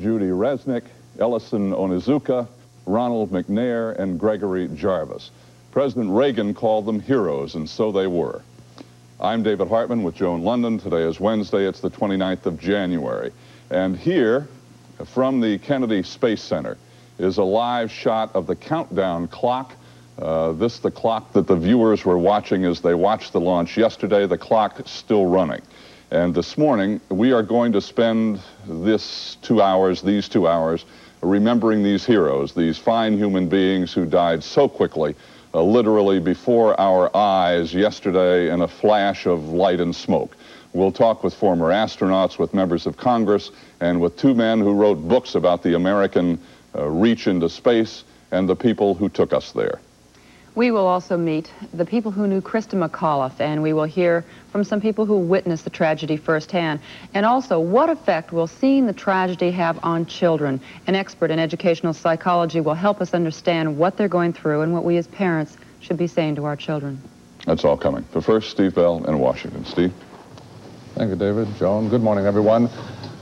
Judy Resnick, Ellison Onizuka, Ronald McNair, and Gregory Jarvis. President Reagan called them heroes, and so they were. I'm David Hartman with Joan London. Today is Wednesday. It's the 29th of January. And here, from the Kennedy Space Center, is a live shot of the countdown clock. This the clock that the viewers were watching as they watched the launch yesterday. The clock is still running. And this morning, we are going to spend these 2 hours, remembering these heroes, these fine human beings who died so quickly, literally before our eyes yesterday in a flash of light and smoke. We'll talk with former astronauts, with members of Congress, and with two men who wrote books about the American reach into space and the people who took us there. We will also meet the people who knew Krista McAuliffe, and we will hear from some people who witnessed the tragedy firsthand. And also, what effect will seeing the tragedy have on children? An expert in educational psychology will help us understand what they're going through and what we as parents should be saying to our children. That's all coming. But first, Steve Bell in Washington. Steve? Thank you, David. Joan, good morning, everyone.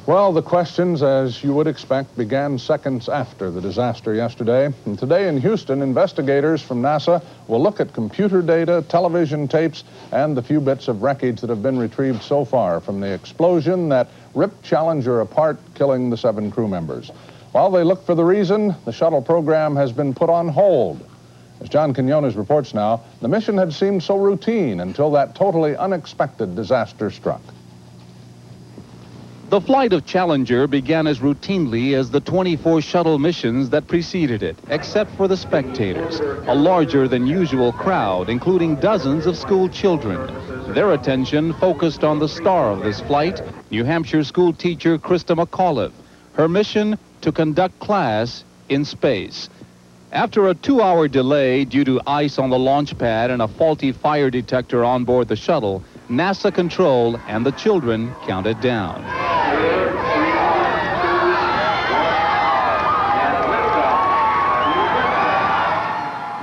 Well, the questions, as you would expect, began seconds after the disaster yesterday. And today in Houston, investigators from NASA will look at computer data, television tapes, and the few bits of wreckage that have been retrieved so far from the explosion that ripped Challenger apart, killing the 7 crew members. While they look for the reason, the shuttle program has been put on hold. As John Quinones reports now, the mission had seemed so routine until that totally unexpected disaster struck. The flight of Challenger began as routinely as the 24 shuttle missions that preceded it, except for the spectators, a larger than usual crowd, including dozens of school children. Their attention focused on the star of this flight, New Hampshire school teacher Krista McAuliffe. Her mission, to conduct class in space. After a 2-hour delay due to ice on the launch pad and a faulty fire detector on board the shuttle, NASA control and the children counted down.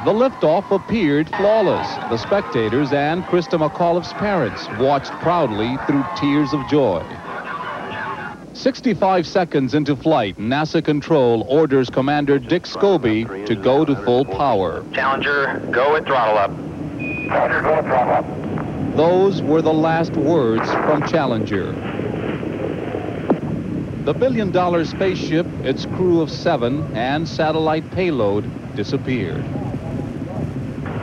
The liftoff appeared flawless. The spectators and Krista McAuliffe's parents watched proudly through tears of joy. 65 seconds into flight, NASA control orders Commander Dick Scobie to go to full power. Challenger, go at throttle up. Challenger, go at throttle up. Those were the last words from Challenger. The billion-dollar spaceship, its crew of 7, and satellite payload disappeared.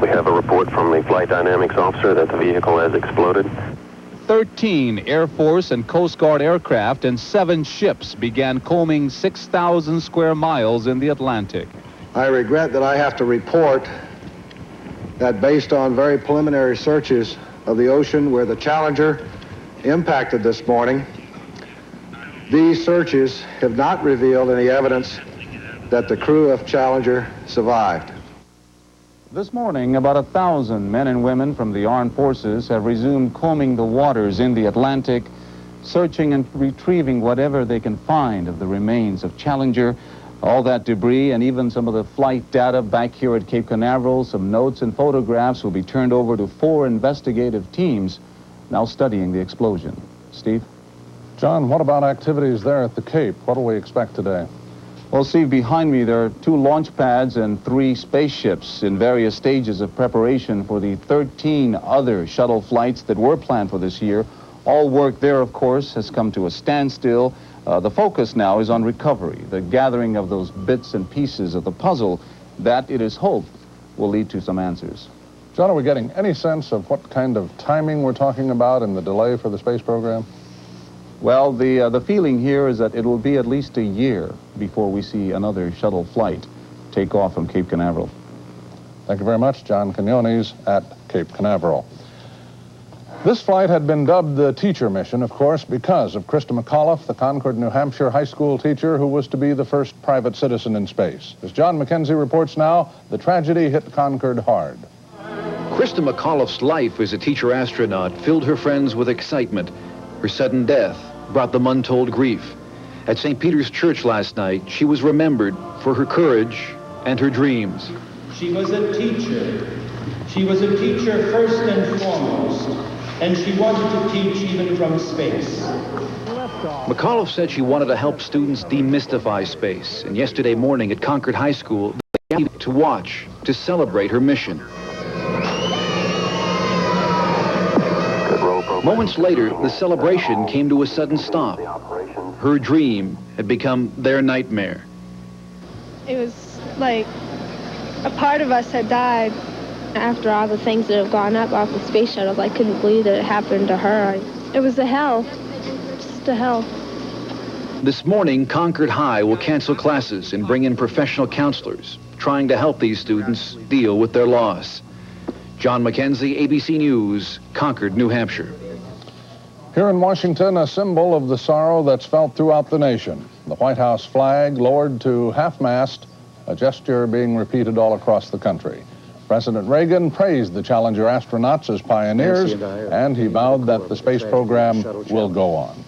We have a report from the flight dynamics officer that the vehicle has exploded. 13 Air Force and Coast Guard aircraft and 7 ships began combing 6,000 square miles in the Atlantic. I regret that I have to report that based on very preliminary searches of the ocean where the Challenger impacted this morning, these searches have not revealed any evidence that the crew of Challenger survived. This morning, about 1,000 men and women from the armed forces have resumed combing the waters in the Atlantic, searching and retrieving whatever they can find of the remains of Challenger. All that debris and even some of the flight data back here at Cape Canaveral, some notes and photographs will be turned over to 4 investigative teams now studying the explosion. Steve? John, what about activities there at the Cape? What do we expect today? Well, Steve, behind me there are 2 launch pads and 3 spaceships in various stages of preparation for the 13 other shuttle flights that were planned for this year. All work there, of course, has come to a standstill. The focus now is on recovery, the gathering of those bits and pieces of the puzzle that it is hoped will lead to some answers. John, are we getting any sense of what kind of timing we're talking about in the delay for the space program? Well, the feeling here is that it will be at least a year before we see another shuttle flight take off from Cape Canaveral. Thank you very much, John Quinones at Cape Canaveral. This flight had been dubbed the teacher mission, of course, because of Krista McAuliffe, the Concord, New Hampshire high school teacher who was to be the first private citizen in space. As John McKenzie reports now, the tragedy hit Concord hard. Krista McAuliffe's life as a teacher astronaut filled her friends with excitement. Her sudden death brought them untold grief. At St. Peter's Church last night, she was remembered for her courage and her dreams. She was a teacher. She was a teacher first and foremost. and she wanted to teach even from space. McAuliffe said she wanted to help students demystify space, and yesterday morning at Concord High School, they gathered to watch, to celebrate her mission. Moments later, the celebration came to a sudden stop. Her dream had become their nightmare. It was like a part of us had died. After all the things that have gone up off the space shuttle, I couldn't believe that it happened to her. It was a hell, just a hell. This morning, Concord High will cancel classes and bring in professional counselors, trying to help these students deal with their loss. John McKenzie, ABC News, Concord, New Hampshire. Here in Washington, a symbol of the sorrow that's felt throughout the nation. The White House flag lowered to half-mast, a gesture being repeated all across the country. President Reagan praised the Challenger astronauts as pioneers, and he vowed that the space program will go on.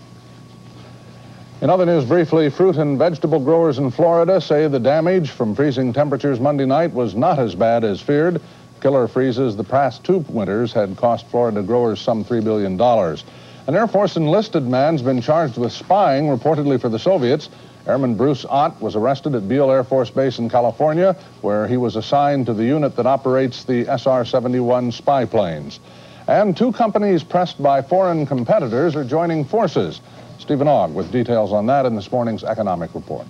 In other news, briefly, fruit and vegetable growers in Florida say the damage from freezing temperatures Monday night was not as bad as feared. Killer freezes the past 2 winters had cost Florida growers some $3 billion. An Air Force enlisted man's been charged with spying, reportedly for the Soviets. Airman Bruce Ott was arrested at Beale Air Force Base in California, where he was assigned to the unit that operates the SR-71 spy planes. And 2 companies pressed by foreign competitors are joining forces. Stephen Ogg with details on that in this morning's Economic Report.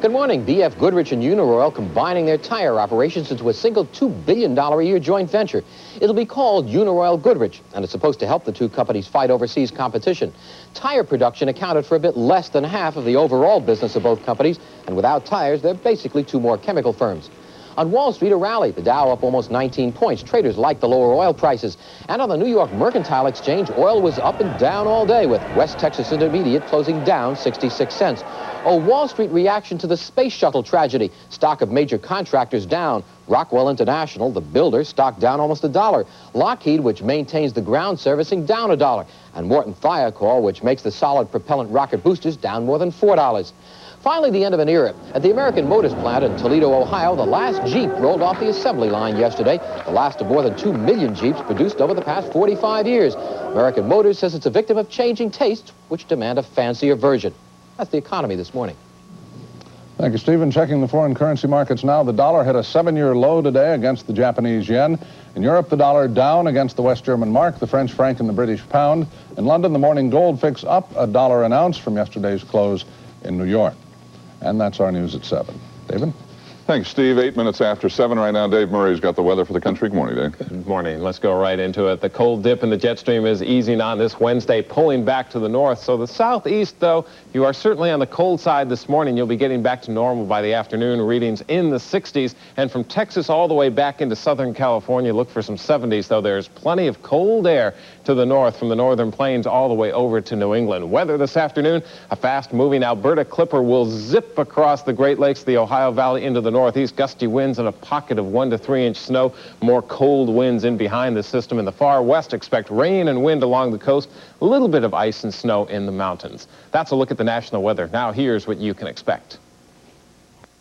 Good morning. B.F. Goodrich and Uniroyal combining their tire operations into a single $2 billion a year joint venture. It'll be called Uniroyal Goodrich, and it's supposed to help the 2 companies fight overseas competition. Tire production accounted for a bit less than half of the overall business of both companies, and without tires, they're basically 2 more chemical firms. On Wall Street, a rally. The Dow up almost 19 points. Traders like the lower oil prices. And on the New York Mercantile Exchange, oil was up and down all day, with West Texas Intermediate closing down 66 cents. A Wall Street reaction to the space shuttle tragedy. Stock of major contractors down. Rockwell International, the builder, stock down almost $1. Lockheed, which maintains the ground servicing, down $1. And Morton Thiokol, which makes the solid propellant rocket boosters, down more than $4. Finally, the end of an era. At the American Motors plant in Toledo, Ohio, the last Jeep rolled off the assembly line yesterday, the last of more than 2 million Jeeps produced over the past 45 years. American Motors says it's a victim of changing tastes, which demand a fancier version. That's the economy this morning. Thank you, Stephen. Checking the foreign currency markets now. The dollar hit a 7-year low today against the Japanese yen. In Europe, the dollar down against the West German mark, the French franc, and the British pound. In London, the morning gold fix up $1 an ounce from yesterday's close in New York. And that's our news at 7. David? Thanks, Steve. 8 minutes after 7 right now. Dave Murray's got the weather for the country. Good morning, Dave. Good morning. Let's go right into it. The cold dip in the jet stream is easing on this Wednesday, pulling back to the north. So the southeast, though, you are certainly on the cold side this morning. You'll be getting back to normal by the afternoon, readings in the 60s. And from Texas all the way back into Southern California, look for some 70s, though there's plenty of cold air to the north from the northern plains all the way over to New England. Weather this afternoon, a fast-moving Alberta clipper will zip across the Great Lakes, the Ohio Valley into the northeast. Gusty winds and a pocket of 1 to 3 inch snow. More cold winds in behind the system. In the far west, expect rain and wind along the coast. A little bit of ice and snow in the mountains. That's a look at the national weather. Now here's what you can expect.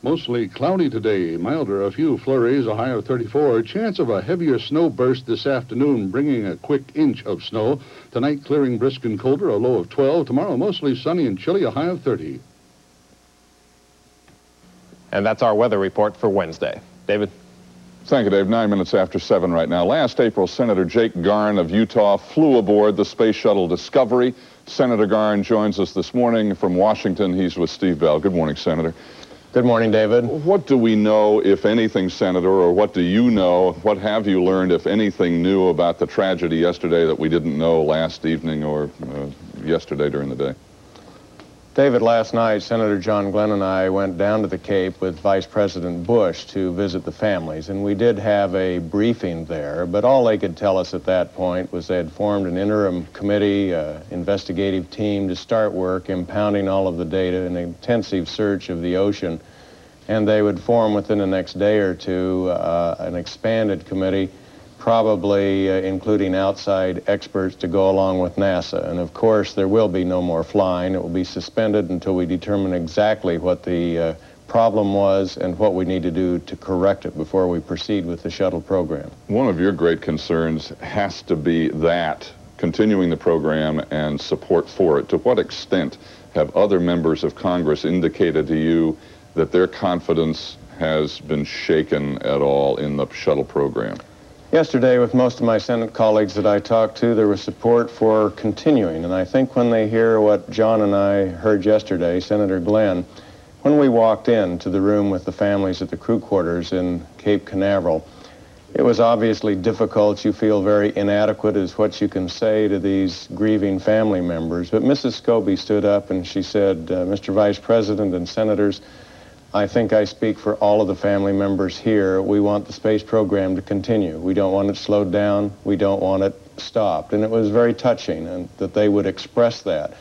Mostly cloudy today, milder, a few flurries, a high of 34. Chance of a heavier snow burst this afternoon, bringing a quick inch of snow. Tonight, clearing brisk and colder, a low of 12. Tomorrow, mostly sunny and chilly, a high of 30. And that's our weather report for Wednesday. David? Thank you, Dave. 9 minutes after 7 right now. Last April, Senator Jake Garn of Utah flew aboard the Space Shuttle Discovery. Senator Garn joins us this morning from Washington. He's with Steve Bell. Good morning, Senator. Good morning, David. What do we know, if anything, Senator, or what do you know? What have you learned, if anything, new about the tragedy yesterday that we didn't know last evening or yesterday during the day? David, last night, Senator John Glenn and I went down to the Cape with Vice President Bush to visit the families, and we did have a briefing there, but all they could tell us at that point was they had formed an interim committee, investigative team to start work, impounding all of the data, an intensive search of the ocean, and they would form within the next day or two an expanded committee, probably including outside experts to go along with NASA. And of course, there will be no more flying. It will be suspended until we determine exactly what the problem was and what we need to do to correct it before we proceed with the shuttle program. One of your great concerns has to be that, continuing the program and support for it. To what extent have other members of Congress indicated to you that their confidence has been shaken at all in the shuttle program? Yesterday, with most of my Senate colleagues that I talked to, there was support for continuing. And I think when they hear what John and I heard yesterday, Senator Glenn, when we walked into the room with the families at the crew quarters in Cape Canaveral, it was obviously difficult. You feel very inadequate is what you can say to these grieving family members. But Mrs. Scobie stood up and she said, Mr. Vice President and Senators, I think I speak for all of the family members here. We want the space program to continue. We don't want it slowed down. We don't want it stopped. And it was very touching and that they would express that.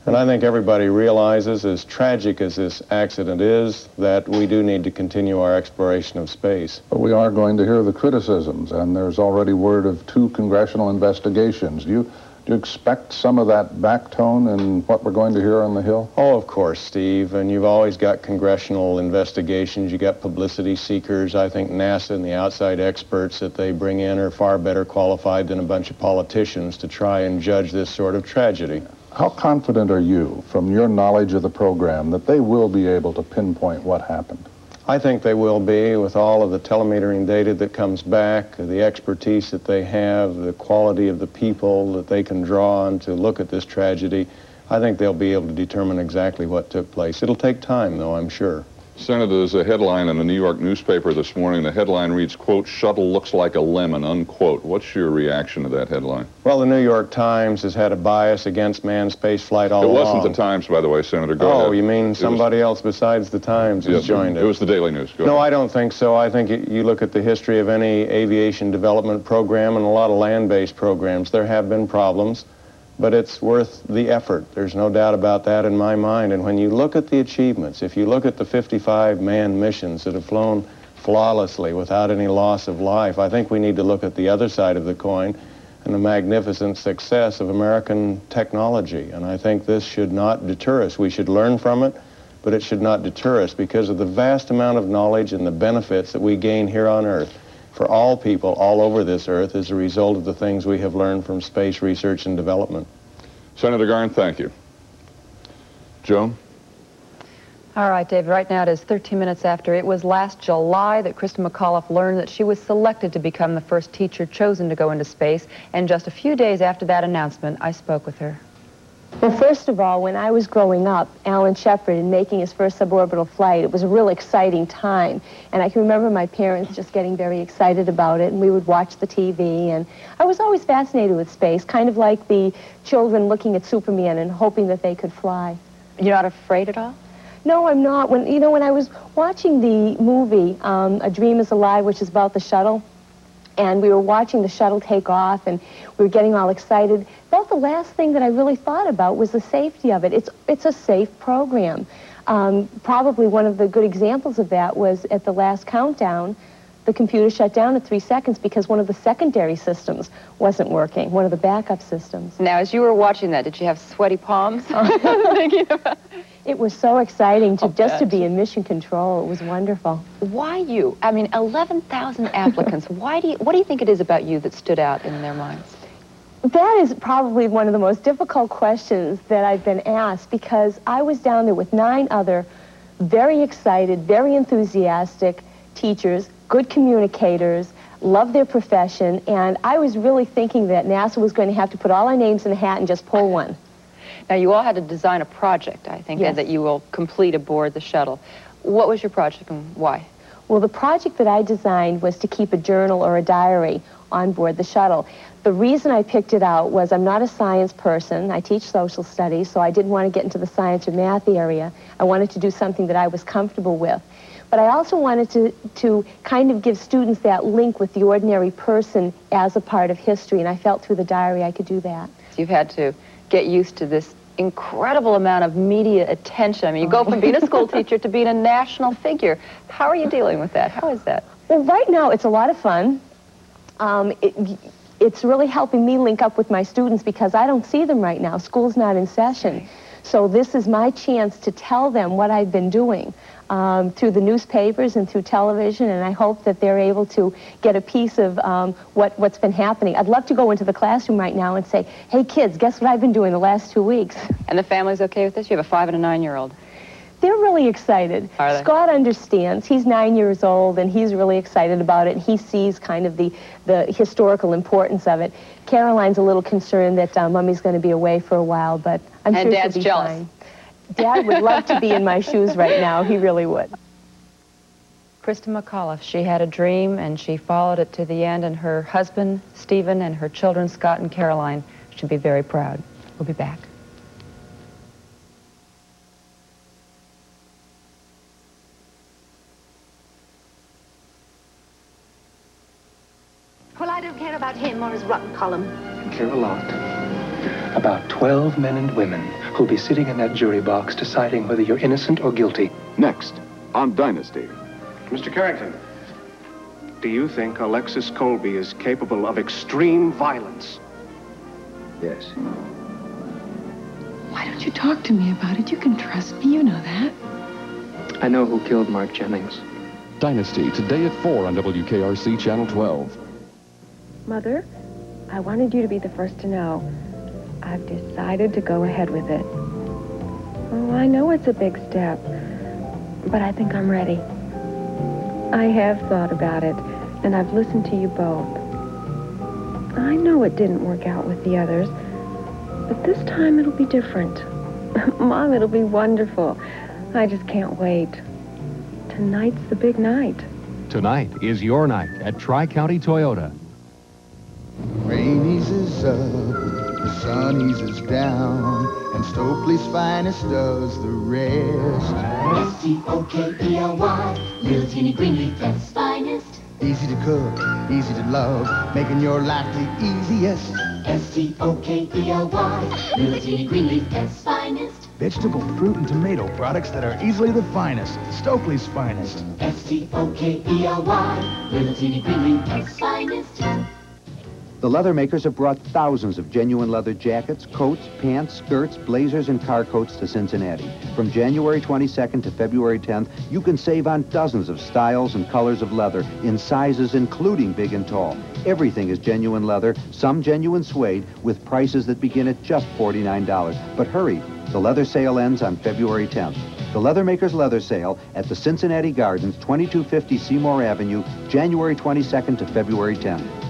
And I think everybody realizes, as tragic as this accident is, that we do need to continue our exploration of space. But we are going to hear the criticisms, and there's already word of 2 congressional investigations. Do you expect some of that back tone in what we're going to hear on the Hill? Oh, of course, Steve. And you've always got congressional investigations. You got publicity seekers. I think NASA and the outside experts that they bring in are far better qualified than a bunch of politicians to try and judge this sort of tragedy. How confident are you, from your knowledge of the program, that they will be able to pinpoint what happened? I think they will be, with all of the telemetering data that comes back, the expertise that they have, the quality of the people that they can draw on to look at this tragedy. I think they'll be able to determine exactly what took place. It'll take time, though, I'm sure. Senator, there's a headline in the New York newspaper this morning. The headline reads, quote, "Shuttle looks like a lemon," unquote. What's your reaction to that headline? Well, the New York Times has had a bias against manned space flight all along. It wasn't the Times, by the way, Senator. Go ahead. Oh, you mean somebody else besides the Times has joined it? It was the Daily News. Go No, ahead. I don't think so. I think you look at the history of any aviation development program and a lot of land-based programs, there have been problems. But it's worth the effort. There's no doubt about that in my mind. And when you look at the achievements, if you look at the 55 manned missions that have flown flawlessly without any loss of life, I think we need to look at the other side of the coin and the magnificent success of American technology. And I think this should not deter us. We should learn from it, but it should not deter us because of the vast amount of knowledge and the benefits that we gain here on Earth for all people all over this Earth as a result of the things we have learned from space research and development. Senator Garn, thank you. Joan? All right, David, right now it is 13 minutes after. It was last July that Krista McAuliffe learned that she was selected to become the first teacher chosen to go into space. And just a few days after that announcement, I spoke with her. Well, first of all, when I was growing up, Alan Shepard and making his first suborbital flight, it was a real exciting time. And I can remember my parents just getting very excited about it, and we would watch the TV. And I was always fascinated with space, kind of like the children looking at Superman and hoping that they could fly. You're not afraid at all? No, I'm not. When I was watching the movie, A Dream is Alive, which is about the shuttle, and we were watching the shuttle take off, and we were getting all excited. About the last thing that I really thought about was the safety of it. It's a safe program. Probably one of the good examples of that was at the last countdown, the computer shut down at 3 seconds because one of the secondary systems wasn't working, one of the backup systems. Now, as you were watching that, did you have sweaty palms? Thinking about it was so exciting to be in mission control. It was wonderful. Why you? I mean, 11,000 applicants. What do you think it is about you that stood out in their minds? That is probably one of the most difficult questions that I've been asked because I was down there with 9 other very excited, very enthusiastic teachers, good communicators, love their profession, and I was really thinking that NASA was going to have to put all our names in a hat and just pull one. Now, you all had to design a project, I think, yes, that you will complete aboard the shuttle. What was your project and why? Well, the project that I designed was to keep a journal or a diary on board the shuttle. The reason I picked it out was I'm not a science person. I teach social studies, so I didn't want to get into the science or math area. I wanted to do something that I was comfortable with. But I also wanted to kind of give students that link with the ordinary person as a part of history, and I felt through the diary I could do that. So you've had to get used to this incredible amount of media attention. I mean, you go from being a school teacher to being a national figure. How are you dealing with that? How is that? Well, right now it's a lot of fun. It's really helping me link up with my students because I don't see them right now. School's not in session. So this is my chance to tell them what I've been doing through the newspapers and through television, and I hope that they're able to get a piece of what's been happening. I'd love to go into the classroom right now and say, hey kids, guess what I've been doing the last 2 weeks? And the family's okay with this? You have a 5- and a 9-year-old. They're really excited. Are they? Scott understands. He's 9 years old, and he's really excited about it. He sees kind of the historical importance of it. Caroline's a little concerned that Mummy's going to be away for a while, but I'm sure Dad's she'll be jealous. fine. Dad would love to be in my shoes right now. He really would. Krista McAuliffe, she had a dream, and she followed it to the end, and her husband, Stephen, and her children, Scott and Caroline, should be very proud. We'll be back. Well, I don't care about him or his rotten column. I care a lot about 12 men and women who'll be sitting in that jury box deciding whether you're innocent or guilty. Next on Dynasty. Mr. Carrington, do you think Alexis Colby is capable of extreme violence? Yes. Why don't you talk to me about it? You can trust me, you know that. I know who killed Mark Jennings. Dynasty, today at 4 on WKRC Channel 12. Mother, I wanted you to be the first to know. I've decided to go ahead with it. Oh, I know it's a big step, but I think I'm ready. I have thought about it, and I've listened to you both. I know it didn't work out with the others, but this time it'll be different. Mom, it'll be wonderful. I just can't wait. Tonight's the big night. Tonight is your night at Tri-County Toyota. Rain eases up, the sun eases down, and Stokely's finest does the rest. S-T-O-K-E-L-Y, little teeny green leaf, that's finest. Easy to cook, easy to love, making your life the easiest. S-T-O-K-E-L-Y, little teeny green leaf, that's finest. Vegetable, fruit, and tomato products that are easily the finest. Stokely's finest. S-T-O-K-E-L-Y, little teeny green leaf, that's finest. The leather makers have brought thousands of genuine leather jackets, coats, pants, skirts, blazers, and car coats to Cincinnati. From January 22nd to February 10th, you can save on dozens of styles and colors of leather in sizes including big and tall. Everything is genuine leather, some genuine suede, with prices that begin at just $49. But hurry, the leather sale ends on February 10th. The Leather Makers Leather Sale at the Cincinnati Gardens, 2250 Seymour Avenue, January 22nd to February 10th.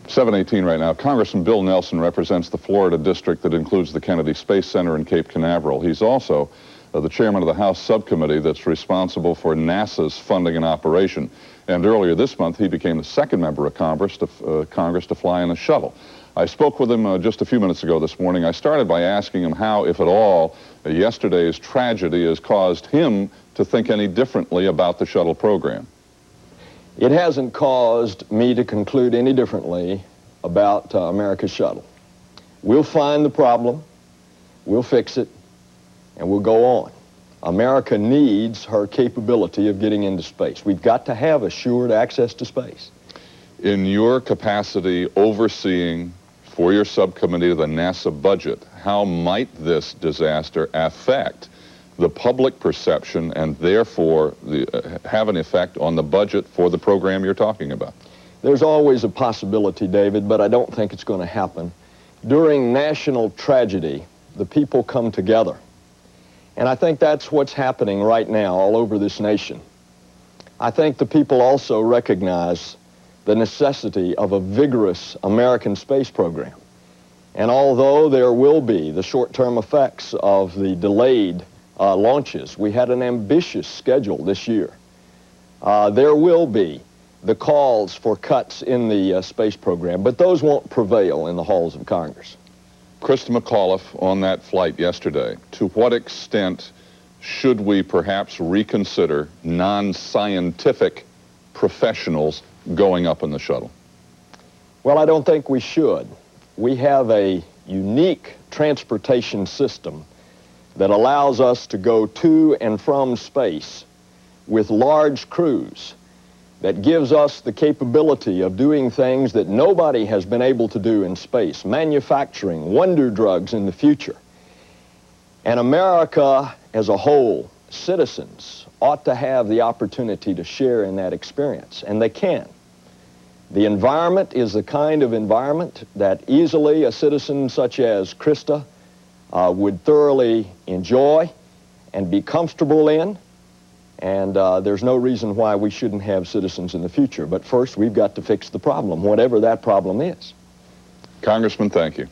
7:18 right now. Congressman Bill Nelson represents the Florida district that includes the Kennedy Space Center in Cape Canaveral. He's also the chairman of the House subcommittee that's responsible for NASA's funding and operation. And earlier this month, he became the second member of Congress to fly in a shuttle. I spoke with him just a few minutes ago this morning. I started by asking him how, if at all, yesterday's tragedy has caused him to think any differently about the shuttle program. It hasn't caused me to conclude any differently about America's shuttle. We'll find the problem, we'll fix it, and we'll go on. America needs her capability of getting into space. We've got to have assured access to space. In your capacity overseeing for your subcommittee the NASA budget, how might this disaster affect the public perception and therefore have an effect on the budget for the program you're talking about? There's always a possibility, David, but I don't think it's going to happen. During national tragedy, the people come together. And I think that's what's happening right now all over this nation. I think the people also recognize the necessity of a vigorous American space program. And although there will be the short-term effects of the delayed launches. We had an ambitious schedule this year. There will be the calls for cuts in the space program, but those won't prevail in the halls of Congress. Krista McAuliffe, on that flight yesterday, to what extent should we perhaps reconsider non-scientific professionals going up in the shuttle? Well, I don't think we should. We have a unique transportation system that allows us to go to and from space with large crews that gives us the capability of doing things that nobody has been able to do in space, manufacturing wonder drugs in the future. And America as a whole, citizens, ought to have the opportunity to share in that experience, and they can. The environment is the kind of environment that easily a citizen such as Krista would thoroughly enjoy and be comfortable in, and there's no reason why we shouldn't have citizens in the future. But first, we've got to fix the problem, whatever that problem is. Congressman, thank you.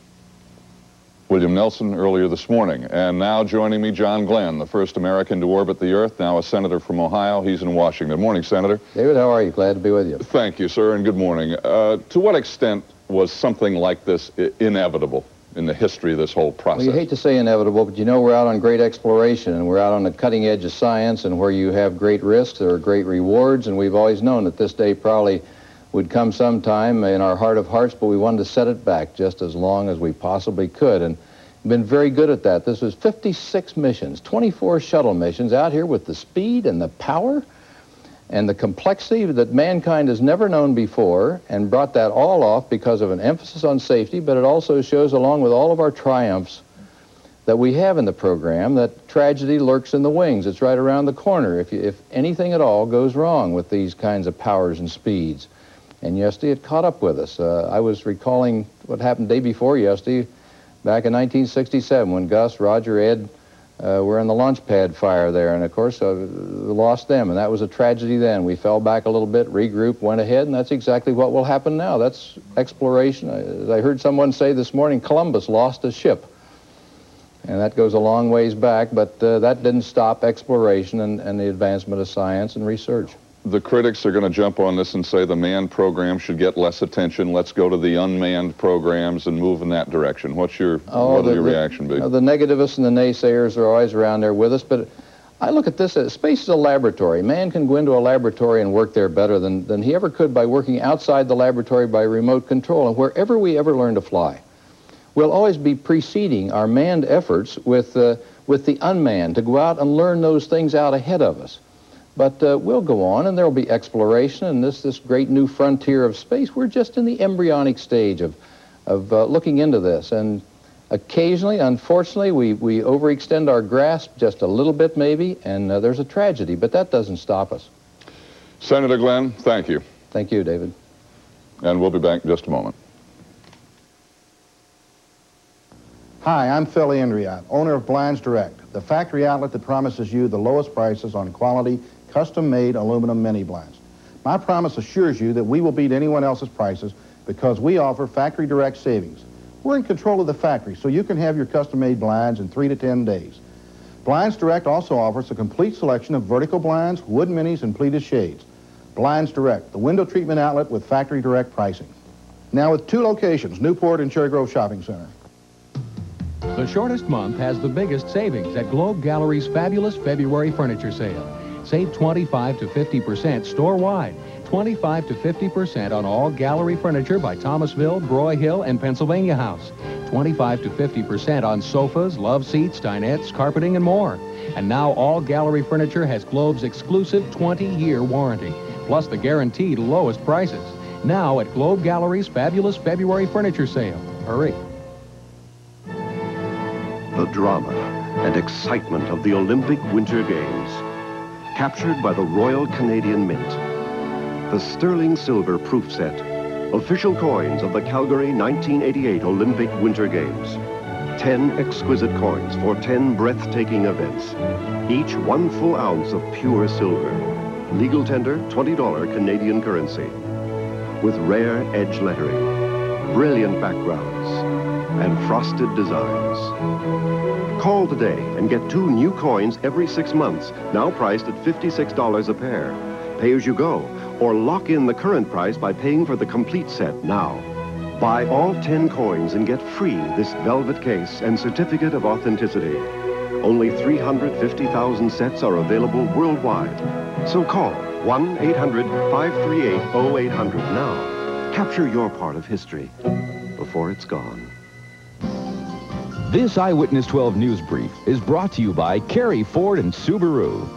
William Nelson earlier this morning. And now joining me, John Glenn, the first American to orbit the Earth, now a senator from Ohio. He's in Washington. Morning, Senator. David, how are you? Glad to be with you. Thank you, sir, and good morning. To what extent was something like this inevitable in the history of this whole process? Well, you hate to say inevitable, but you know we're out on great exploration, and we're out on the cutting edge of science, and where you have great risks, there are great rewards, and we've always known that this day probably would come sometime in our heart of hearts, but we wanted to set it back just as long as we possibly could, and been very good at that. This was 56 missions, 24 shuttle missions out here with the speed and the power and the complexity that mankind has never known before, and brought that all off because of an emphasis on safety, but it also shows, along with all of our triumphs that we have in the program, that tragedy lurks in the wings. It's right around the corner if anything at all goes wrong with these kinds of powers and speeds. And yesterday it caught up with us. I was recalling what happened the day before yesterday, back in 1967, when Gus, Roger, Ed were in the launch pad fire there, and of course lost them, and that was a tragedy then. We fell back a little bit, regrouped, went ahead, and that's exactly what will happen now. That's exploration. As I heard someone say this morning, Columbus lost a ship, and that goes a long ways back, but that didn't stop exploration and the advancement of science and research. The critics are going to jump on this and say the manned program should get less attention. Let's go to the unmanned programs and move in that direction. What'll your reaction be? The negativists and the naysayers are always around there with us, but I look at this as space is a laboratory. Man can go into a laboratory and work there better than he ever could by working outside the laboratory by remote control. And wherever we ever learn to fly, we'll always be preceding our manned efforts with the unmanned to go out and learn those things out ahead of us. But we'll go on, and there will be exploration, and this great new frontier of space. We're just in the embryonic stage of looking into this. And occasionally, unfortunately, we overextend our grasp just a little bit maybe, and there's a tragedy. But that doesn't stop us. Senator Glenn, thank you. Thank you, David. And we'll be back in just a moment. Hi, I'm Phil Andriott, owner of Blinds Direct, the factory outlet that promises you the lowest prices on quality, custom-made aluminum mini blinds. My promise assures you that we will beat anyone else's prices because we offer factory direct savings. We're in control of the factory, so you can have your custom-made blinds in 3 to 10 days. Blinds Direct also offers a complete selection of vertical blinds, wood minis, and pleated shades. Blinds Direct, the window treatment outlet with factory direct pricing. Now with 2 locations, Newport and Cherry Grove Shopping Center. The shortest month has the biggest savings at Globe Gallery's fabulous February furniture sale. Save 25 to 50% store-wide. 25 to 50% on all gallery furniture by Thomasville, Broy Hill, and Pennsylvania House. 25 to 50% on sofas, love seats, dinettes, carpeting, and more. And now all gallery furniture has Globe's exclusive 20-year warranty, plus the guaranteed lowest prices. Now at Globe Gallery's fabulous February furniture sale. Hurry. The drama and excitement of the Olympic Winter Games, captured by the Royal Canadian Mint. The sterling silver proof set, official coins of the Calgary 1988 Olympic Winter Games. 10 exquisite coins for 10 breathtaking events, each 1 full ounce of pure silver. Legal tender, $20 Canadian currency, with rare edge lettering, brilliant backgrounds, and frosted designs. Call today and get 2 new coins every 6 months, now priced at $56 a pair. Pay as you go, or lock in the current price by paying for the complete set now. Buy all 10 coins and get free this velvet case and certificate of authenticity. Only 350,000 sets are available worldwide. So call 1-800-538-0800 now. Capture your part of history before it's gone. This Eyewitness 12 News Brief is brought to you by Kerry Ford and Subaru.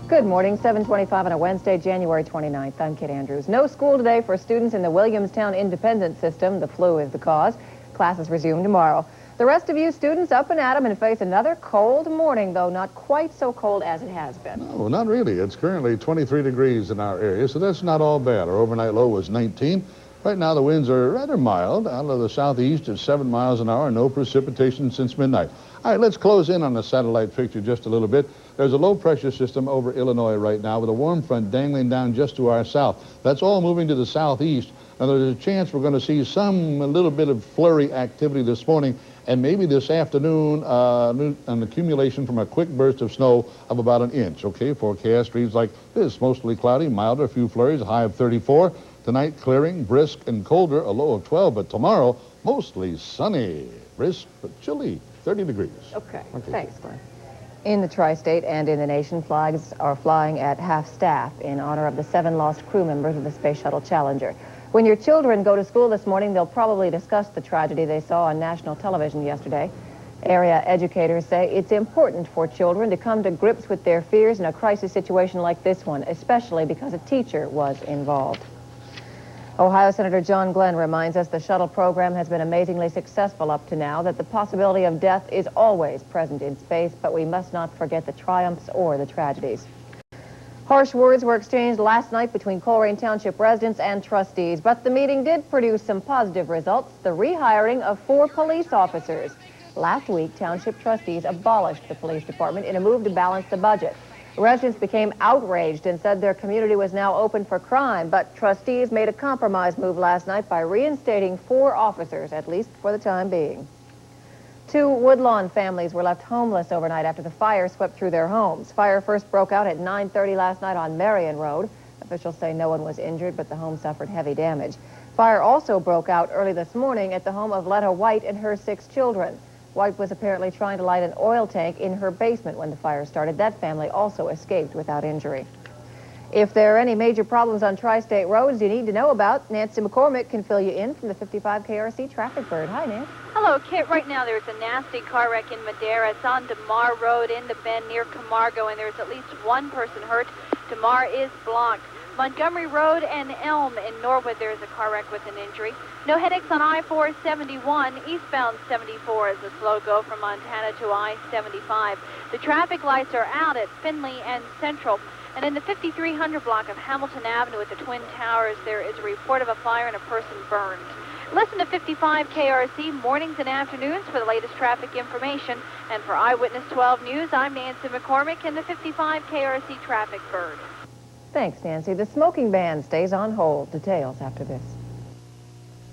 Good morning, 7:25 on a Wednesday, January 29th. I'm Kit Andrews. No school today for students in the Williamstown Independent System. The flu is the cause. Classes resume tomorrow. The rest of you students up and at 'em and face another cold morning, though not quite so cold as it has been. No, not really. It's currently 23 degrees in our area, so that's not all bad. Our overnight low was 19. Right now, the winds are rather mild. Out of the southeast at 7 miles an hour. No precipitation since midnight. All right, let's close in on the satellite picture just a little bit. There's a low-pressure system over Illinois right now with a warm front dangling down just to our south. That's all moving to the southeast. Now, there's a chance we're going to see a little bit of flurry activity this morning, and maybe this afternoon, an accumulation from a quick burst of snow of about an inch. Okay, forecast reads like this: mostly cloudy, milder, a few flurries, a high of 34. Tonight, clearing, brisk, and colder, a low of 12. But tomorrow, mostly sunny, brisk, but chilly, 30 degrees. Okay. Thanks, Glenn. In the tri-state and in the nation, flags are flying at half-staff in honor of the 7 lost crew members of the Space Shuttle Challenger. When your children go to school this morning, they'll probably discuss the tragedy they saw on national television yesterday. Area educators say it's important for children to come to grips with their fears in a crisis situation like this one, especially because a teacher was involved. Ohio Senator John Glenn reminds us the shuttle program has been amazingly successful up to now, that the possibility of death is always present in space, but we must not forget the triumphs or the tragedies. Harsh words were exchanged last night between Colerain Township residents and trustees, but the meeting did produce some positive results: the rehiring of 4 police officers. Last week, township trustees abolished the police department in a move to balance the budget. Residents became outraged and said their community was now open for crime, but trustees made a compromise move last night by reinstating 4 officers, at least for the time being. 2 Woodlawn families were left homeless overnight after the fire swept through their homes. Fire first broke out at 9:30 last night on Marion Road. Officials say no one was injured, but the home suffered heavy damage. Fire also broke out early this morning at the home of Letta White and her 6 children. White was apparently trying to light an oil tank in her basement when the fire started. That family also escaped without injury. If there are any major problems on tri-state roads you need to know about, Nancy McCormick can fill you in from the 55 KRC Traffic Bird. Hi, Nancy. Hello, Kit. Right now there's a nasty car wreck in Madera. It's on DeMar Road in the bend near Camargo, and there's at least 1 person hurt. DeMar is blocked. Montgomery Road and Elm in Norwood, there's a car wreck with an injury. No headaches on I-471. Eastbound 74 is a slow go from Montana to I-75. The traffic lights are out at Finley and Central. And in the 5300 block of Hamilton Avenue at the Twin Towers, there is a report of a fire and a person burned. Listen to 55 KRC mornings and afternoons for the latest traffic information. And for Eyewitness 12 News, I'm Nancy McCormick in the 55 KRC Traffic Bird. Thanks, Nancy. The smoking ban stays on hold. Details after this.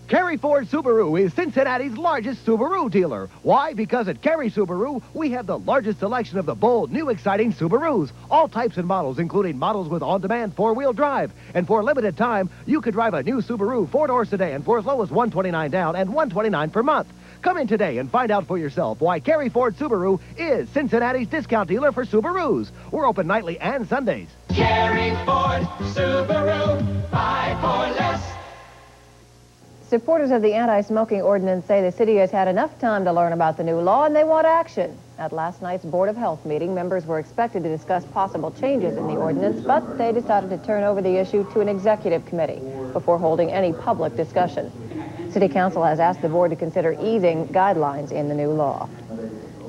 Kerry Ford Subaru is Cincinnati's largest Subaru dealer. Why? Because at Kerry Subaru, we have the largest selection of the bold, new, exciting Subarus. All types and models, including models with on-demand 4-wheel drive. And for a limited time, you could drive a new Subaru 4-door sedan for as low as $129 down and $129 per month. Come in today and find out for yourself why Kerry Ford Subaru is Cincinnati's discount dealer for Subarus. We're open nightly and Sundays. Kerry Ford Subaru, buy for less. Supporters of the anti-smoking ordinance say the city has had enough time to learn about the new law and they want action. At last night's Board of Health meeting, members were expected to discuss possible changes in the ordinance, but they decided to turn over the issue to an executive committee before holding any public discussion. City Council has asked the board to consider easing guidelines in the new law.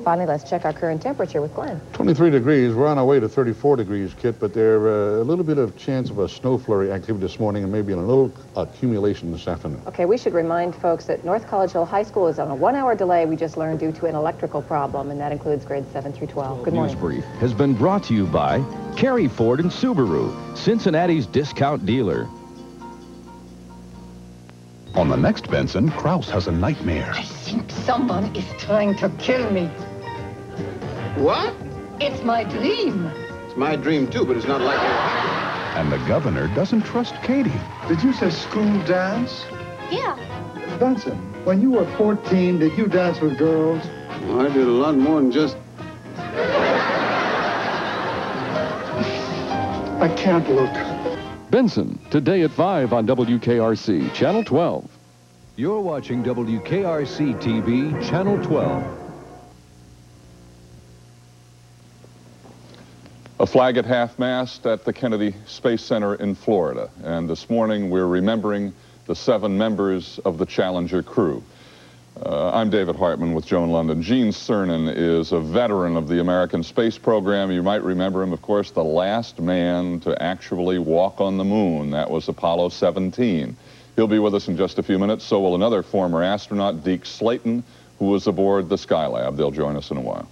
Finally, let's check our current temperature with Glenn. 23 degrees. We're on our way to 34 degrees, Kit, but there's a little bit of chance of a snow flurry activity this morning and maybe a little accumulation this afternoon. Okay, we should remind folks that North College Hill High School is on a 1-hour delay, we just learned, due to an electrical problem, and that includes grades 7 through 12. Good morning. News Brief has been brought to you by Kerry Ford and Subaru, Cincinnati's discount dealer. On the next Benson, Krause has a nightmare. I think someone is trying to kill me. What? It's my dream. It's my dream, too, but it's not like it. And the governor doesn't trust Katie. Did you say school dance? Yeah. Benson, when you were 14, did you dance with girls? Well, I did a lot more than just... I can't look. Benson, today at 5 on WKRC, Channel 12. You're watching WKRC TV, Channel 12. A flag at half-mast at the Kennedy Space Center in Florida. And this morning we're remembering the 7 members of the Challenger crew. I'm David Hartman with Joan London. Gene Cernan is a veteran of the American space program. You might remember him, of course, the last man to actually walk on the moon. That was Apollo 17. He'll be with us in just a few minutes. So will another former astronaut, Deke Slayton, who was aboard the Skylab. They'll join us in a while.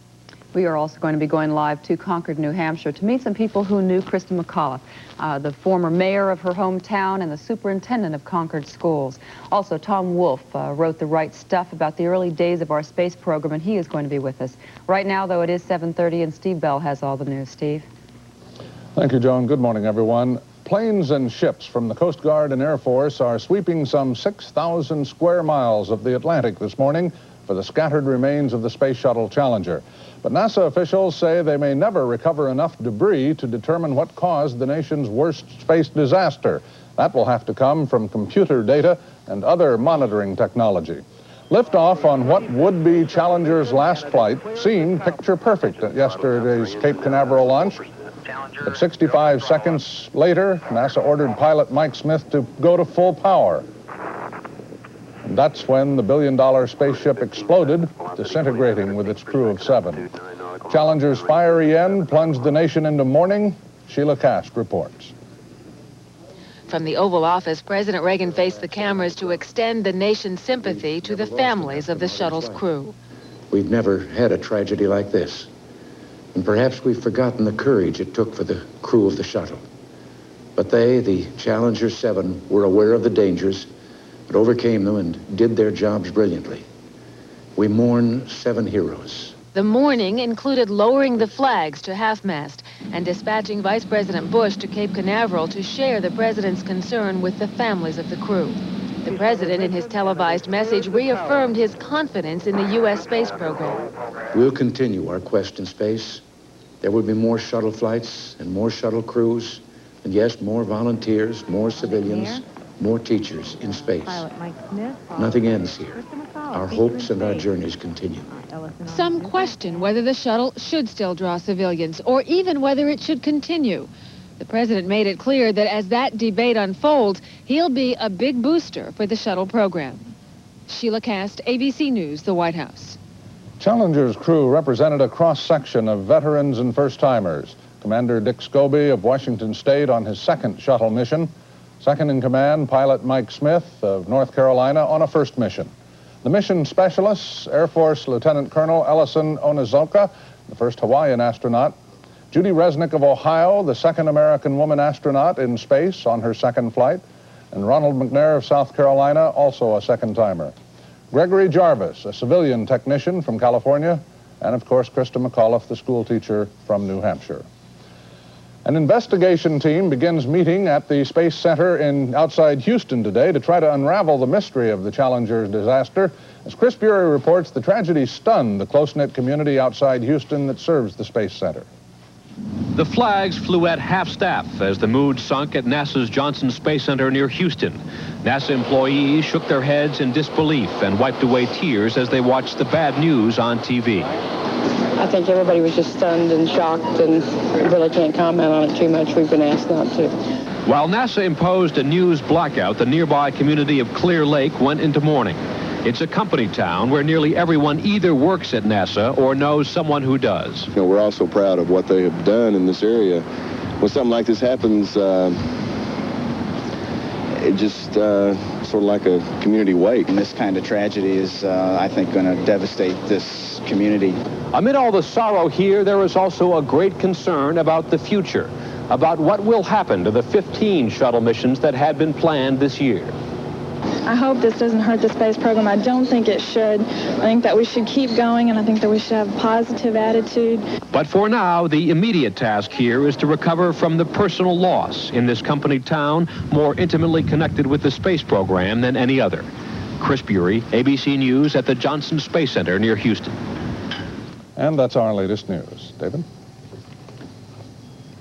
We are also going to be going live to Concord, New Hampshire, to meet some people who knew Krista McAuliffe, the former mayor of her hometown and the superintendent of Concord schools. Also, Tom Wolfe wrote The Right Stuff about the early days of our space program, and he is going to be with us. Right now, though, it is 7:30, and Steve Bell has all the news. Steve? Thank you, Joan. Good morning, everyone. Planes and ships from the Coast Guard and Air Force are sweeping some 6,000 square miles of the Atlantic this morning for the scattered remains of the Space Shuttle Challenger. But NASA officials say they may never recover enough debris to determine what caused the nation's worst space disaster. That will have to come from computer data and other monitoring technology. Liftoff on what would be Challenger's last flight seemed picture perfect at yesterday's Cape Canaveral launch. But 65 seconds later, NASA ordered pilot Mike Smith to go to full power. And that's when the billion-dollar spaceship exploded, disintegrating with its crew of 7. Challenger's fiery end plunged the nation into mourning. Sheila Cast reports. From the Oval Office, President Reagan faced the cameras to extend the nation's sympathy to the families of the shuttle's crew. We've never had a tragedy like this. And perhaps we've forgotten the courage it took for the crew of the shuttle. But they, the Challenger 7, were aware of the dangers, but overcame them and did their jobs brilliantly. We mourn 7 heroes. The mourning included lowering the flags to half-mast and dispatching Vice President Bush to Cape Canaveral to share the president's concern with the families of the crew. The president, in his televised message, reaffirmed his confidence in the U.S. space program. We'll continue our quest in space. There will be more shuttle flights and more shuttle crews, and yes, more volunteers, more civilians, more teachers in space. Nothing ends here. Our hopes and our journeys continue. Some question whether the shuttle should still draw civilians or even whether it should continue. The president made it clear that as that debate unfolds, he'll be a big booster for the shuttle program. Sheila Cast, ABC News, the White House. Challenger's crew represented a cross-section of veterans and first-timers. Commander Dick Scobie of Washington State on his 2nd shuttle mission. Second in command, pilot Mike Smith of North Carolina on a 1st mission. The mission specialists, Air Force Lieutenant Colonel Ellison Onizuka, the first Hawaiian astronaut. Judy Resnick of Ohio, the 2nd American woman astronaut in space on her 2nd flight. And Ronald McNair of South Carolina, also a 2nd-timer. Gregory Jarvis, a civilian technician from California. And, of course, Krista McAuliffe, the school teacher from New Hampshire. An investigation team begins meeting at the Space Center outside Houston today to try to unravel the mystery of the Challenger disaster. As Chris Bury reports, the tragedy stunned the close-knit community outside Houston that serves the Space Center. The flags flew at half-staff as the mood sunk at NASA's Johnson Space Center near Houston. NASA employees shook their heads in disbelief and wiped away tears as they watched the bad news on TV. I think everybody was just stunned and shocked and really can't comment on it too much. We've been asked not to. While NASA imposed a news blackout, the nearby community of Clear Lake went into mourning. It's a company town where nearly everyone either works at NASA or knows someone who does. You know, we're also proud of what they have done in this area. When something like this happens, it just sort of like a community wake. And this kind of tragedy is, I think, going to devastate this community. Amid all the sorrow here, there is also a great concern about the future, about what will happen to the 15 shuttle missions that had been planned this year. I hope this doesn't hurt the space program. I don't think it should. I think that we should keep going, and I think that we should have a positive attitude. But for now, the immediate task here is to recover from the personal loss in this company town, more intimately connected with the space program than any other. Chris Bury, ABC News at the Johnson Space Center near Houston. And that's our latest news. David?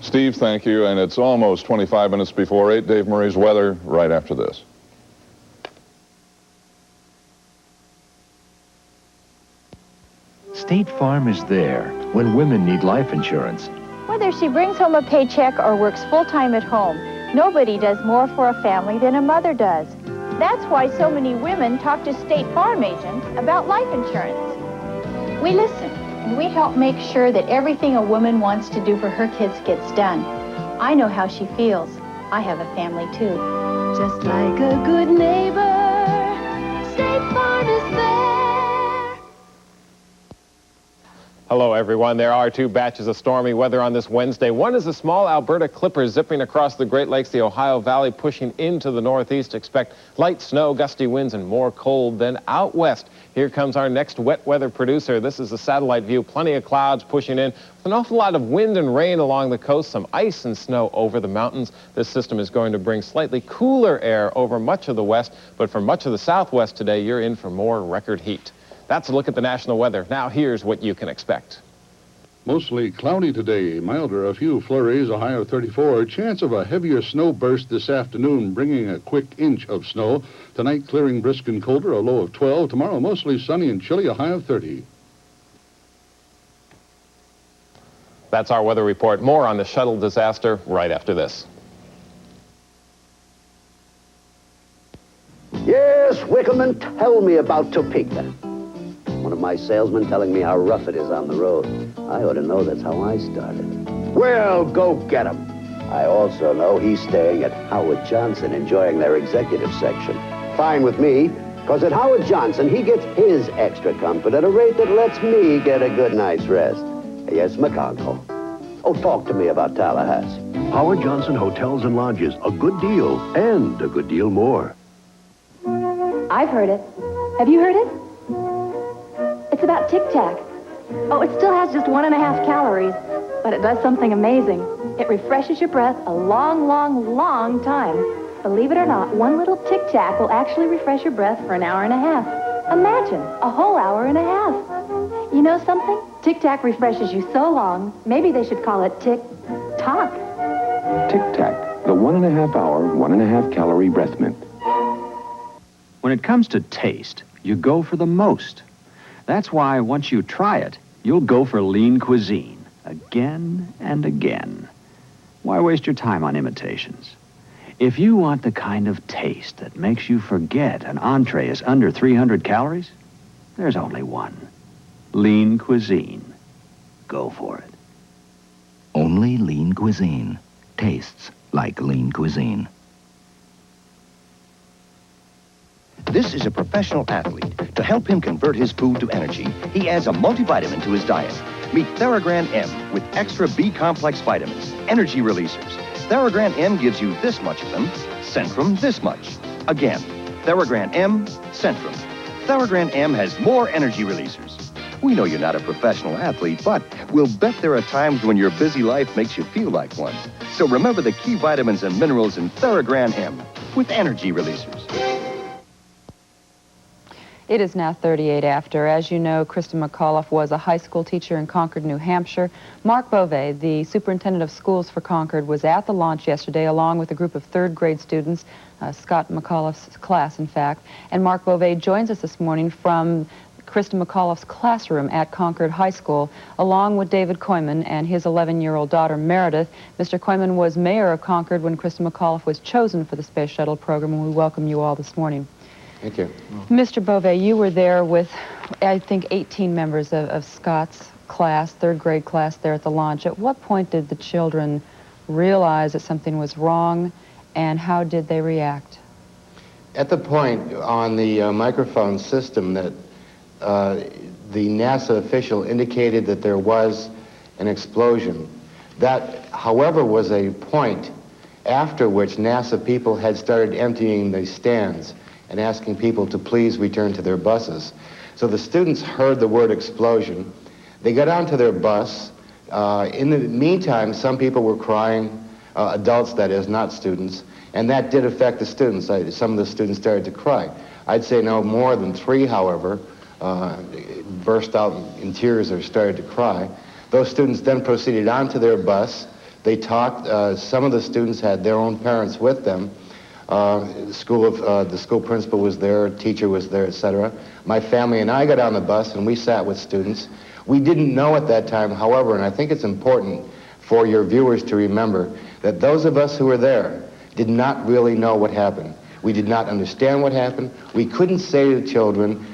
Steve, thank you. And it's almost 25 minutes before 8. Dave Murray's weather right after this. State Farm is there when women need life insurance Whether she brings home a paycheck or works full-time at home, nobody does more for a family than a mother does. That's why so many women talk to State Farm agents about life insurance. We listen, and we help make sure that everything a woman wants to do for her kids gets done. I know how she feels. I have a family, too. Just like a good neighbor, State Farm is there. Hello, everyone. There are two batches of stormy weather on this Wednesday. One is the small Alberta clipper zipping across the Great Lakes, the Ohio Valley, pushing into the northeast. Expect light snow, gusty winds, and more cold. Then out west, here comes our next wet weather producer. This is a satellite view. Plenty of clouds pushing in with an awful lot of wind and rain along the coast, some ice and snow over the mountains. This system is going to bring slightly cooler air over much of the west, but for much of the southwest today, you're in for more record heat. That's a look at the national weather. Now here's what you can expect. Mostly cloudy today, milder, a few flurries, a high of 34. Chance of a heavier snow burst this afternoon, bringing a quick inch of snow. Tonight, clearing brisk and colder, a low of 12. Tomorrow, mostly sunny and chilly, a high of 30. That's our weather report. More on the shuttle disaster right after this. Yes, Wickerman, tell me about Topeka. One of my salesmen telling me how rough it is on the road. I ought to know that's how I started. Well, go get him. I also know he's staying at Howard Johnson, enjoying their executive section. Fine with me, because at Howard Johnson, he gets his extra comfort at a rate that lets me get a good night's rest. Yes, McConkie. Oh, talk to me about Tallahassee. Howard Johnson Hotels and Lodges. A good deal, and a good deal more. I've heard it. Have you heard it? It's about Tic Tac. Oh, it still has just 1.5 calories, but it does something amazing. It refreshes your breath a long, long, long time. Believe it or not, one little Tic Tac will actually refresh your breath for 1.5 hours. Imagine, a whole 1.5 hours. You know something? Tic Tac refreshes you so long, maybe they should call it Tic Toc. Tic Tac, the 1.5 hour, 1.5 calorie breath mint. When it comes to taste, you go for the most. That's why once you try it, you'll go for lean cuisine again and again. Why waste your time on imitations? If you want the kind of taste that makes you forget an entree is under 300 calories, there's only one. Lean cuisine. Go for it. Only lean cuisine. Tastes like lean cuisine. This is a professional athlete. To help him convert his food to energy, he adds a multivitamin to his diet. Meet Theragran M with extra B-complex vitamins, energy releasers. Theragran M gives you this much of them, Centrum this much. Again, Theragran M, Centrum. Theragran M has more energy releasers. We know you're not a professional athlete, but we'll bet there are times when your busy life makes you feel like one. So remember the key vitamins and minerals in Theragran M with energy releasers. It is now 38 after. As you know, Krista McAuliffe was a high school teacher in Concord, New Hampshire. Mark Beauvais, the superintendent of schools for Concord, was at the launch yesterday along with a group of third grade students, Scott McAuliffe's class, in fact. And Mark Beauvais joins us this morning from Krista McAuliffe's classroom at Concord High School, along with David Koyman and his 11-year-old daughter, Meredith. Mr. Koyman was mayor of Concord when Krista McAuliffe was chosen for the Space Shuttle program, and we welcome you all this morning. Thank you. Mr. Beauvais, you were there with, I think, 18 members of Scott's class, third grade class there at the launch. At what point did the children realize that something was wrong, and how did they react? At the point on the microphone system that the NASA official indicated that there was an explosion, that, however, was a point after which NASA people had started emptying the stands and asking people to please return to their buses. So the students heard the word explosion. They got onto their bus. In the meantime, some people were crying, adults that is, not students, and that did affect the students. Some of the students started to cry. I'd say no more than 3, however, burst out in tears or started to cry. Those students then proceeded onto their bus. They talked. Some of the students had their own parents with them. The school principal was there, teacher was there, etc. My family and I got on the bus and we sat with students. We didn't know at that time, however, and I think it's important for your viewers to remember that those of us who were there did not really know what happened. We did not understand what happened. We couldn't say to the children,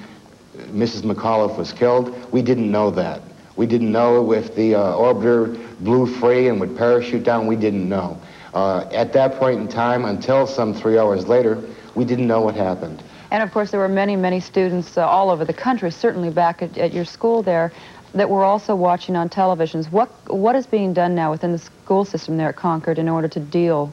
Mrs. McAuliffe was killed. We didn't know that. We didn't know if the orbiter blew free and would parachute down. We didn't know. At that point in time, until some 3 hours later, we didn't know what happened. And of course, there were many, many students all over the country, certainly back at your school there, that were also watching on televisions. What is being done now within the school system there at Concord in order to deal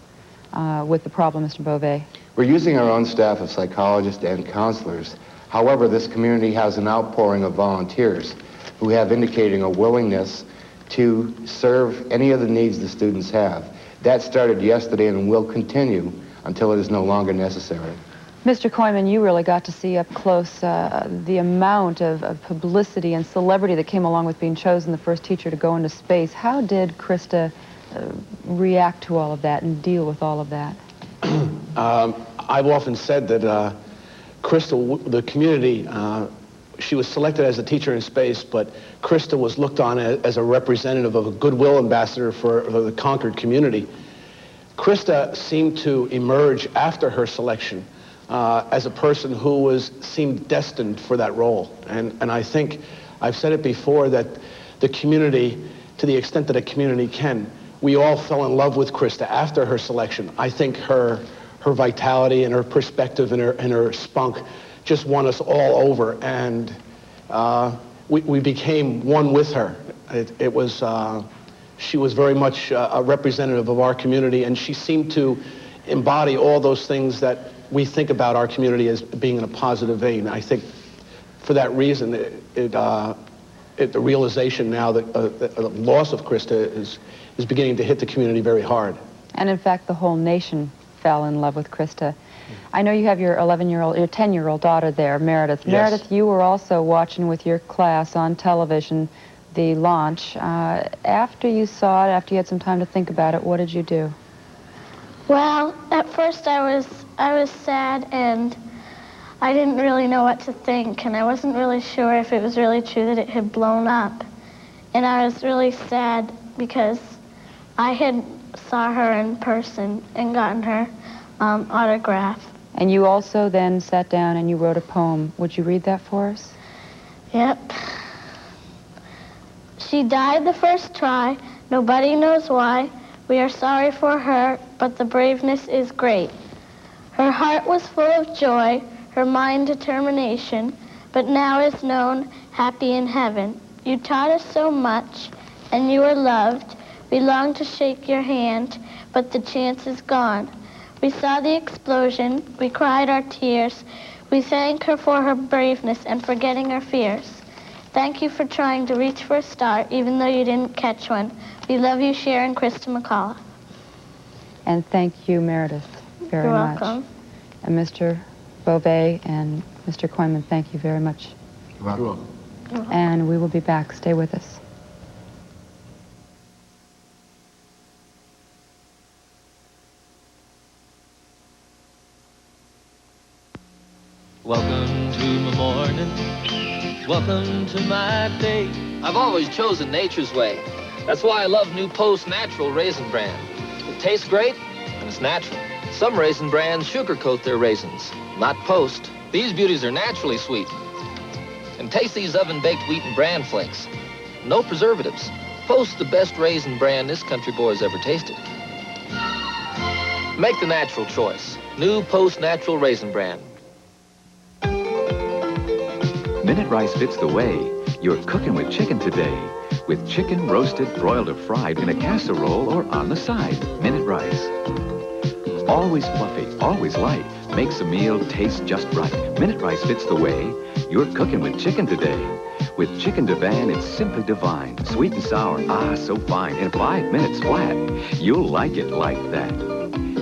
with the problem, Mr. Beauvais? We're using our own staff of psychologists and counselors. However, this community has an outpouring of volunteers who have indicating a willingness to serve any of the needs the students have. That started yesterday and will continue until it is no longer necessary. Mr. Koyman, you really got to see up close the amount of publicity and celebrity that came along with being chosen the first teacher to go into space. How did Krista react to all of that and deal with all of that? I've often said that Krista, the community, she was selected as a teacher in space, but Krista was looked on as a representative of a goodwill ambassador for the Concord community. Krista seemed to emerge after her selection as a person who seemed destined for that role. And I think, I've said it before, that the community, to the extent that a community can, we all fell in love with Krista after her selection. I think her vitality and her perspective and her spunk just won us all over, and we became one with her. She was very much a representative of our community, and she seemed to embody all those things that we think about our community as being in a positive vein. I think for that reason, the realization now that the loss of Krista is beginning to hit the community very hard. And in fact, the whole nation fell in love with Krista. I know you have your 10-year-old daughter there, Meredith. Yes. Meredith, you were also watching with your class on television the launch. After you saw it, after you had some time to think about it, what did you do? Well, at first I was sad, and I didn't really know what to think, and I wasn't really sure if it was really true that it had blown up. And I was really sad because I had saw her in person and gotten her autograph. And you also then sat down and you wrote a poem. Would you read that for us? Yep. She died the first try, nobody knows why. We are sorry for her, but the braveness is great. Her heart was full of joy, her mind determination, but now is known happy in heaven. You taught us so much, and you are loved. We long to shake your hand, but the chance is gone. We saw the explosion, we cried our tears. We thank her for her braveness and for getting her fears. Thank you for trying to reach for a star, even though you didn't catch one. We love you, Sharon Krista McAuliffe. And thank you, Meredith, very much. You're welcome. And Mr. Beauvais and Mr. Koyman, thank you very much. You're welcome. And we will be back. Stay with us. Welcome to my morning. Welcome to my day. I've always chosen nature's way. That's why I love new Post Natural Raisin Bran. It tastes great, and it's natural. Some raisin brands sugarcoat their raisins. Not Post. These beauties are naturally sweet. And taste these oven-baked wheat and bran flakes. No preservatives. Post, the best raisin bran this country boy has ever tasted. Make the natural choice. New Post Natural Raisin Bran. Minute rice fits the way. You're cooking with chicken today. With chicken roasted, broiled, or fried in a casserole or on the side. Minute rice. Always fluffy, always light. Makes a meal taste just right. Minute rice fits the way. You're cooking with chicken today. With chicken divan, it's simply divine. Sweet and sour, so fine. In 5 minutes flat, you'll like it like that.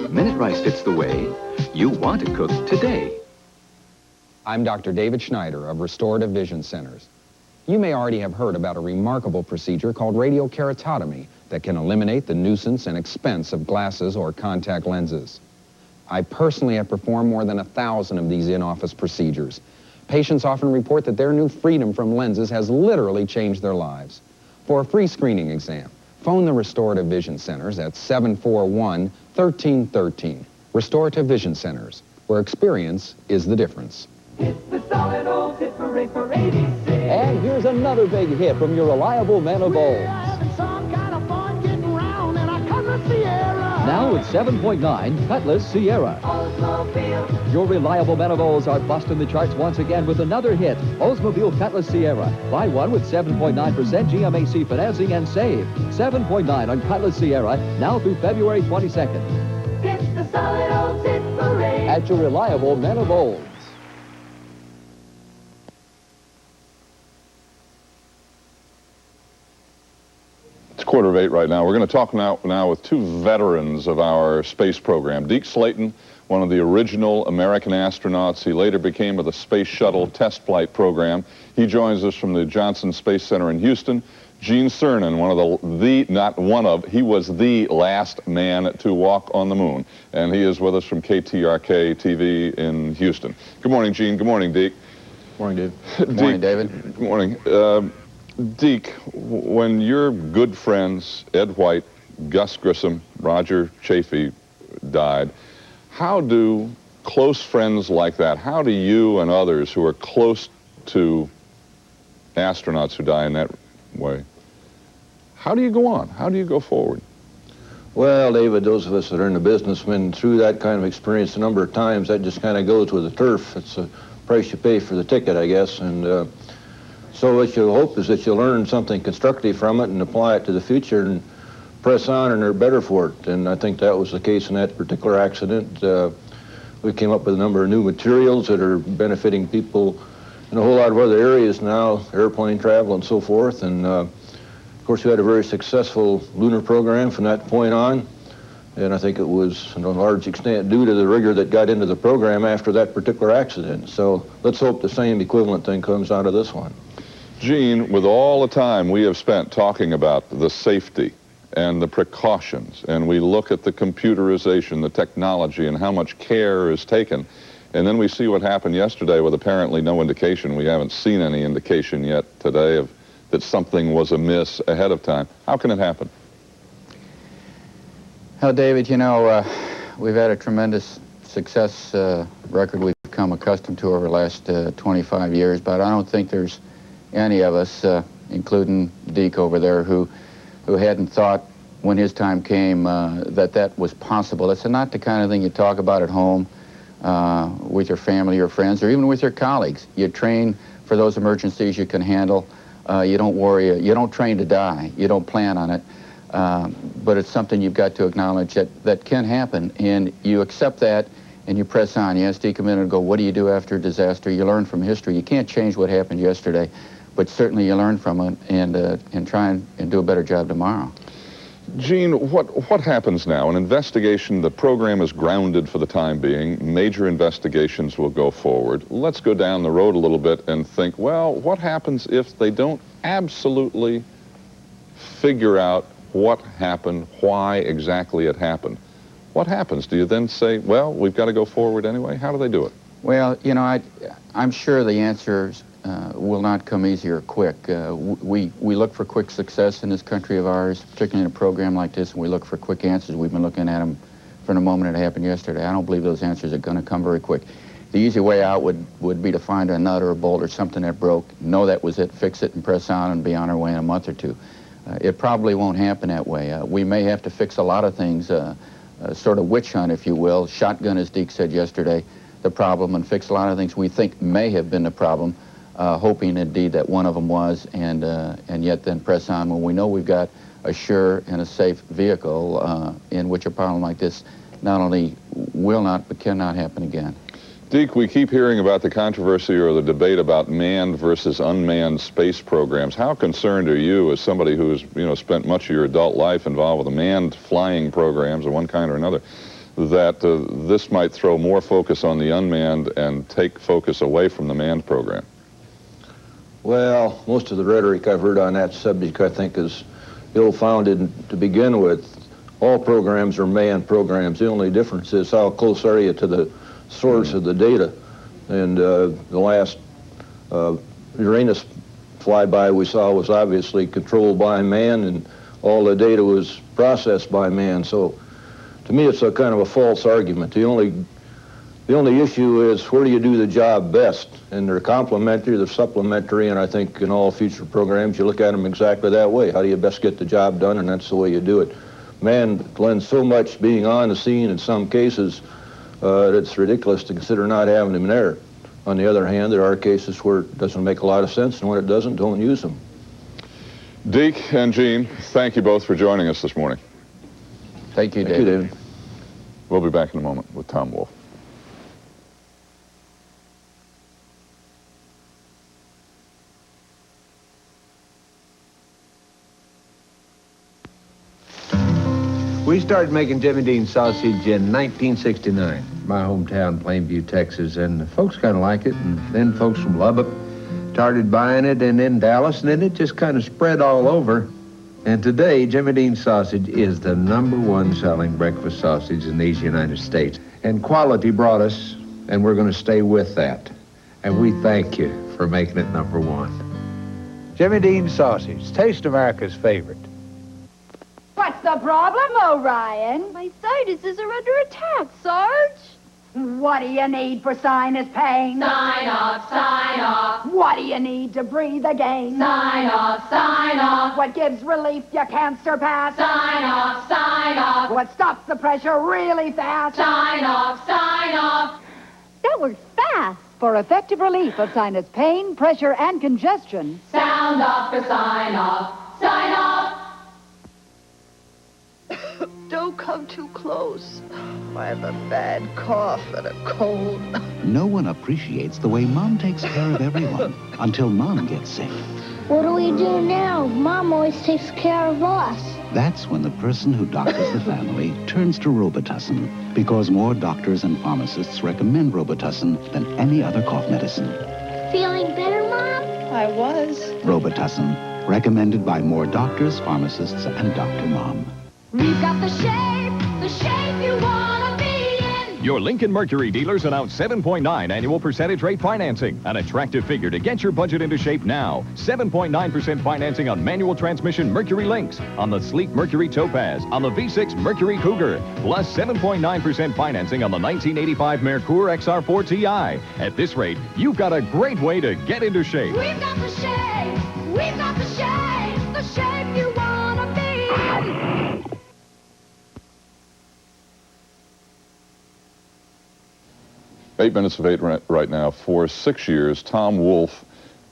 Minute rice fits the way you want to cook today. I'm Dr. David Schneider of Restorative Vision Centers. You may already have heard about a remarkable procedure called radiokeratotomy that can eliminate the nuisance and expense of glasses or contact lenses. I personally have performed more than 1,000 of these in-office procedures. Patients often report that their new freedom from lenses has literally changed their lives. For a free screening exam, Phone the Restorative Vision Centers at 741-1313. Restorative Vision Centers, where experience is the difference. And here's another big hit from your reliable man of bowls. Now with 7.9 Cutlass Sierra. Your reliable man of bowls are busting the charts once again with another hit. Oldsmobile Cutlass Sierra. Buy one with 7.9% GMAC financing and save. 7.9 on Cutlass Sierra now through February 22nd. It's the solid old Tipperary. At your reliable man of bowls. It's 7:45 right now. We're going to talk now with two veterans of our space program. Deke Slayton, one of the original American astronauts. He later became of the Space Shuttle test flight program. He joins us from the Johnson Space Center in Houston. Gene Cernan, he was the last man to walk on the moon. And he is with us from KTRK TV in Houston. Good morning, Gene. Good morning, Deke. Good morning, Dave. Good morning, David. Good morning. Deke, when your good friends, Ed White, Gus Grissom, Roger Chaffee died, how do close friends like that, how do you and others who are close to astronauts who die in that way, how do you go on? How do you go forward? Well, David, those of us that are in the business been through that kind of experience a number of times. That just kind of goes with the turf. It's a price you pay for the ticket, I guess. And so what you hope is that you learn something constructive from it and apply it to the future and press on and are better for it. And I think that was the case in that particular accident. We came up with a number of new materials that are benefiting people in a whole lot of other areas now, airplane travel and so forth. And of course, we had a very successful lunar program from that point on. And I think it was, in a large extent, due to the rigor that got into the program after that particular accident. So let's hope the same equivalent thing comes out of this one. Gene, with all the time we have spent talking about the safety and the precautions, and we look at the computerization, the technology, and how much care is taken, and then we see what happened yesterday with apparently no indication. We haven't seen any indication yet today of that something was amiss ahead of time. How can it happen? Well, David, you know, we've had a tremendous success record we've become accustomed to over the last 25 years, but I don't think there's any of us, including Deke over there, who hadn't thought when his time came that was possible. It's not the kind of thing you talk about at home with your family or friends or even with your colleagues. You train for those emergencies you can handle. You don't worry. You don't train to die. You don't plan on it. But it's something you've got to acknowledge that can happen, and you accept that and you press on. You ask Deke a minute ago, what do you do after a disaster? You learn from history. You can't change what happened yesterday, but certainly you learn from it and try and do a better job tomorrow. Gene, what happens now? An investigation, the program is grounded for the time being. Major investigations will go forward. Let's go down the road a little bit and think, well, what happens if they don't absolutely figure out what happened, why exactly it happened? What happens? Do you then say, well, we've got to go forward anyway? How do they do it? Well, you know, I'm sure the answers will not come easy or quick. We look for quick success in this country of ours, particularly in a program like this, and we look for quick answers. We've been looking at them from the moment it happened yesterday. I don't believe those answers are going to come very quick. The easy way out would be to find a nut or a bolt or something that broke, know that was it, fix it, and press on and be on our way in a month or two. It probably won't happen that way. We may have to fix a lot of things, sort of witch hunt, if you will, shotgun, as Deke said yesterday, the problem, and fix a lot of things we think may have been the problem, hoping indeed that one of them was, and yet then press on when we know we've got a sure and a safe vehicle in which a problem like this not only will not but cannot happen again. Deke, we keep hearing about the controversy or the debate about manned versus unmanned space programs. How concerned are you, as somebody who has, spent much of your adult life involved with the manned flying programs of one kind or another, that this might throw more focus on the unmanned and take focus away from the manned program? Well, most of the rhetoric I've heard on that subject, I think, is ill-founded to begin with. All programs are manned programs. The only difference is how close are you to the source of the data. And the last Uranus flyby we saw was obviously controlled by man, and all the data was processed by man. So to me, it's a kind of a false argument. The only issue is where do you do the job best? And they're complementary, they're supplementary, and I think in all future programs you look at them exactly that way. How do you best get the job done? And that's the way you do it. Man lends so much being on the scene in some cases that it's ridiculous to consider not having him there. On the other hand, there are cases where it doesn't make a lot of sense, and when it doesn't, don't use them. Deke and Gene, thank you both for joining us this morning. Thank you, David. Thank you, David. We'll be back in a moment with Tom Wolfe. We started making Jimmy Dean sausage in 1969, my hometown, Plainview, Texas, and the folks kind of like it, and then folks from Lubbock started buying it, and in Dallas, and then it just kind of spread all over. And today, Jimmy Dean sausage is the #1 selling breakfast sausage in these United States. And quality brought us, and we're going to stay with that. And we thank you for making it #1. Jimmy Dean sausage, taste America's favorite. What's the problem, Orion? My sinuses are under attack, Sarge. What do you need for sinus pain? Sign off, sign off. What do you need to breathe again? Sign off, sign off. What gives relief you can't surpass? Sign off, sign off. What stops the pressure really fast? Sign off, sign off. That works fast. For effective relief of sinus pain, pressure, and congestion. Sound off for sign off. Sign off. Don't come too close. I have a bad cough and a cold. No one appreciates the way Mom takes care of everyone until Mom gets sick. What do we do now? Mom always takes care of us. That's when the person who doctors the family turns to Robitussin, because more doctors and pharmacists recommend Robitussin than any other cough medicine. Feeling better, Mom? I was. Robitussin, recommended by more doctors, pharmacists, and Dr. Mom. We've got the shape you want to be in. Your Lincoln Mercury dealers announce 7.9 annual percentage rate financing. An attractive figure to get your budget into shape now. 7.9% financing on manual transmission Mercury Lynx, on the sleek Mercury Topaz, on the V6 Mercury Cougar, plus 7.9% financing on the 1985 Merkur XR4 Ti. At this rate, you've got a great way to get into shape. We've got the shape. We've got the shape you want to be in. 8 minutes of 8 right now. For 6 years, Tom Wolfe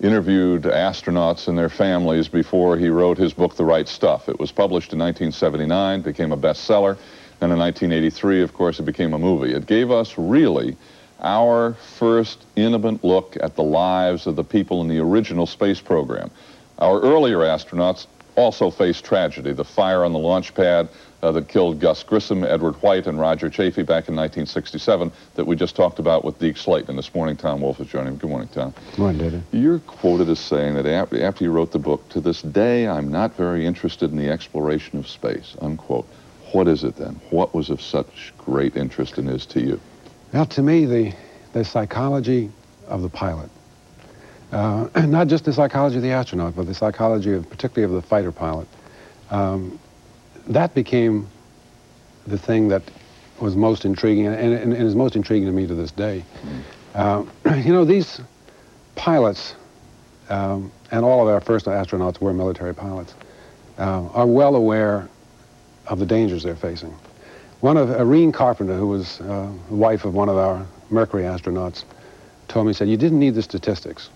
interviewed astronauts and their families before he wrote his book, The Right Stuff. It was published in 1979, became a bestseller, and in 1983, of course, it became a movie. It gave us really our first intimate look at the lives of the people in the original space program. Our earlier astronauts also faced tragedy. The fire on the launch pad that killed Gus Grissom, Edward White, and Roger Chaffee back in 1967 that we just talked about with Deke Slayton. This morning, Tom Wolfe is joining me. Good morning, Tom. Good morning, David. You're quoted as saying that after you wrote the book, to this day, I'm not very interested in the exploration of space, unquote. What is it then? What was of such great interest and is to you? Well, to me, the psychology of the pilot. Not just the psychology of the astronaut, but the psychology of, particularly of the fighter pilot. That became the thing that was most intriguing, and is most intriguing to me to this day. You know, these pilots, and all of our first astronauts were military pilots, are well aware of the dangers they're facing. Irene Carpenter, who was the wife of one of our Mercury astronauts, told me, said, you didn't need the statistics.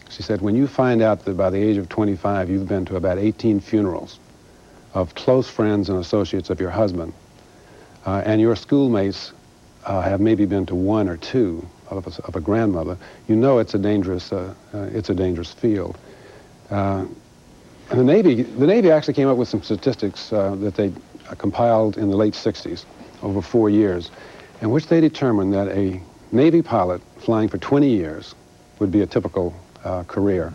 She said, when you find out that by the age of 25, you've been to about 18 funerals of close friends and associates of your husband, and your schoolmates have maybe been to 1 or 2 of a grandmother, you know it's a dangerous field. And the Navy actually came up with some statistics that they compiled in the late 60s, over 4 years, in which they determined that a Navy pilot flying for 20 years would be a typical career,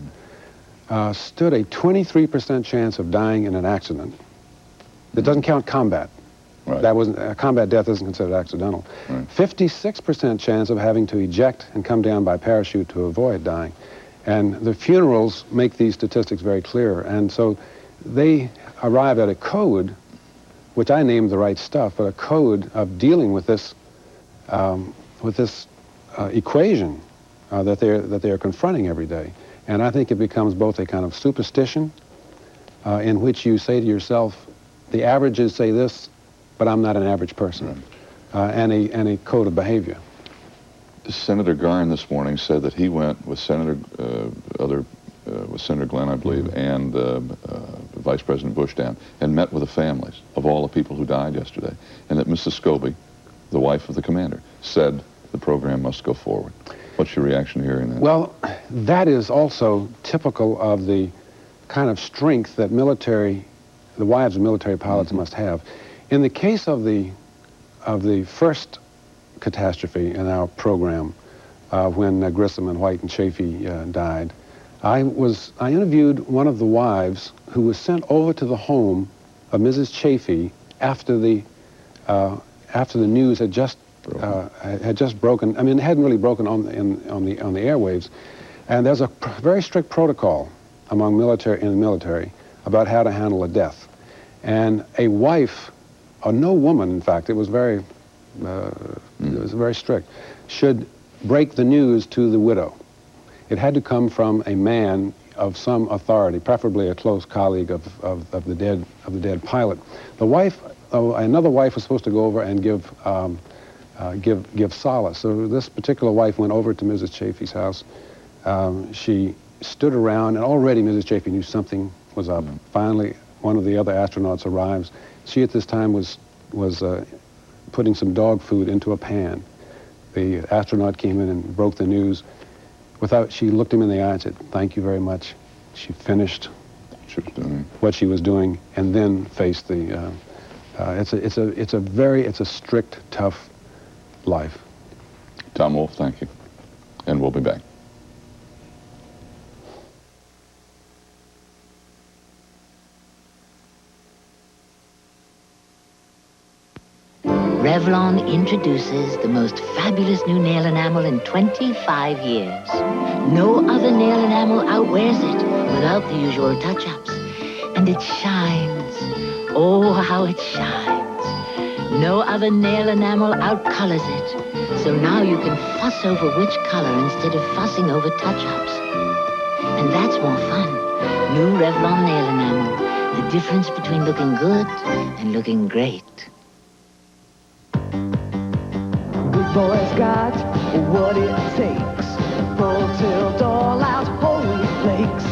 stood a 23% chance of dying in an accident. That doesn't count combat. Right. That wasn't combat death isn't considered accidental. 56% chance of having to eject and come down by parachute to avoid dying. And the funerals make these statistics very clear. And so they arrive at a code, which I named the right stuff, but a code of dealing with this equation that they're confronting every day. And I think it becomes both a kind of superstition in which you say to yourself, the averages say this, but I'm not an average person, and a code of behavior. Senator Garn this morning said that he went with Senator Glenn, I believe, and Vice President Bush down and met with the families of all the people who died yesterday, and that Mrs. Scobie, the wife of the commander, said the program must go forward. What's your reaction to hearing that? Well, that is also typical of the kind of strength that the wives of military pilots must have. In the case of the first catastrophe in our program, when Grissom and White and Chafee died, I interviewed one of the wives who was sent over to the home of Mrs. Chafee after the news had just broken. I mean, it hadn't really broken on the airwaves, and there's a very strict protocol among the military about how to handle a death. And a wife, or no woman, in fact, it was very strict, should break the news to the widow. It had to come from a man of some authority, preferably a close colleague of the dead pilot. The wife, another wife, was supposed to go over and give solace. So this particular wife went over to Mrs. Chafee's house. She stood around, and already Mrs. Chafee knew something was up. Finally, one of the other astronauts arrives. She at this time was putting some dog food into a pan. The astronaut came in and broke the news. She looked him in the eye and said, "Thank you very much." She finished what she was doing, and then faced the. It's a strict, tough life. Tom Wolfe, thank you, and we'll be back. Revlon introduces the most fabulous new nail enamel in 25 years. No other nail enamel outwears it without the usual touch-ups. And it shines. Oh, how it shines. No other nail enamel outcolors it. So now you can fuss over which color instead of fussing over touch-ups. And that's more fun. New Revlon nail enamel. The difference between looking good and looking great. Big boy's got what it takes. Full tilt, all out, whole wheat flakes.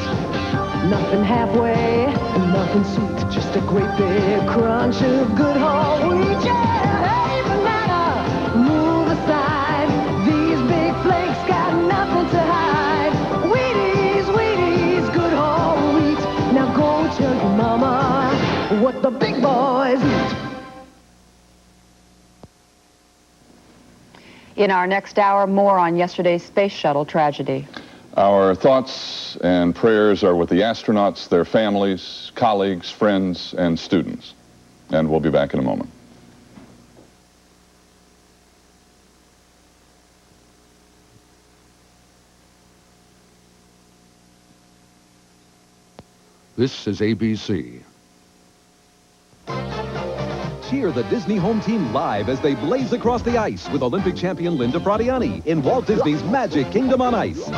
Nothing halfway, nothing sweet. Just a great big crunch of good whole wheat. Yeah, hey, banana, move aside. These big flakes got nothing to hide. Wheaties, good whole wheat. Now go tell your mama what the big boys eat. In our next hour, more on yesterday's space shuttle tragedy. Our thoughts and prayers are with the astronauts, their families, colleagues, friends, and students. And we'll be back in a moment. This is ABC. Cheer the Disney home team live as they blaze across the ice with Olympic champion Linda Fradiani in Walt Disney's Magic Kingdom on Ice.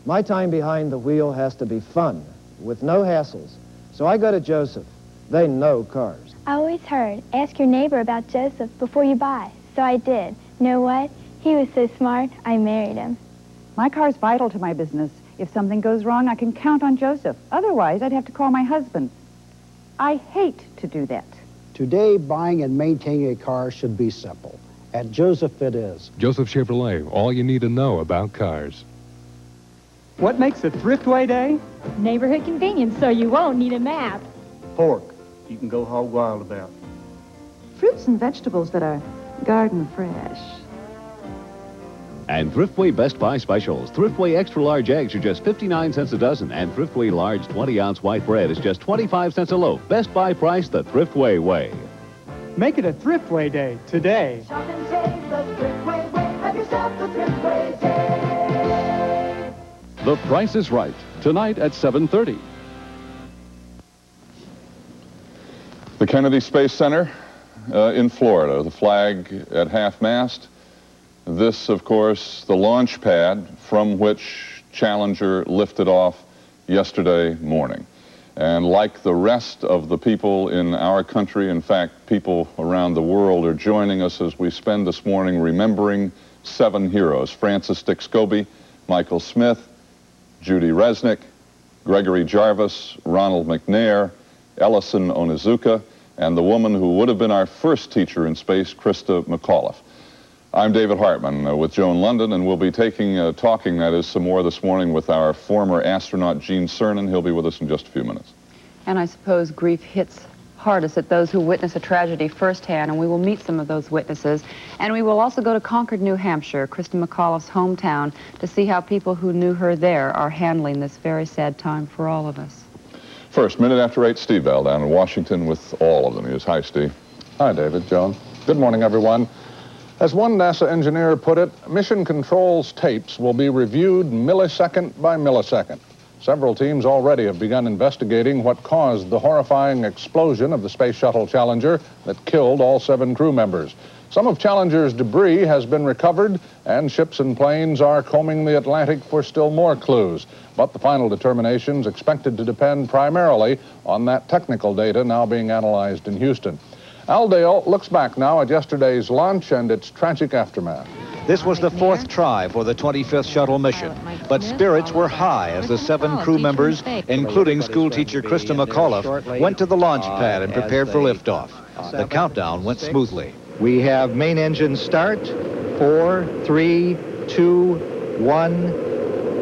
My time behind the wheel has to be fun, with no hassles. So I go to Joseph. They know cars. I always heard, ask your neighbor about Joseph before you buy. So I did. Know what? He was so smart, I married him. My car's vital to my business. If something goes wrong, I can count on Joseph. Otherwise, I'd have to call my husband. I hate to do that. Today, buying and maintaining a car should be simple. At Joseph, it is. Joseph Chevrolet, all you need to know about cars. What makes a Thriftway Day? Neighborhood convenience, so you won't need a map. Pork. You can go hog wild about. Fruits and vegetables that are garden fresh. And Thriftway Best Buy specials. Thriftway extra large eggs are just 59 cents a dozen, and Thriftway large 20-ounce white bread is just 25 cents a loaf. Best Buy price the Thriftway way. Make it a Thriftway Day today. Shop and save the Thriftway way. Have yourself a Thriftway Day. The Price is Right, tonight at 7:30. Kennedy Space Center in Florida, the flag at half-mast. This, of course, the launch pad from which Challenger lifted off yesterday morning. And like the rest of the people in our country, in fact, people around the world are joining us as we spend this morning remembering 7 heroes: Francis Dick Scobie, Michael Smith, Judy Resnick, Gregory Jarvis, Ronald McNair, Ellison Onizuka, and the woman who would have been our first teacher in space, Christa McAuliffe. I'm David Hartman with Joan London, and we'll be talking, that is, some more this morning with our former astronaut, Gene Cernan. He'll be with us in just a few minutes. And I suppose grief hits hardest at those who witness a tragedy firsthand, and we will meet some of those witnesses. And we will also go to Concord, New Hampshire, Christa McAuliffe's hometown, to see how people who knew her there are handling this very sad time for all of us. First, minute after 8, Steve Bell down in Washington with all of the news. Hi, Steve. Hi, David, Joan. Good morning, everyone. As one NASA engineer put it, Mission Control's tapes will be reviewed millisecond by millisecond. Several teams already have begun investigating what caused the horrifying explosion of the Space Shuttle Challenger that killed all 7 crew members. Some of Challenger's debris has been recovered, and ships and planes are combing the Atlantic for still more clues. But the final determination's expected to depend primarily on that technical data now being analyzed in Houston. Al Dale looks back now at yesterday's launch and its tragic aftermath. This was the 4th try for the 25th shuttle mission, but spirits were high as the 7 crew members, including schoolteacher Christa McAuliffe, went to the launch pad and prepared for liftoff. The countdown went smoothly. We have main engine start, 4, 3, 2, 1,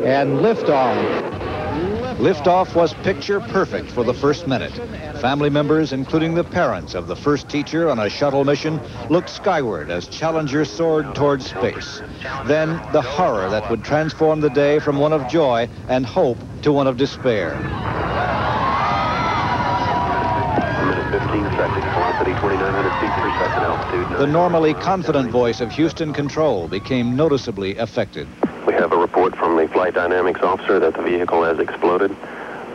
and liftoff. Liftoff was picture perfect for the first minute. Family members, including the parents of the first teacher on a shuttle mission, looked skyward as Challenger soared towards space. Then the horror that would transform the day from one of joy and hope to one of despair. 15 seconds, velocity 2,900 feet per second, altitude. The normally confident voice of Houston Control became noticeably affected. We have a report from the flight dynamics officer that the vehicle has exploded.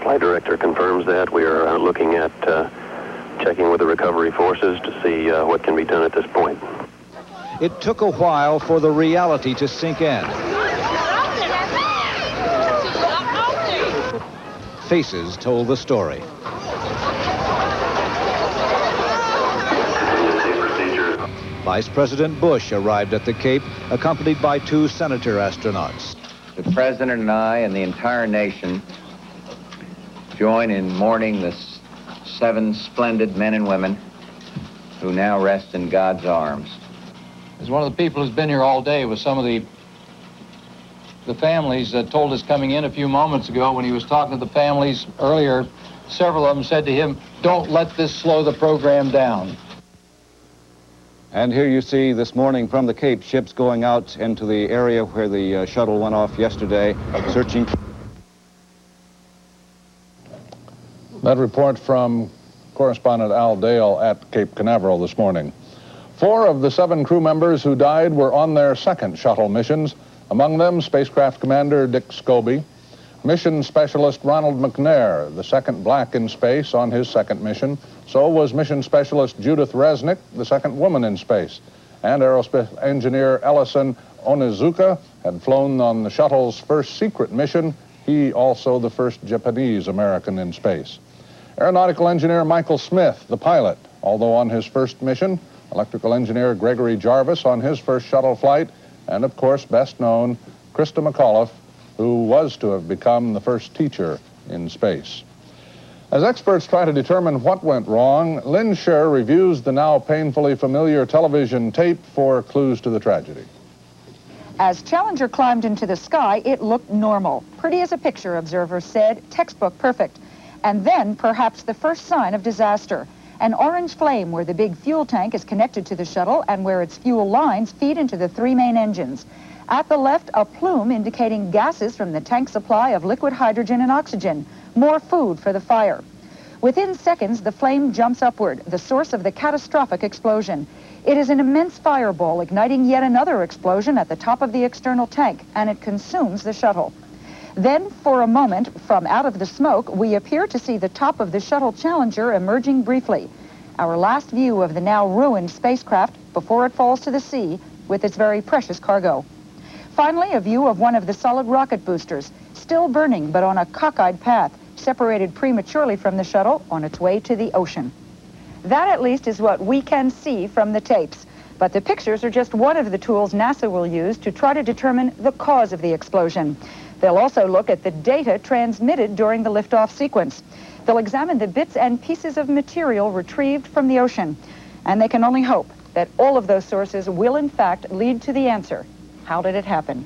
Flight director confirms that. We are looking at checking with the recovery forces to see what can be done at this point. It took a while for the reality to sink in. Faces told the story. Vice President Bush arrived at the Cape, accompanied by 2 senator astronauts. The President and I and the entire nation join in mourning the 7 splendid men and women who now rest in God's arms. As one of the people who's been here all day with some of the families that told us coming in a few moments ago when he was talking to the families earlier, several of them said to him, "Don't let this slow the program down." And here you see this morning from the Cape, ships going out into the area where the shuttle went off yesterday, searching. That report from correspondent Al Dale at Cape Canaveral this morning. 4 of the 7 crew members who died were on their second shuttle missions, among them spacecraft commander Dick Scobie, mission specialist Ronald McNair, the second black in space on his second mission. So was mission specialist Judith Resnick, the second woman in space. And aerospace engineer Ellison Onizuka had flown on the shuttle's first secret mission, he also the first Japanese American in space. Aeronautical engineer Michael Smith, the pilot, although on his first mission, electrical engineer Gregory Jarvis on his first shuttle flight, and of course, best known, Christa McAuliffe, who was to have become the first teacher in space. As experts try to determine what went wrong, Lynn Scher reviews the now painfully familiar television tape for clues to the tragedy. As Challenger climbed into the sky, it looked normal. Pretty as a picture, observers said, textbook perfect. And then perhaps the first sign of disaster. An orange flame where the big fuel tank is connected to the shuttle and where its fuel lines feed into the 3 main engines. At the left, a plume indicating gases from the tank supply of liquid hydrogen and oxygen, more food for the fire. Within seconds, the flame jumps upward, the source of the catastrophic explosion. It is an immense fireball igniting yet another explosion at the top of the external tank, and it consumes the shuttle. Then, for a moment, from out of the smoke, we appear to see the top of the Shuttle Challenger emerging briefly. Our last view of the now ruined spacecraft before it falls to the sea with its very precious cargo. Finally, a view of one of the solid rocket boosters, still burning but on a cockeyed path, separated prematurely from the shuttle on its way to the ocean. That, at least, is what we can see from the tapes. But the pictures are just one of the tools NASA will use to try to determine the cause of the explosion. They'll also look at the data transmitted during the liftoff sequence. They'll examine the bits and pieces of material retrieved from the ocean. And they can only hope that all of those sources will, in fact, lead to the answer. How did it happen?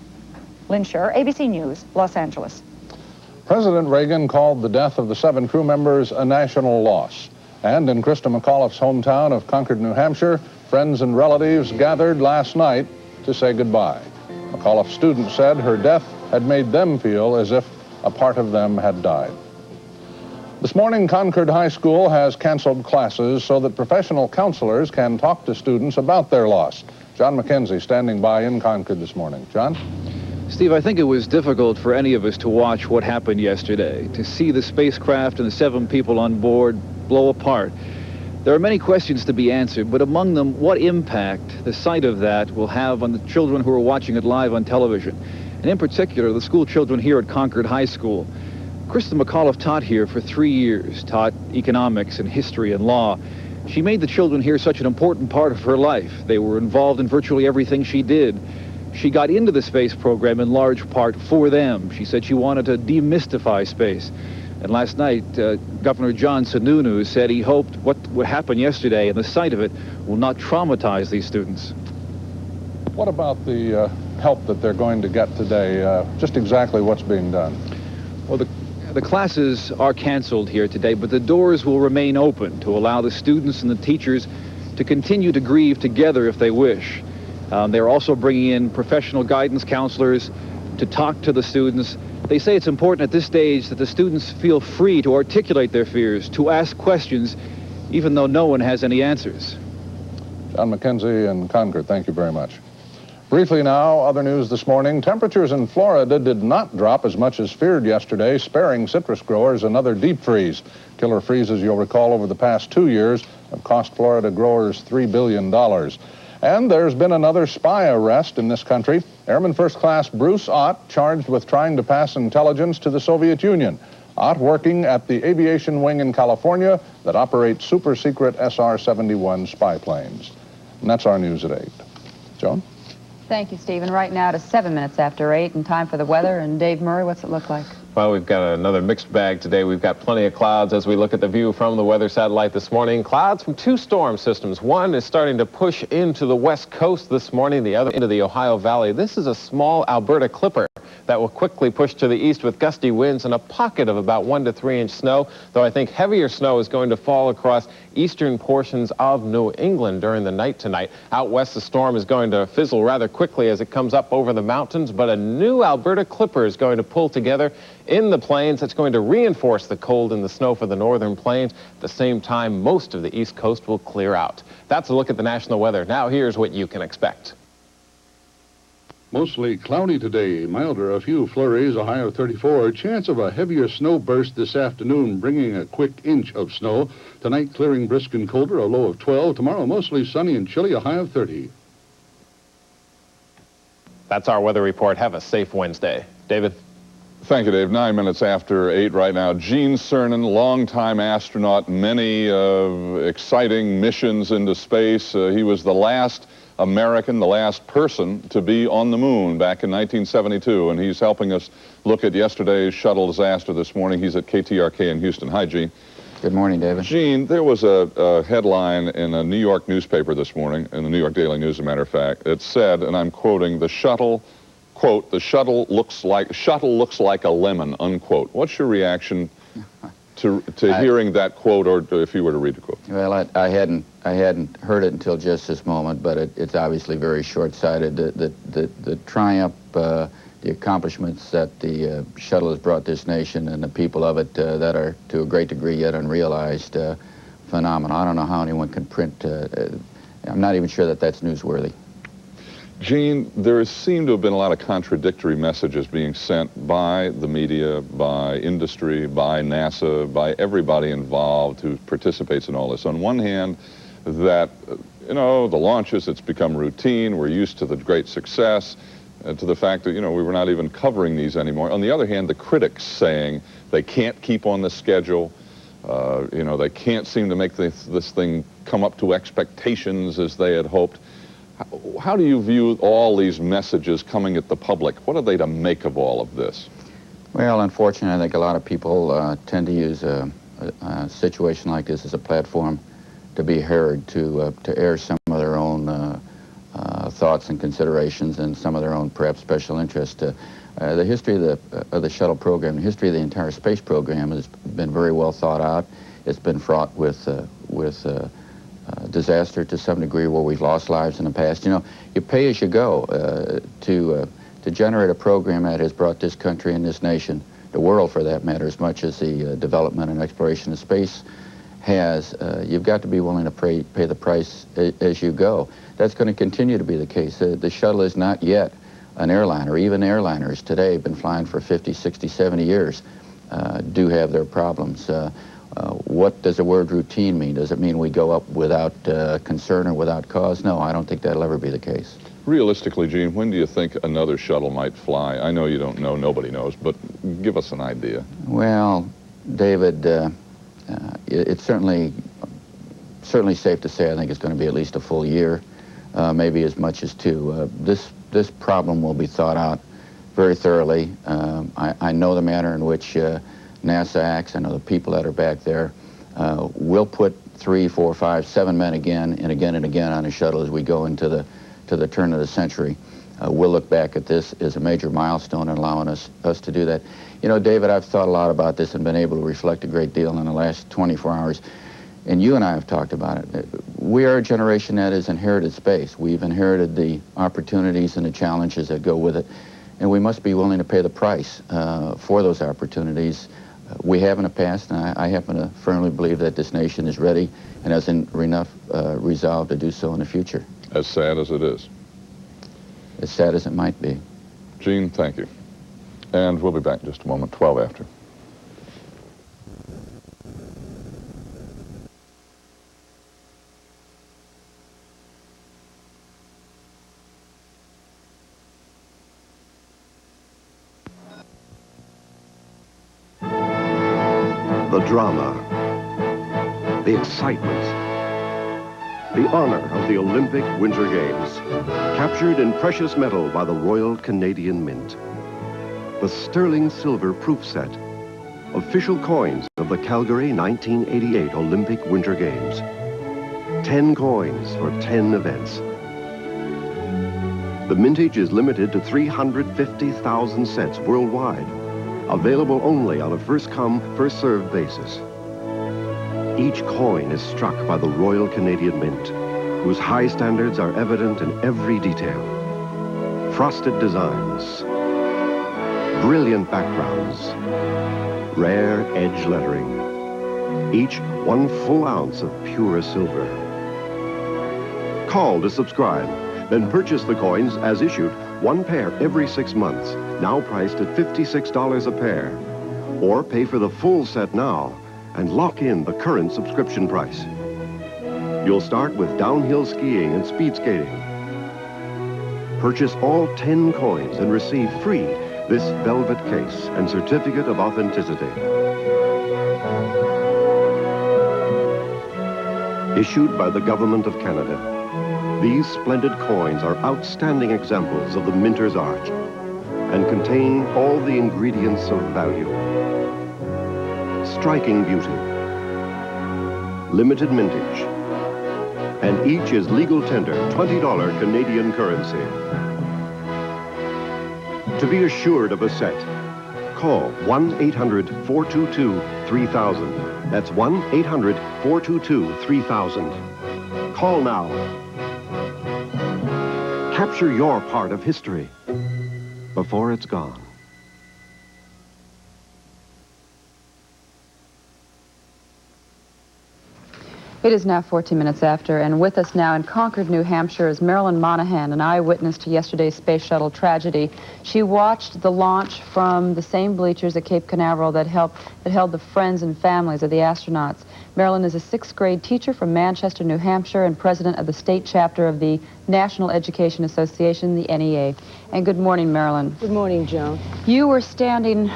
Lynn Scher, ABC News, Los Angeles. President Reagan called the death of the 7 crew members a national loss. And in Krista McAuliffe's hometown of Concord, New Hampshire, friends and relatives gathered last night to say goodbye. McAuliffe's student said her death had made them feel as if a part of them had died. This morning, Concord High School has canceled classes so that professional counselors can talk to students about their loss. John McKenzie standing by in Concord this morning. John? Steve, I think it was difficult for any of us to watch what happened yesterday, to see the spacecraft and the 7 people on board blow apart. There are many questions to be answered, but among them, what impact the sight of that will have on the children who are watching it live on television, and in particular, the school children here at Concord High School. Krista McAuliffe taught here for 3 years, taught economics and history and law. She made the children here such an important part of her life. They were involved in virtually everything she did. She got into the space program in large part for them. She said she wanted to demystify space. And last night, Governor John Sununu said he hoped what would happen yesterday and the sight of it will not traumatize these students. What about the help that they're going to get today? Just exactly what's being done? Well, the classes are canceled here today, but the doors will remain open to allow the students and the teachers to continue to grieve together if they wish. They're also bringing in professional guidance counselors to talk to the students. They say it's important at this stage that the students feel free to articulate their fears, to ask questions, even though no one has any answers. John McKenzie in Concord, thank you very much. Briefly now, other news this morning. Temperatures in Florida did not drop as much as feared yesterday, sparing citrus growers another deep freeze. Killer freezes, you'll recall, over the past 2 years have cost Florida growers $3 billion. And there's been another spy arrest in this country. Airman First Class Bruce Ott charged with trying to pass intelligence to the Soviet Union. Ott working at the aviation wing in California that operates super-secret SR-71 spy planes. And that's our news at 8. Joan? Thank you, Stephen. Right now to 7 minutes after 8 and time for the weather. And Dave Murray, what's it look like? Well, we've got another mixed bag today. We've got plenty of clouds as we look at the view from the weather satellite this morning. Clouds from 2 storm systems. One is starting to push into the west coast this morning, the other into the Ohio Valley. This is a small Alberta clipper that will quickly push to the east with gusty winds and a pocket of about 1 to 3 inch snow, though I think heavier snow is going to fall across eastern portions of New England during the night tonight. Out west, the storm is going to fizzle rather quickly as it comes up over the mountains, but a new Alberta clipper is going to pull together in the plains. That's going to reinforce the cold and the snow for the northern plains. At the same time, most of the east coast will clear out. That's a look at the national weather. Now here's what you can expect. Mostly cloudy today, milder, a few flurries, a high of 34. Chance of a heavier snow burst this afternoon, bringing a quick inch of snow. Tonight, clearing brisk and colder, a low of 12. Tomorrow, mostly sunny and chilly, a high of 30. That's our weather report. Have a safe Wednesday. David? Thank you, Dave. 9 minutes after 8 right now. Gene Cernan, longtime astronaut, many exciting missions into space. He was the last American, the last person to be on the moon back in 1972, and he's helping us look at yesterday's shuttle disaster this morning. He's at KTRK in Houston. Hi, Gene. Good morning, David. Gene, there was a headline in a New York newspaper this morning, in the New York Daily News, as a matter of fact. It said, and I'm quoting, the shuttle, quote, the shuttle looks like a lemon, unquote. What's your reaction to hearing that quote, or if you were to read the quote? Well, I hadn't heard it until just this moment, but it's obviously very short-sighted. The triumph, the accomplishments that the shuttle has brought this nation and the people of it that are to a great degree yet unrealized, phenomenal. I don't know how anyone can print. I'm not even sure that that's newsworthy. Gene, there seem to have been a lot of contradictory messages being sent by the media, by industry, by NASA, by everybody involved who participates in all this. On one hand, that, you know, the launches, it's become routine, we're used to the great success, to the fact that, you know, we were not even covering these anymore. On the other hand, the critics saying they can't keep on the schedule, you know, they can't seem to make this thing come up to expectations as they had hoped. How do you view all these messages coming at the public? What are they to make of all of this? Well, unfortunately, I think a lot of people tend to use a situation like this as a platform to be heard, to air some of their own thoughts and considerations and some of their own, perhaps, special interest. The history of the shuttle program, the history of the entire space program has been very well thought out. It's been fraught with disaster to some degree, where we've lost lives in the past. You know, you pay as you go to generate a program that has brought this country and this nation, the world for that matter, as much as the development and exploration of space has. You've got to be willing to pay the price as you go. That's going to continue to be the case. The shuttle is not yet an airliner. Even airliners today have been flying for 50, 60, 70 years, do have their problems. What does the word routine mean? Does it mean we go up without concern or without cause? No, I don't think that'll ever be the case. Realistically, Gene, when do you think another shuttle might fly? I know you don't know, nobody knows, but give us an idea. Well, David, it's certainly safe to say I think it's going to be at least a full year, maybe as much as 2. This problem will be thought out very thoroughly. I know the manner in which NASA acts. I know the people that are back there. We'll put 3, 4, 5, 7 men again and again and again on a shuttle as we go into the turn of the century. We'll look back at this as a major milestone in allowing us to do that. You know, David, I've thought a lot about this and been able to reflect a great deal in the last 24 hours. And you and I have talked about it. We are a generation that has inherited space. We've inherited the opportunities and the challenges that go with it. And we must be willing to pay the price for those opportunities. We have in the past, and I happen to firmly believe that this nation is ready and has enough resolve to do so in the future. As sad as it is. As sad as it might be. Gene, thank you. And we'll be back in just a moment, 12 after. The drama, the excitement, the honor of the Olympic Winter Games, captured in precious metal by the Royal Canadian Mint. The sterling silver proof set, official coins of the Calgary 1988 Olympic Winter Games. 10 coins for 10 events. The mintage is limited to 350,000 sets worldwide. Available only on a first-come, first-served basis. Each coin is struck by the Royal Canadian Mint, whose high standards are evident in every detail. Frosted designs, brilliant backgrounds, rare edge lettering, each 1 full ounce of pure silver. Call to subscribe, then purchase the coins as issued, 1 pair every 6 months, now priced at $56 a pair. Or pay for the full set now and lock in the current subscription price. You'll start with downhill skiing and speed skating. Purchase all 10 coins and receive free this velvet case and certificate of authenticity. Issued by the Government of Canada, these splendid coins are outstanding examples of the minter's art and contain all the ingredients of value. Striking beauty, limited mintage, and each is legal tender $20 Canadian currency. To be assured of a set, call 1-800-422-3000. That's 1-800-422-3000. Call now. Capture your part of history before it's gone. It is now 14 minutes after, and with us now in Concord, New Hampshire is Marilyn Monahan, an eyewitness to yesterday's space shuttle tragedy. She watched the launch from the same bleachers at Cape Canaveral that held the friends and families of the astronauts. Marilyn is a sixth-grade teacher from Manchester, New Hampshire, and president of the state chapter of the National Education Association, the NEA. And good morning, Marilyn. Good morning, Joan. You were standing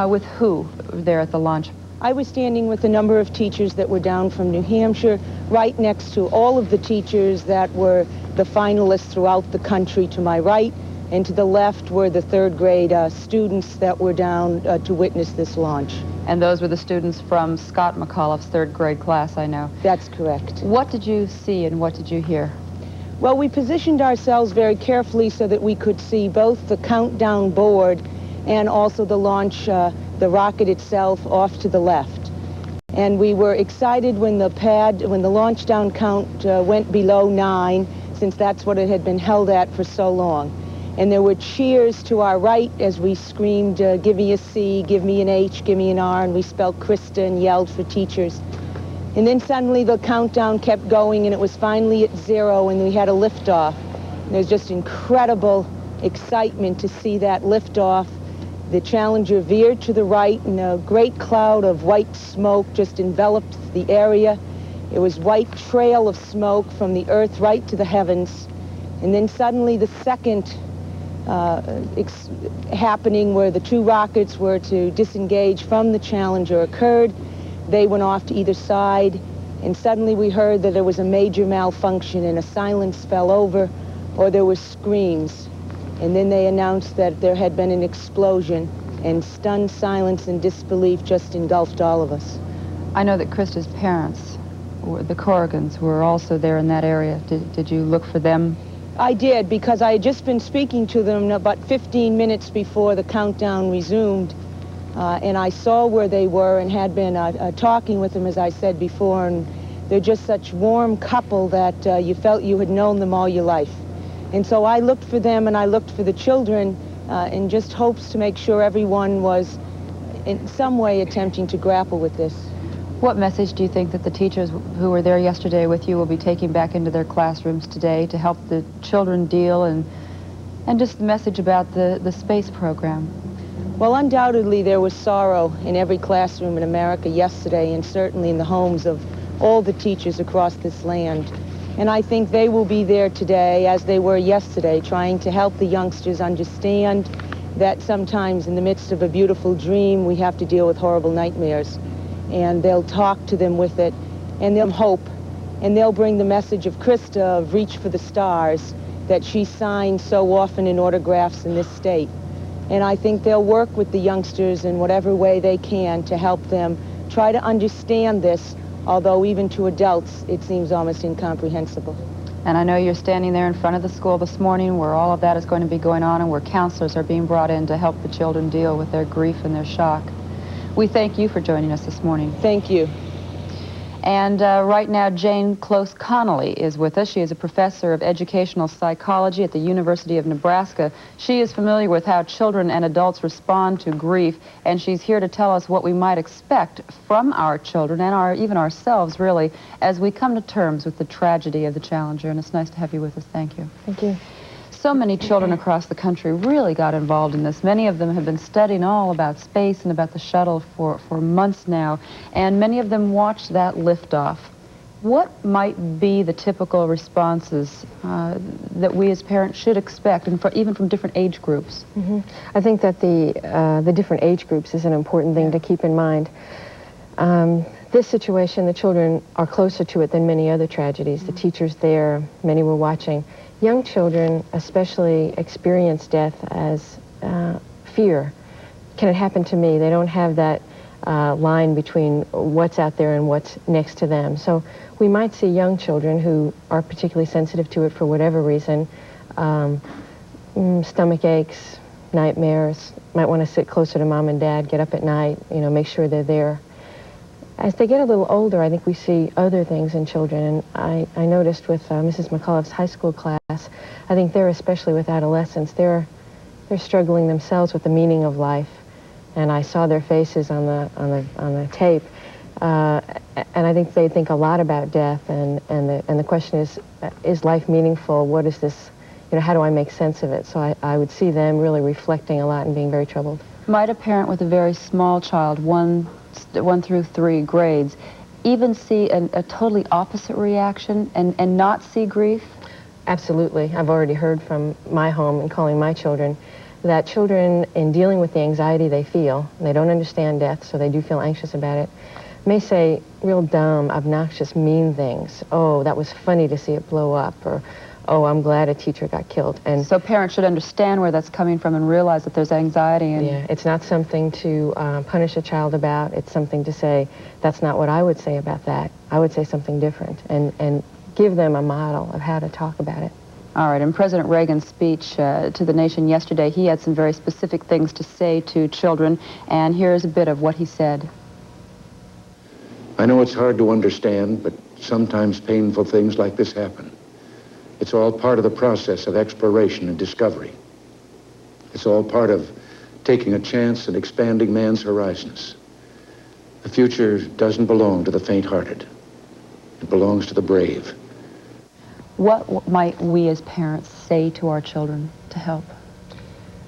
with who there at the launch? I was standing with a number of teachers that were down from New Hampshire, right next to all of the teachers that were the finalists throughout the country to my right, and to the left were the third grade students that were down to witness this launch. And those were the students from Scott McAuliffe's third grade class, I know. That's correct. What did you see and what did you hear? Well, we positioned ourselves very carefully so that we could see both the countdown board and also the launch, the rocket itself off to the left. And we were excited when the launch down count went below 9, since that's what it had been held at for so long. And there were cheers to our right as we screamed, give me a C, give me an H, give me an R, and we spelled Krista and yelled for teachers. And then suddenly the countdown kept going, and it was finally at 0, and we had a liftoff. And there was just incredible excitement to see that liftoff. The Challenger veered to the right, and a great cloud of white smoke just enveloped the area. It was white trail of smoke from the Earth right to the heavens. And then suddenly the second happening where the two rockets were to disengage from the Challenger occurred. They went off to either side, and suddenly we heard that there was a major malfunction and a silence fell over, or there were screams. And then they announced that there had been an explosion, and stunned silence and disbelief just engulfed all of us. I know that Krista's parents, the Corrigans, were also there in that area. Did you look for them? I did, because I had just been speaking to them about 15 minutes before the countdown resumed, and I saw where they were and had been talking with them, as I said before, and they're just such warm couple that you felt you had known them all your life. And so I looked for them, and I looked for the children in just hopes to make sure everyone was in some way attempting to grapple with this. What message do you think that the teachers who were there yesterday with you will be taking back into their classrooms today to help the children deal, and just the message about the space program? Well, undoubtedly there was sorrow in every classroom in America yesterday, and certainly in the homes of all the teachers across this land. And I think they will be there today, as they were yesterday, trying to help the youngsters understand that sometimes in the midst of a beautiful dream, we have to deal with horrible nightmares. And they'll talk to them with it, and they'll hope, and they'll bring the message of Krista, of Reach for the Stars, that she signed so often in autographs in this state. And I think they'll work with the youngsters in whatever way they can to help them try to understand this, although even to adults, it seems almost incomprehensible. And I know you're standing there in front of the school this morning where all of that is going to be going on, and where counselors are being brought in to help the children deal with their grief and their shock. We thank you for joining us this morning. Thank you. And right now, Jane Close Connolly is with us. She is a professor of educational psychology at the University of Nebraska. She is familiar with how children and adults respond to grief, and she's here to tell us what we might expect from our children and even ourselves, really, as we come to terms with the tragedy of the Challenger. And it's nice to have you with us. Thank you. Thank you. So many children across the country really got involved in this. Many of them have been studying all about space and about the shuttle for months now, and many of them watched that liftoff. What might be the typical responses that we as parents should expect, and even from different age groups? Mm-hmm. I think that the different age groups is an important thing to keep in mind. This situation, the children are closer to it than many other tragedies. The teachers there, many were watching. Young children especially experience death as fear. Can it happen to me? They don't have that line between what's out there and what's next to them. So we might see young children who are particularly sensitive to it for whatever reason, stomach aches, nightmares, might want to sit closer to mom and dad, get up at night, make sure they're there. As they get a little older, I think we see other things in children, and I noticed with Mrs. McAuliffe's high school class, I think they're, especially with adolescents, they're struggling themselves with the meaning of life, and I saw their faces on the tape. And I think they think a lot about death, and the question is life meaningful? What is this, how do I make sense of it? So I would see them really reflecting a lot and being very troubled. Might a parent with a very small child, one through 3 grades, even see a totally opposite reaction and not see grief? Absolutely. I've already heard from my home and calling my children that children, in dealing with the anxiety they feel, and they don't understand death, so they do feel anxious about it, may say real dumb, obnoxious, mean things. Oh, that was funny to see it blow up, or oh, I'm glad a teacher got killed. And so parents should understand where that's coming from and realize that there's anxiety. And yeah, it's not something to punish a child about. It's something to say, that's not what I would say about that. I would say something different, and give them a model of how to talk about it. All right, in President Reagan's speech to the nation yesterday, he had some very specific things to say to children, and here's a bit of what he said. I know it's hard to understand, but sometimes painful things like this happen. It's all part of the process of exploration and discovery. It's all part of taking a chance and expanding man's horizons. The future doesn't belong to the faint-hearted. It belongs to the brave. What might we as parents say to our children to help?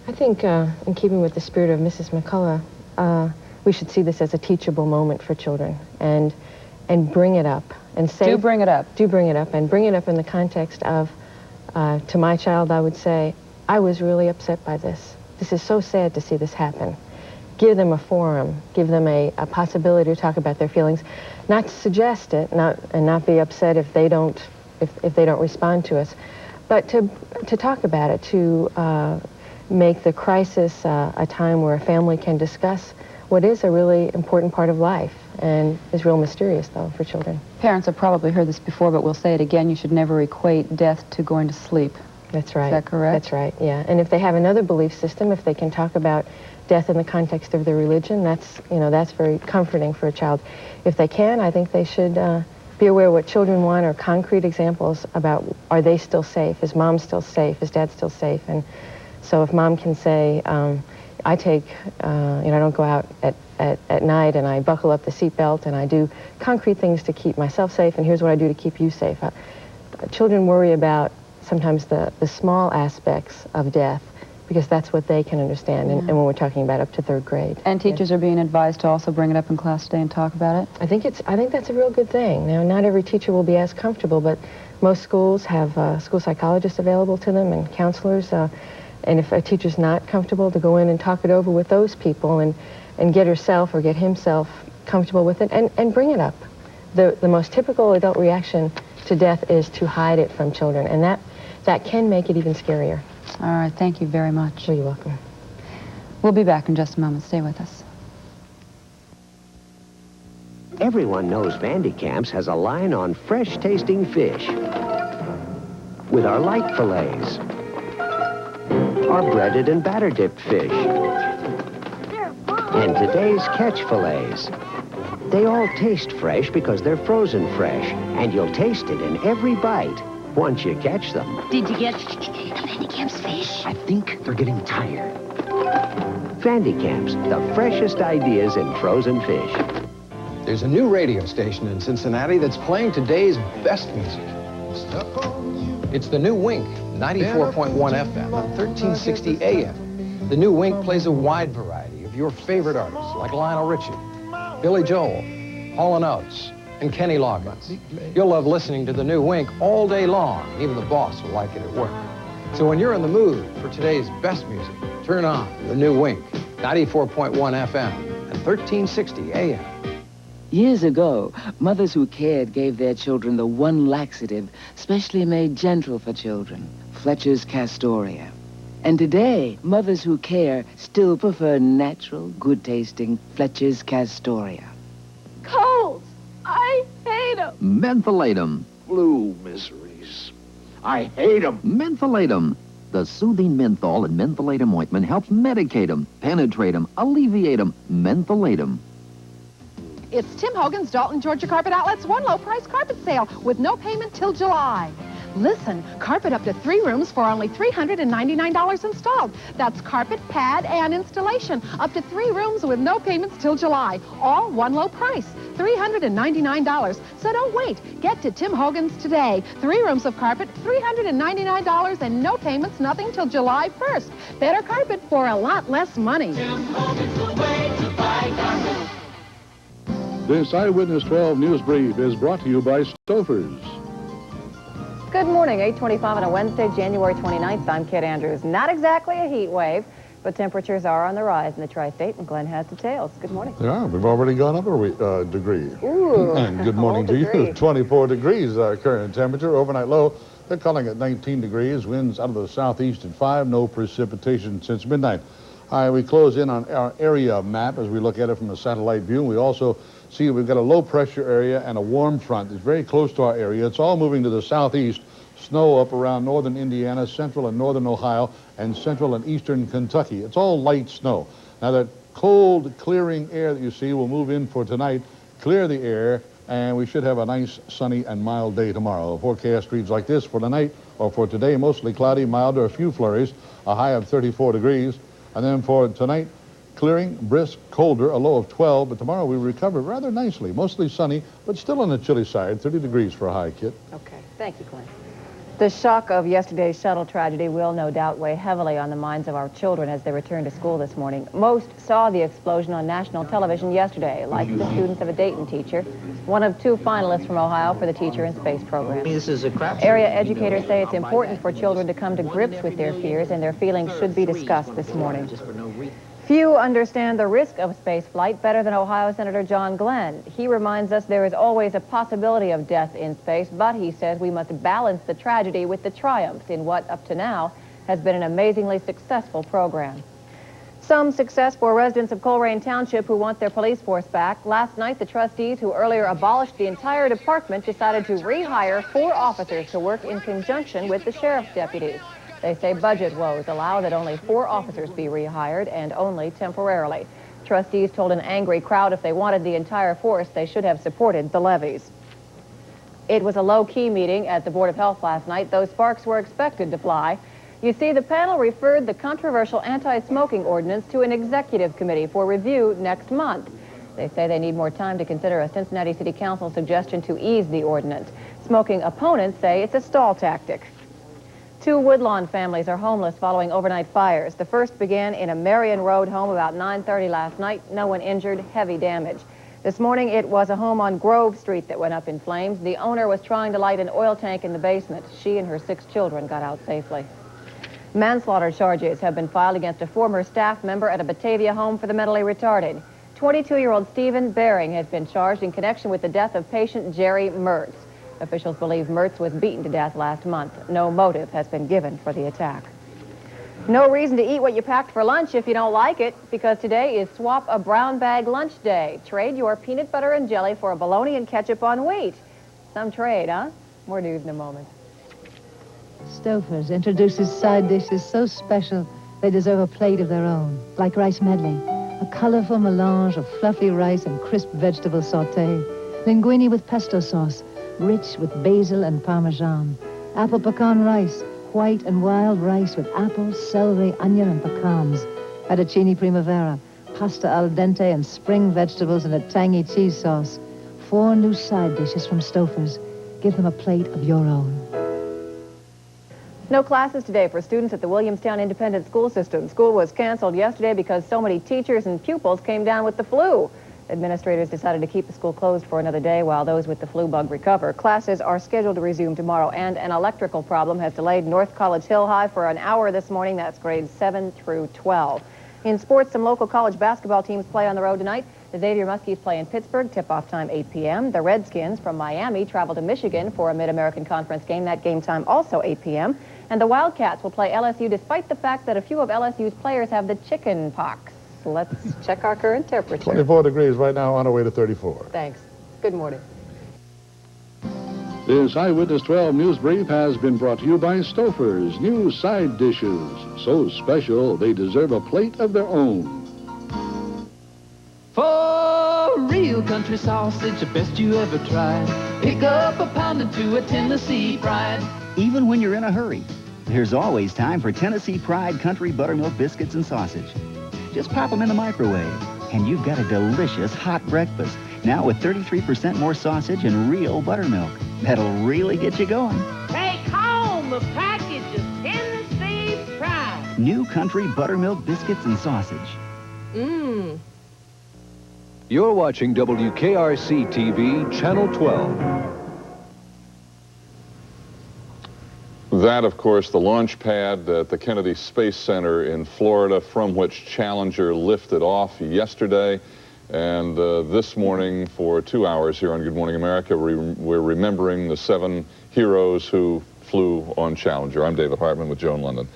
I think, in keeping with the spirit of Mrs. McCullough, we should see this as a teachable moment for children, and bring it up and say. Do bring it up. Do bring it up, and bring it up in the context of, to my child, I would say, I was really upset by this. This is so sad to see this happen. Give them a forum, give them a possibility to talk about their feelings, not to suggest it, and not be upset if they don't respond to us, but to talk about it, to make the crisis a time where a family can discuss what is a really important part of life and is real mysterious, though, for children. Parents have probably heard this before, but we'll say it again. You should never equate death to going to sleep. That's right. Is that correct? That's right, yeah. And if they have another belief system, if they can talk about death in the context of their religion, that's very comforting for a child. If they can, I think they should be aware what children want are concrete examples about, are they still safe? Is mom still safe? Is dad still safe? And so if mom can say, I take, I don't go out at night and I buckle up the seatbelt and I do concrete things to keep myself safe, and here's what I do to keep you safe. Children worry about sometimes the small aspects of death, because that's what they can understand, and when we're talking about up to 3rd grade. And teachers are being advised to also bring it up in class today and talk about it? I think that's a real good thing. Now, not every teacher will be as comfortable, but most schools have school psychologists available to them and counselors, and if a teacher's not comfortable, to go in and talk it over with those people and get herself or get himself comfortable with it and bring it up. The most typical adult reaction to death is to hide it from children, and that can make it even scarier. All right, thank you very much. You're welcome. We'll be back in just a moment. Stay with us. Everyone knows Vandy Camps has a line on fresh-tasting fish. With our light fillets, our breaded and batter-dipped fish, and today's catch fillets. They all taste fresh because they're frozen fresh, and you'll taste it in every bite once you catch them. Did you get the Vandy Camps fish? I think they're getting tired. Vandy Camps, the freshest ideas in frozen fish. There's a new radio station in Cincinnati that's playing today's best music. It's the New Wink, 94.1 FM and 1360 AM. The New Wink plays a wide variety of your favorite artists like Lionel Richie, Billy Joel, Hall & Oates, and Kenny Loggins. You'll love listening to the New Wink all day long. Even the boss will like it at work. So when you're in the mood for today's best music, turn on the New Wink, 94.1 FM and 1360 AM. Years ago, mothers who cared gave their children the one laxative specially made gentle for children, Fletcher's Castoria. And today, mothers who care still prefer natural, good-tasting Fletcher's Castoria. Colds! I hate them! Mentholate 'em. Flu miseries. I hate them. Mentholate 'em. The soothing menthol and mentholatum ointment helps medicate 'em, penetrate 'em, alleviate 'em, mentholate 'em. It's Tim Hogan's Dalton, Georgia Carpet Outlet's one low-price carpet sale with no payment till July. Listen, carpet up to 3 rooms for only $399 installed. That's carpet, pad, and installation. Up to 3 rooms with no payments till July. All one low price, $399. So don't wait. Get to Tim Hogan's today. 3 rooms of carpet, $399, and no payments, nothing till July 1st. Better carpet for a lot less money. Tim Hogan's the way to buy carpet. This Eyewitness 12 News Brief is brought to you by Stouffer's. Good morning, 8:25 on a Wednesday, January 29th. I'm Kit Andrews. Not exactly a heat wave, but temperatures are on the rise in the tri-state, and Glenn has details. Good morning. Yeah, we've already gone up a degree. Ooh, and good morning to you. 24 degrees current temperature. Overnight low, they're calling it 19 degrees. Winds out of the southeast at 5. No precipitation since midnight. All right, we close in on our area map as we look at it from a satellite view. We also see we've got a low pressure area and a warm front that's very close to our area. It's all moving to the southeast. Snow up around northern Indiana, central and northern Ohio, and central and eastern Kentucky. It's all light snow. Now that cold clearing air that you see will move in for tonight, clear the air, and we should have a nice sunny and mild day tomorrow. The forecast reads like this for tonight, or for today, mostly cloudy, milder, a few flurries, a high of 34 degrees. And then for tonight, clearing, brisk, colder, a low of 12. But tomorrow we recover rather nicely, mostly sunny, but still on the chilly side, 30 degrees for a high, Kit. Okay, thank you, Glenn. The shock of yesterday's shuttle tragedy will no doubt weigh heavily on the minds of our children as they return to school this morning. Most saw the explosion on national television yesterday, like the students of a Dayton teacher, one of 2 finalists from Ohio for the Teacher in Space program. This is a crap. Area educators say it's important for children to come to grips with their fears, and their feelings should be discussed this morning. Few understand the risk of space flight better than Ohio Senator John Glenn. He reminds us there is always a possibility of death in space, but he says we must balance the tragedy with the triumphs in what, up to now, has been an amazingly successful program. Some success for residents of Coleraine Township who want their police force back. Last night, the trustees who earlier abolished the entire department decided to rehire 4 officers to work in conjunction with the sheriff's deputies. They say budget woes allow that only 4 officers be rehired, and only temporarily. Trustees told an angry crowd if they wanted the entire force, they should have supported the levies. It was a low-key meeting at the Board of Health last night, though sparks were expected to fly. You see, the panel referred the controversial anti-smoking ordinance to an executive committee for review next month. They say they need more time to consider a Cincinnati City Council suggestion to ease the ordinance. Smoking opponents say it's a stall tactic. 2 Woodlawn families are homeless following overnight fires. The first began in a Marion Road home about 9:30 last night. No one injured, heavy damage. This morning, it was a home on Grove Street that went up in flames. The owner was trying to light an oil tank in the basement. She and her 6 children got out safely. Manslaughter charges have been filed against a former staff member at a Batavia home for the mentally retarded. 22-year-old Stephen Bering has been charged in connection with the death of patient Jerry Mertz. Officials believe Mertz was beaten to death last month. No motive has been given for the attack. No reason to eat what you packed for lunch if you don't like it, because today is Swap a Brown Bag Lunch Day. Trade your peanut butter and jelly for a bologna and ketchup on wheat. Some trade, huh? More news in a moment. Stouffer's introduces side dishes so special they deserve a plate of their own, like rice medley, a colorful melange of fluffy rice and crisp vegetable sauté, linguine with pesto sauce, rich with basil and parmesan, apple pecan rice, white and wild rice with apples, celery, onion, and pecans, fettuccine primavera, pasta al dente, and spring vegetables in a tangy cheese sauce. 4 new side dishes from Stouffer's. Give them a plate of your own. No classes today for students at the Williamstown Independent School System. School was canceled yesterday because so many teachers and pupils came down with the flu. Administrators decided to keep the school closed for another day while those with the flu bug recover. Classes are scheduled to resume tomorrow, and an electrical problem has delayed North College Hill High for an hour this morning. That's grades 7 through 12. In sports, some local college basketball teams play on the road tonight. The Xavier Muskies play in Pittsburgh, tip-off time 8 p.m. The Redskins from Miami travel to Michigan for a Mid-American Conference game. That game time also 8 p.m. And the Wildcats will play LSU despite the fact that a few of LSU's players have the chicken pox. Let's check our current temperature. 24 degrees right now, on our way to 34. Thanks. Good morning. This Eyewitness 12 News Brief has been brought to you by Stouffer's new side dishes. So special, they deserve a plate of their own. For real country sausage, the best you ever tried. Pick up a pound or 2 of Tennessee Pride. even when you're in a hurry. There's always time for Tennessee Pride Country Buttermilk Biscuits and Sausage. Just pop them in the microwave, and you've got a delicious hot breakfast. Now with 33% more sausage and real buttermilk. That'll really get you going. Take home a package of Tennessee Pride. New Country Buttermilk Biscuits and Sausage. Mmm. You're watching WKRC TV, Channel 12. That, of course, the launch pad at the Kennedy Space Center in Florida, from which Challenger lifted off yesterday. And this morning, for 2 hours here on Good Morning America, we're remembering the 7 heroes who flew on Challenger. I'm David Hartman with Joan London.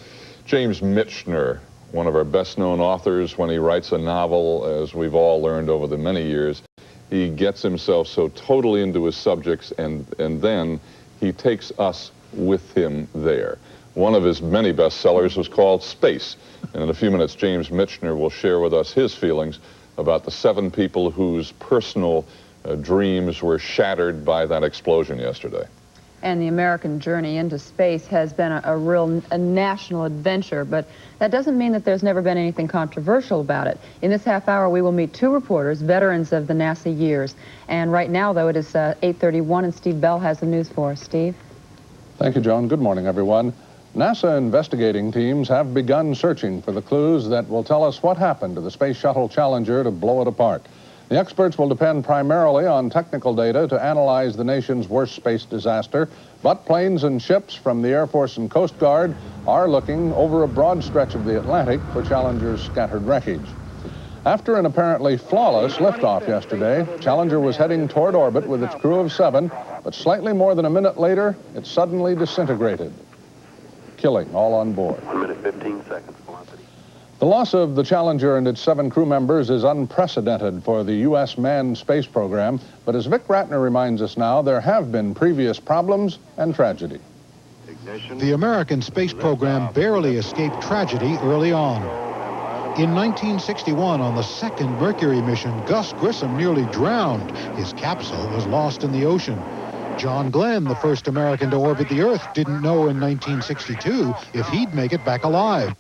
James Michener, one of our best-known authors, when he writes a novel, as we've all learned over the many years, he gets himself so totally into his subjects, and then he takes us with him there. One of his many bestsellers was called Space, and in a few minutes, James Michener will share with us his feelings about the 7 people whose personal dreams were shattered by that explosion yesterday. And the American journey into space has been a real national adventure, but that doesn't mean that there's never been anything controversial about it. In this half hour, we will meet 2 reporters, veterans of the NASA years. And right now, though, it is 8:31, and Steve Bell has the news for us. Steve? Thank you, Joan. Good morning, everyone. NASA investigating teams have begun searching for the clues that will tell us what happened to the Space Shuttle Challenger to blow it apart. The experts will depend primarily on technical data to analyze the nation's worst space disaster, but planes and ships from the Air Force and Coast Guard are looking over a broad stretch of the Atlantic for Challenger's scattered wreckage. After an apparently flawless liftoff yesterday, Challenger was heading toward orbit with its crew of 7, but slightly more than a minute later, it suddenly disintegrated, killing all on board. 1 minute, 15 seconds, velocity. The loss of the Challenger and its 7 crew members is unprecedented for the U.S. manned space program, but as Vic Ratner reminds us now, there have been previous problems and tragedy. The American space program barely escaped tragedy early on. In 1961, on the second Mercury mission, Gus Grissom nearly drowned. His capsule was lost in the ocean. John Glenn, the first American to orbit the Earth, didn't know in 1962 if he'd make it back alive.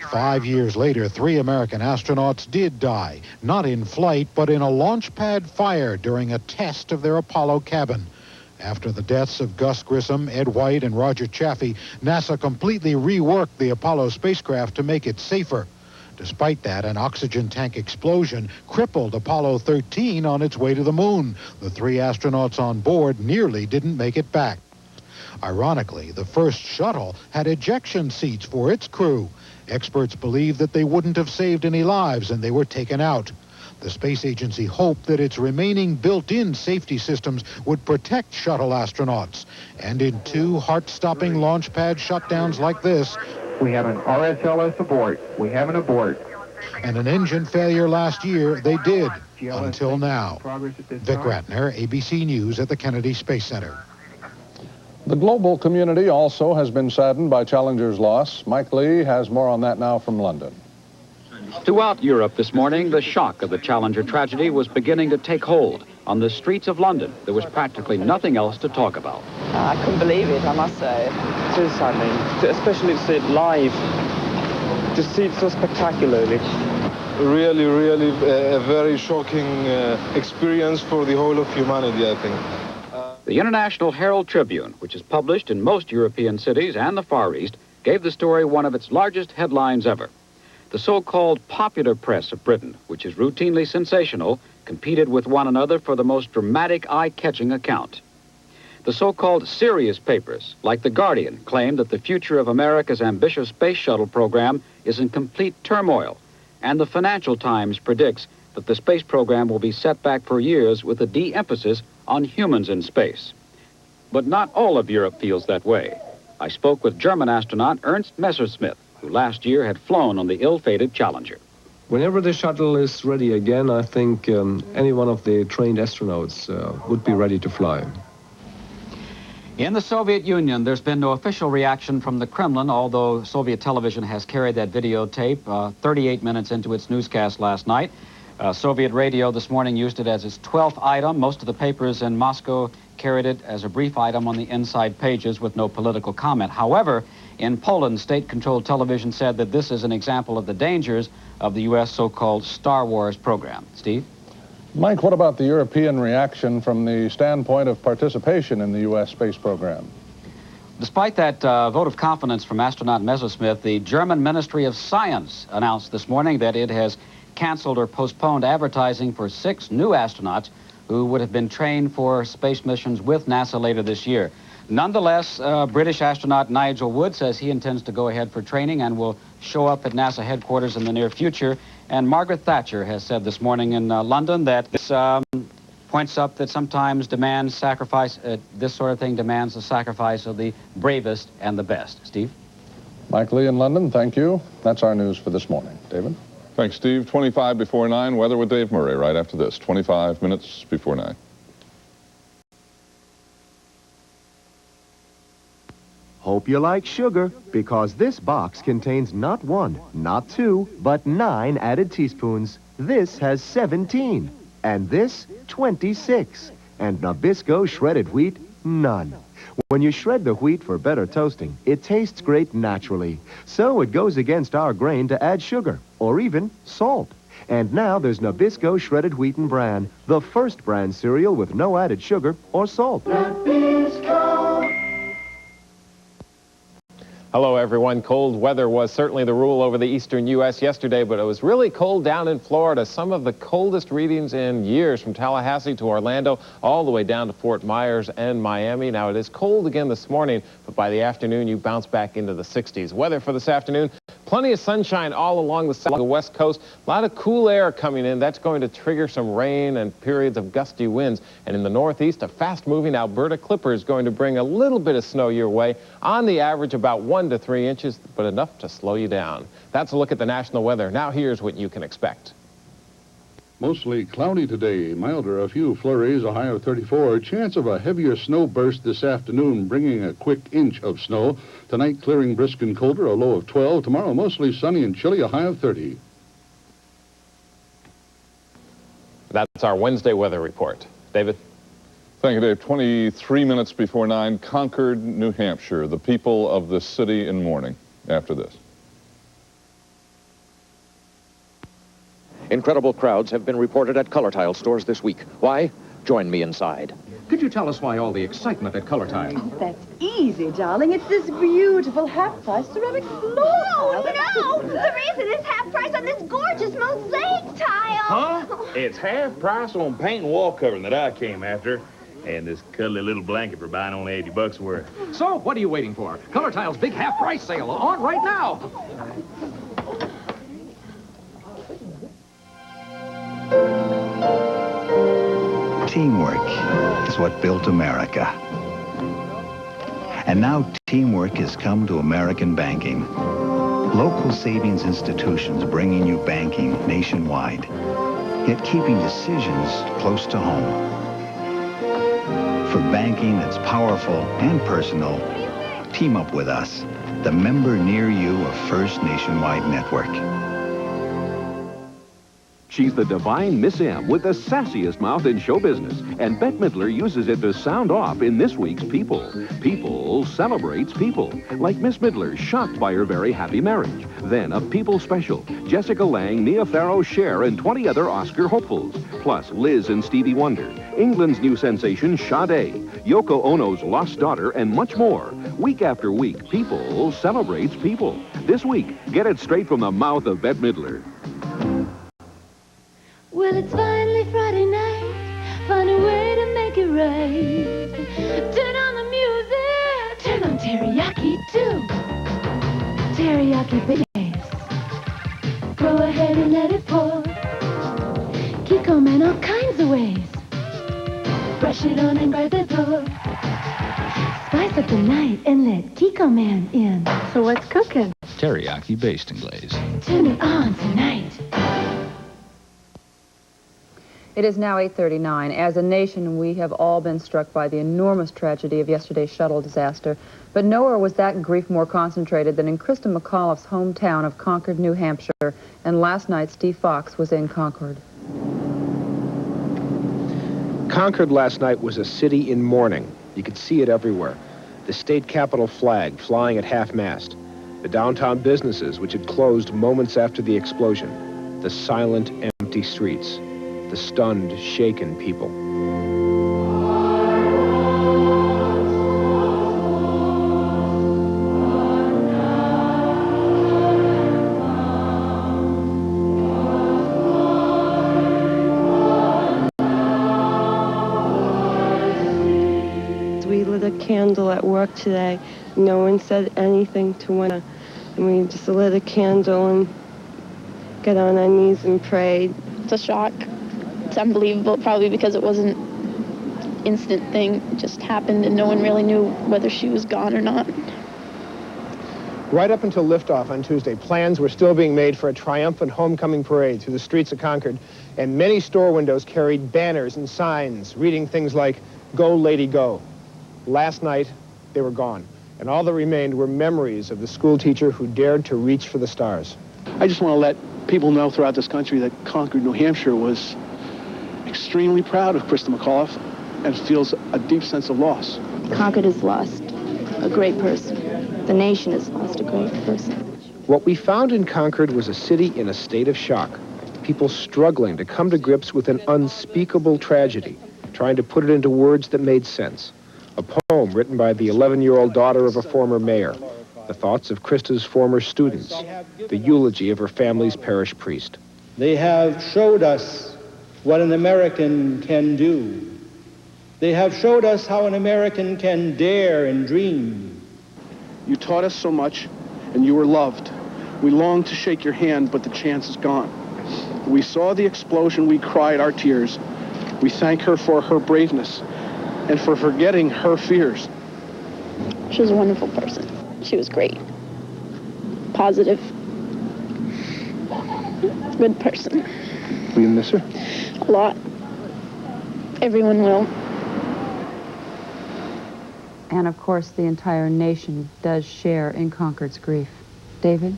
5 years later, 3 American astronauts did die, not in flight, but in a launch pad fire during a test of their Apollo cabin. After the deaths of Gus Grissom, Ed White, and Roger Chaffee, NASA completely reworked the Apollo spacecraft to make it safer. Despite that, an oxygen tank explosion crippled Apollo 13 on its way to the moon. The 3 astronauts on board nearly didn't make it back. Ironically, the first shuttle had ejection seats for its crew. Experts believe that they wouldn't have saved any lives and they were taken out. The space agency hoped that its remaining built-in safety systems would protect shuttle astronauts. And in 2 heart-stopping launch pad shutdowns like this, we have an RSLS abort. We have an abort. And an engine failure last year, they did, until now. Vic Ratner, ABC News at the Kennedy Space Center. The global community also has been saddened by Challenger's loss. Mike Lee has more on that now from London. Throughout Europe this morning, the shock of the Challenger tragedy was beginning to take hold. On the streets of London, there was practically nothing else to talk about. I couldn't believe it, I must say. It is saddening, especially to see it live, to see it so spectacularly. Really, really a very shocking experience for the whole of humanity, I think. The International Herald Tribune, which is published in most European cities and the Far East, gave the story one of its largest headlines ever. The so-called popular press of Britain, which is routinely sensational, competed with one another for the most dramatic, eye-catching account. The so-called serious papers, like The Guardian, claim that the future of America's ambitious space shuttle program is in complete turmoil, and the Financial Times predicts that the space program will be set back for years with a de-emphasis on humans in space. But not all of Europe feels that way. I spoke with German astronaut Ernst Messerschmitt, who last year had flown on the ill-fated Challenger. Whenever the shuttle is ready again, I think any one of the trained astronauts would be ready to fly. In the Soviet Union, there's been no official reaction from the Kremlin, although Soviet television has carried that videotape 38 minutes into its newscast last night. Soviet radio this morning used it as its 12th item. Most of the papers in Moscow carried it as a brief item on the inside pages with no political comment. However, in Poland, state-controlled television said that this is an example of the dangers of the U.S. so-called Star Wars program. Steve? Mike, what about the European reaction from the standpoint of participation in the U.S. space program? Despite that vote of confidence from astronaut Messerschmitt, the German Ministry of Science announced this morning that it has canceled or postponed advertising for 6 new astronauts who would have been trained for space missions with NASA later this year. Nonetheless, British astronaut Nigel Wood says he intends to go ahead for training and will show up at NASA headquarters in the near future. And Margaret Thatcher has said this morning in London that this points up that sometimes demands sacrifice, this sort of thing demands the sacrifice of the bravest and the best. Steve? Mike Lee in London, thank you. That's our news for this morning. David? Thanks, Steve. 25 before 9, weather with Dave Murray right after this. 25 minutes before 9. Hope you like sugar, because this box contains not 1, not 2, but 9 added teaspoons. This has 17, and this 26. And Nabisco shredded wheat, none. When you shred the wheat for better toasting, it tastes great naturally. So it goes against our grain to add sugar, or even salt. And now there's Nabisco shredded wheat and bran, the first bran cereal with no added sugar or salt. Nabisco. Hello, everyone. Cold weather was certainly the rule over the eastern U.S. yesterday, but it was really cold down in Florida. Some of the coldest readings in years, from Tallahassee to Orlando, all the way down to Fort Myers and Miami. Now, it is cold again this morning, but by the afternoon, you bounce back into the 60s. Weather for this afternoon, plenty of sunshine all along the west coast. A lot of cool air coming in. That's going to trigger some rain and periods of gusty winds. And in the northeast, a fast-moving Alberta Clipper is going to bring a little bit of snow your way. On the average, about 1 to 3 inches, but enough to slow you down. That's a look at the national weather. Now here's what you can expect. Mostly cloudy today, milder, a few flurries, a high of 34. Chance of a heavier snow burst this afternoon, bringing a quick inch of snow. Tonight, clearing brisk and colder, a low of 12. Tomorrow, mostly sunny and chilly, a high of 30. That's our Wednesday weather report. David? Thank you, Dave. 23 minutes before 9, Concord, New Hampshire. The people of the city in mourning after this. Incredible crowds have been reported at Color Tile stores this week. Why? Join me inside. Could you tell us why all the excitement at Color Tile? Oh, that's easy, darling. It's this beautiful half-price ceramic floor tile. No! The reason is half price on this gorgeous mosaic tile. Huh? It's half price on paint and wall covering that I came after. And this cuddly little blanket for buying only 80 bucks worth. So, what are you waiting for? Color Tile's big half-price sale on right now. Teamwork is what built America. And now teamwork has come to American banking. Local savings institutions bringing you banking nationwide, yet keeping decisions close to home. For banking that's powerful and personal, team up with us, the member near you of First Nationwide Network. She's the divine Miss M with the sassiest mouth in show business, and Bette Midler uses it to sound off in this week's People. People celebrates people, like Miss Midler, shocked by her very happy marriage. Then a People special, Jessica Lange, Nia Farrow, Cher, and 20 other Oscar hopefuls. Plus Liz and Stevie Wonder, England's new sensation Sade, Yoko Ono's lost daughter, and much more. Week after week, People celebrates people. This week, get it straight from the mouth of Bette Midler. Well, it's finally Friday night. Find a way to make it right. Turn on the music. Turn on teriyaki too. Teriyaki base. Go ahead and let it pour. Kiko Man all kinds of ways. Brush it on and guard the door. Spice up the night and let Kiko Man in. So what's cooking? Teriyaki based and glazed. Turn it on tonight. It is now 8:39. As a nation, we have all been struck by the enormous tragedy of yesterday's shuttle disaster. But nowhere was that grief more concentrated than in Krista McAuliffe's hometown of Concord, New Hampshire. And last night, Steve Fox was in Concord. Concord last night was a city in mourning. You could see it everywhere. The state capitol flag flying at half-mast. The downtown businesses, which had closed moments after the explosion. The silent, empty streets. The stunned, shaken people. We lit a candle at work today. No one said anything to one another. And we just lit a candle and got on our knees and prayed. It's a shock. It's unbelievable, probably because it wasn't an instant thing. It just happened and no one really knew whether she was gone or not. Right up until liftoff on Tuesday, plans were still being made for a triumphant homecoming parade through the streets of Concord, and many store windows carried banners and signs reading things like, "Go, Lady, go." Last night, they were gone, and all that remained were memories of the school teacher who dared to reach for the stars. I just want to let people know throughout this country that Concord, New Hampshire was extremely proud of Krista McAuliffe and feels a deep sense of loss. Concord has lost a great person. The nation has lost a great person. What we found in Concord was a city in a state of shock. People struggling to come to grips with an unspeakable tragedy, trying to put it into words that made sense. A poem written by the 11-year-old daughter of a former mayor. The thoughts of Krista's former students. The eulogy of her family's parish priest. They have showed us what an American can do. They have showed us how an American can dare and dream. You taught us so much, and you were loved. We longed to shake your hand, but the chance is gone. We saw the explosion, we cried our tears. We thank her for her braveness and for forgetting her fears. She was a wonderful person. She was great. Positive. Good person. Will you miss her? A lot. Everyone will. And of course, the entire nation does share in Concord's grief. David?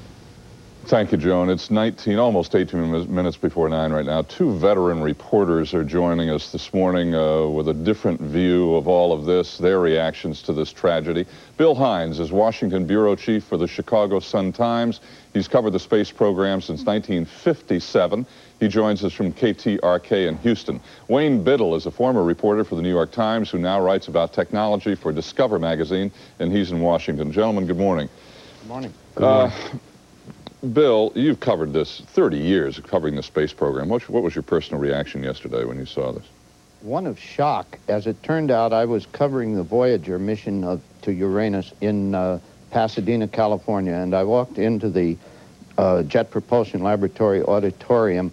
Thank you, Joan. It's almost 18 minutes before 9 right now. Two veteran reporters are joining us this morning with a different view of all of this, their reactions to this tragedy. Bill Hines is Washington bureau chief for the Chicago Sun-Times. He's covered the space program since 1957. He joins us from KTRK in Houston. Wayne Biddle is a former reporter for the New York Times who now writes about technology for Discover magazine, and he's in Washington. Gentlemen, good morning. Good morning. Good morning. Bill, you've covered this 30 years of covering the space program. What was your personal reaction yesterday when you saw this? One of shock. As it turned out, I was covering the Voyager mission to Uranus in Pasadena, California, and I walked into the Jet Propulsion Laboratory auditorium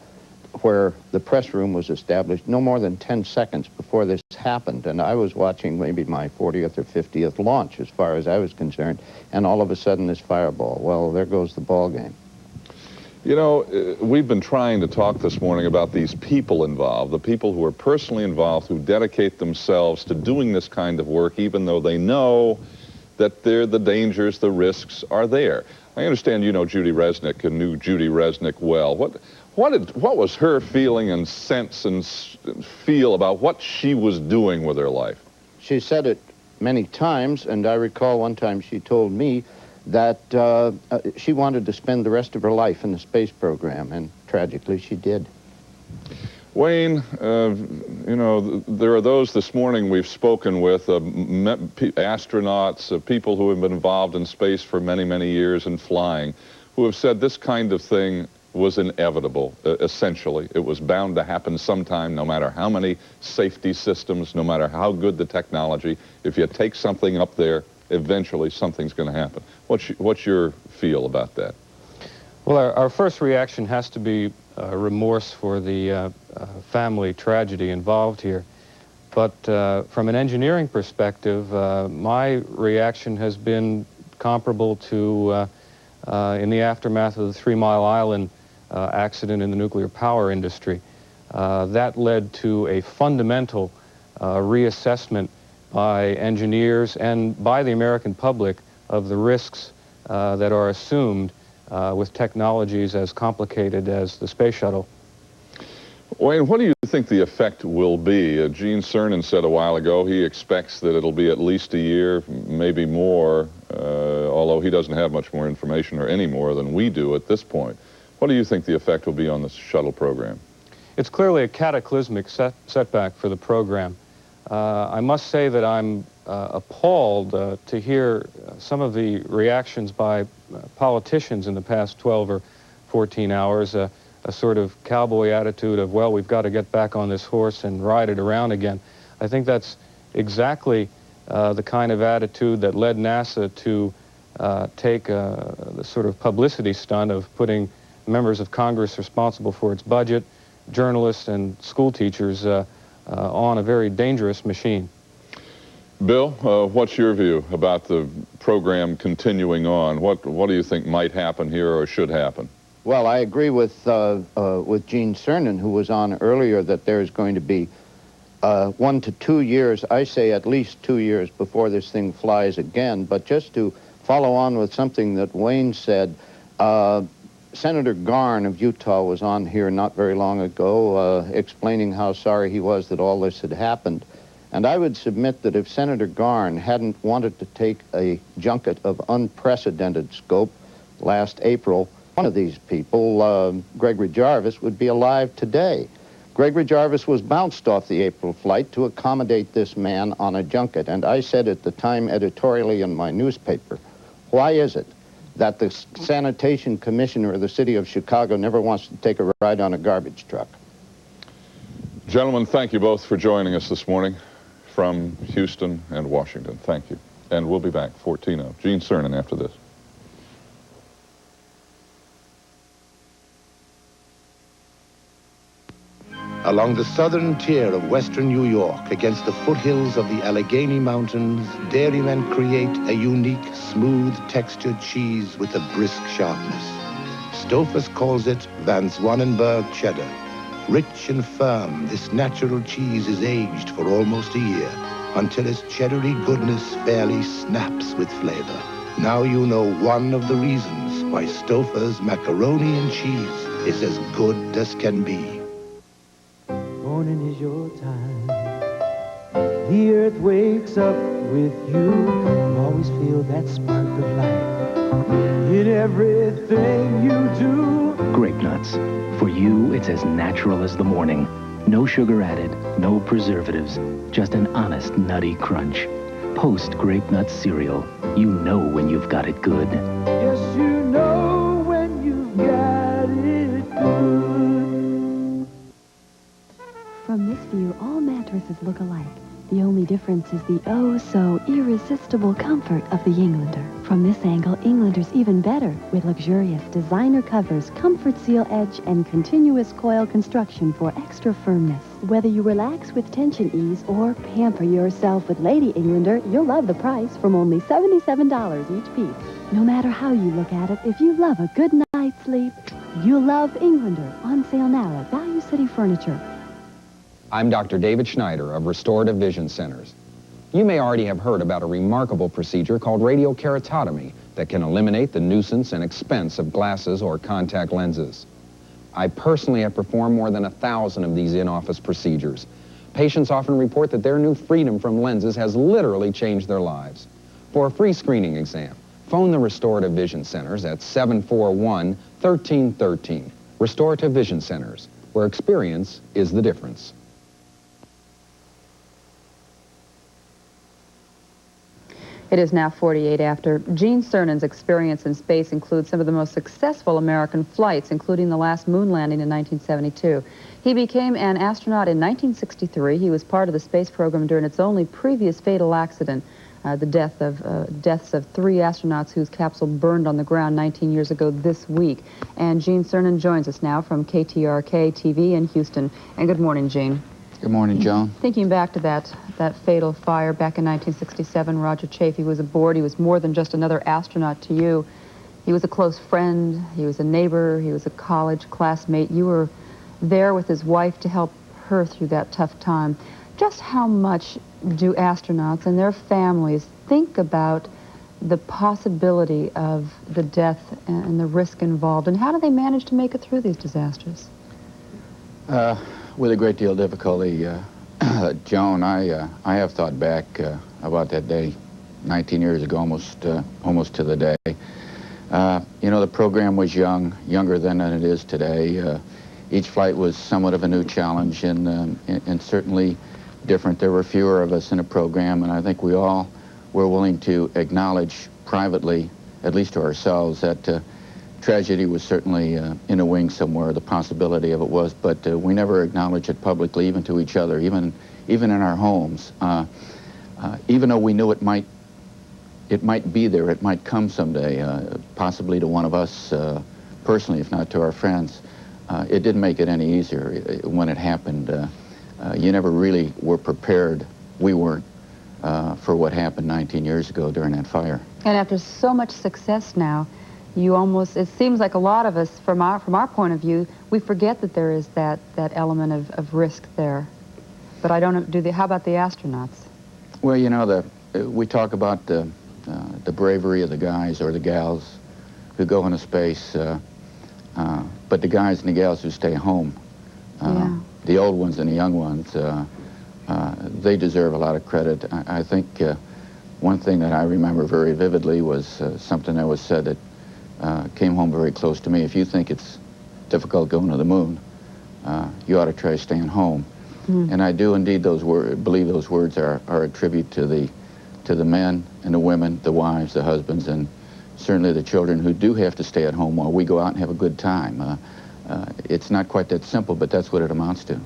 where the press room was established no more than 10 seconds before this happened, and I was watching maybe my 40th or 50th launch as far as I was concerned, and all of a sudden this fireball. Well, there goes the ball game. You know, we've been trying to talk this morning about these people involved, the people who are personally involved, who dedicate themselves to doing this kind of work, even though they know that the dangers, the risks are there. I understand you know Judy Resnick and knew Judy Resnick well. What was her feeling and sense and feel about what she was doing with her life? She said it many times, and I recall one time she told me that she wanted to spend the rest of her life in the space program, and tragically she did. Wayne, you know, there are those this morning we've spoken with, astronauts, people who have been involved in space for many, many years and flying, who have said this kind of thing was inevitable, essentially. It was bound to happen sometime, no matter how many safety systems, no matter how good the technology. If you take something up there, eventually something's going to happen. What's your feel about that? Well, our first reaction has to be remorse for the family tragedy involved here. But from an engineering perspective, my reaction has been comparable to in the aftermath of the 3 Mile Island accident in the nuclear power industry. That led to a fundamental reassessment by engineers and by the American public of the risks that are assumed with technologies as complicated as the space shuttle. Wayne, what do you you think the effect will be? Gene Cernan said a while ago he expects that it'll be at least a year, maybe more, although he doesn't have much more information or any more than we do at this point. What do you think the effect will be on the shuttle program? It's clearly a cataclysmic setback for the program. I must say that I'm appalled to hear some of the reactions by politicians in the past 12 or 14 hours, a sort of cowboy attitude of, well, we've got to get back on this horse and ride it around again. I think that's exactly the kind of attitude that led NASA to take the sort of publicity stunt of putting members of Congress responsible for its budget, journalists and school teachers on a very dangerous machine. Bill, what's your view about the program continuing on? What do you think might happen here or should happen? Well, I agree with Gene Cernan, who was on earlier, that there's going to be 1 to 2 years, I say at least 2 years before this thing flies again. But just to follow on with something that Wayne said, Senator Garn of Utah was on here not very long ago explaining how sorry he was that all this had happened. And I would submit that if Senator Garn hadn't wanted to take a junket of unprecedented scope last April, one of these people, Gregory Jarvis, would be alive today. Gregory Jarvis was bounced off the April flight to accommodate this man on a junket. And I said at the time editorially in my newspaper, why is it that the sanitation commissioner of the city of Chicago never wants to take a ride on a garbage truck? Gentlemen, thank you both for joining us this morning from Houston and Washington. Thank you. And we'll be back, 14-0. Gene Cernan after this. Along the southern tier of western New York, against the foothills of the Allegheny Mountains, dairymen create a unique, smooth textured cheese with a brisk sharpness. Stouffer's calls it Van Zwanenberg cheddar. Rich and firm, this natural cheese is aged for almost a year, until its cheddary goodness fairly snaps with flavor. Now you know one of the reasons why Stouffer's macaroni and cheese is as good as can be. Morning is your time. The earth wakes up with you. Always feel that spark of life in everything you do. Grape nuts. For you, it's as natural as the morning. No sugar added, no preservatives, just an honest nutty crunch. Post Grape Nuts cereal. You know when you've got it good. Yes, you know when you've got it good. From this view, all mattresses look alike. The only difference is the oh-so-irresistible comfort of the Englander. From this angle, Englander's even better, with luxurious designer covers, comfort seal edge, and continuous coil construction for extra firmness. Whether you relax with tension ease or pamper yourself with Lady Englander, you'll love the price from only $77 each piece. No matter how you look at it, if you love a good night's sleep, you'll love Englander. On sale now at Value City Furniture. I'm Dr. David Schneider of Restorative Vision Centers. You may already have heard about a remarkable procedure called radiokeratotomy that can eliminate the nuisance and expense of glasses or contact lenses. I personally have performed more than 1,000 of these in-office procedures. Patients often report that their new freedom from lenses has literally changed their lives. For a free screening exam, phone the Restorative Vision Centers at 741-1313. Restorative Vision Centers, where experience is the difference. It is now 48 after. Gene Cernan's experience in space includes some of the most successful American flights, including the last moon landing in 1972. He became an astronaut in 1963. He was part of the space program during its only previous fatal accident, the deaths of 3 astronauts whose capsule burned on the ground 19 years ago this week. And Gene Cernan joins us now from KTRK TV in Houston. And good morning, Gene. Good morning, Joan. Thinking back to that fatal fire back in 1967, Roger Chaffee was aboard. He was more than just another astronaut to you. He was a close friend. He was a neighbor. He was a college classmate. You were there with his wife to help her through that tough time. Just how much do astronauts and their families think about the possibility of the death and the risk involved, and how do they manage to make it through these disasters? With a great deal of difficulty, Joan. I have thought back about that day, 19 years ago, almost to the day. You know, the program was younger then than it is today. Each flight was somewhat of a new challenge and certainly different. There were fewer of us in a program, and I think we all were willing to acknowledge privately, at least to ourselves, that tragedy was certainly in a wing somewhere. The possibility of it was, but we never acknowledged it publicly, even to each other, even in our homes. Even though we knew it might be there, it might come someday, possibly to one of us personally, if not to our friends. It didn't make it any easier when it happened. You never really were prepared. We weren't for what happened 19 years ago during that fire. And after so much success now, you almost, it seems like a lot of us, from our point of view, we forget that there is that element of risk there. But I don't know, how about the astronauts? Well, you know, we talk about the bravery of the guys or the gals who go into space, but the guys and the gals who stay home, the old ones and the young ones, they deserve a lot of credit. I think one thing that I remember very vividly was something that was said that came home very close to me. If you think it's difficult going to the moon, you ought to try staying home. And I do indeed believe those words are a tribute to the men and the women, the wives, the husbands, and certainly the children who do have to stay at home while we go out and have a good time. It's not quite that simple, but that's what it amounts to.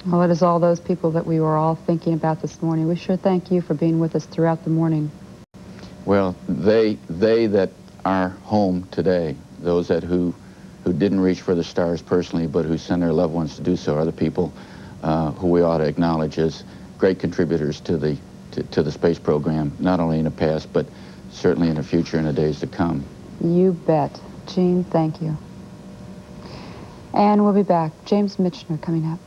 Well, it is all those people that we were all thinking about this morning. We sure thank you for being with us throughout the morning. Well, they that are home today, those who didn't reach for the stars personally, but who send their loved ones to do so, are the people who we ought to acknowledge as great contributors to the space program, not only in the past, but certainly in the future and the days to come. You bet. Gene, thank you. And we'll be back. James Michener coming up.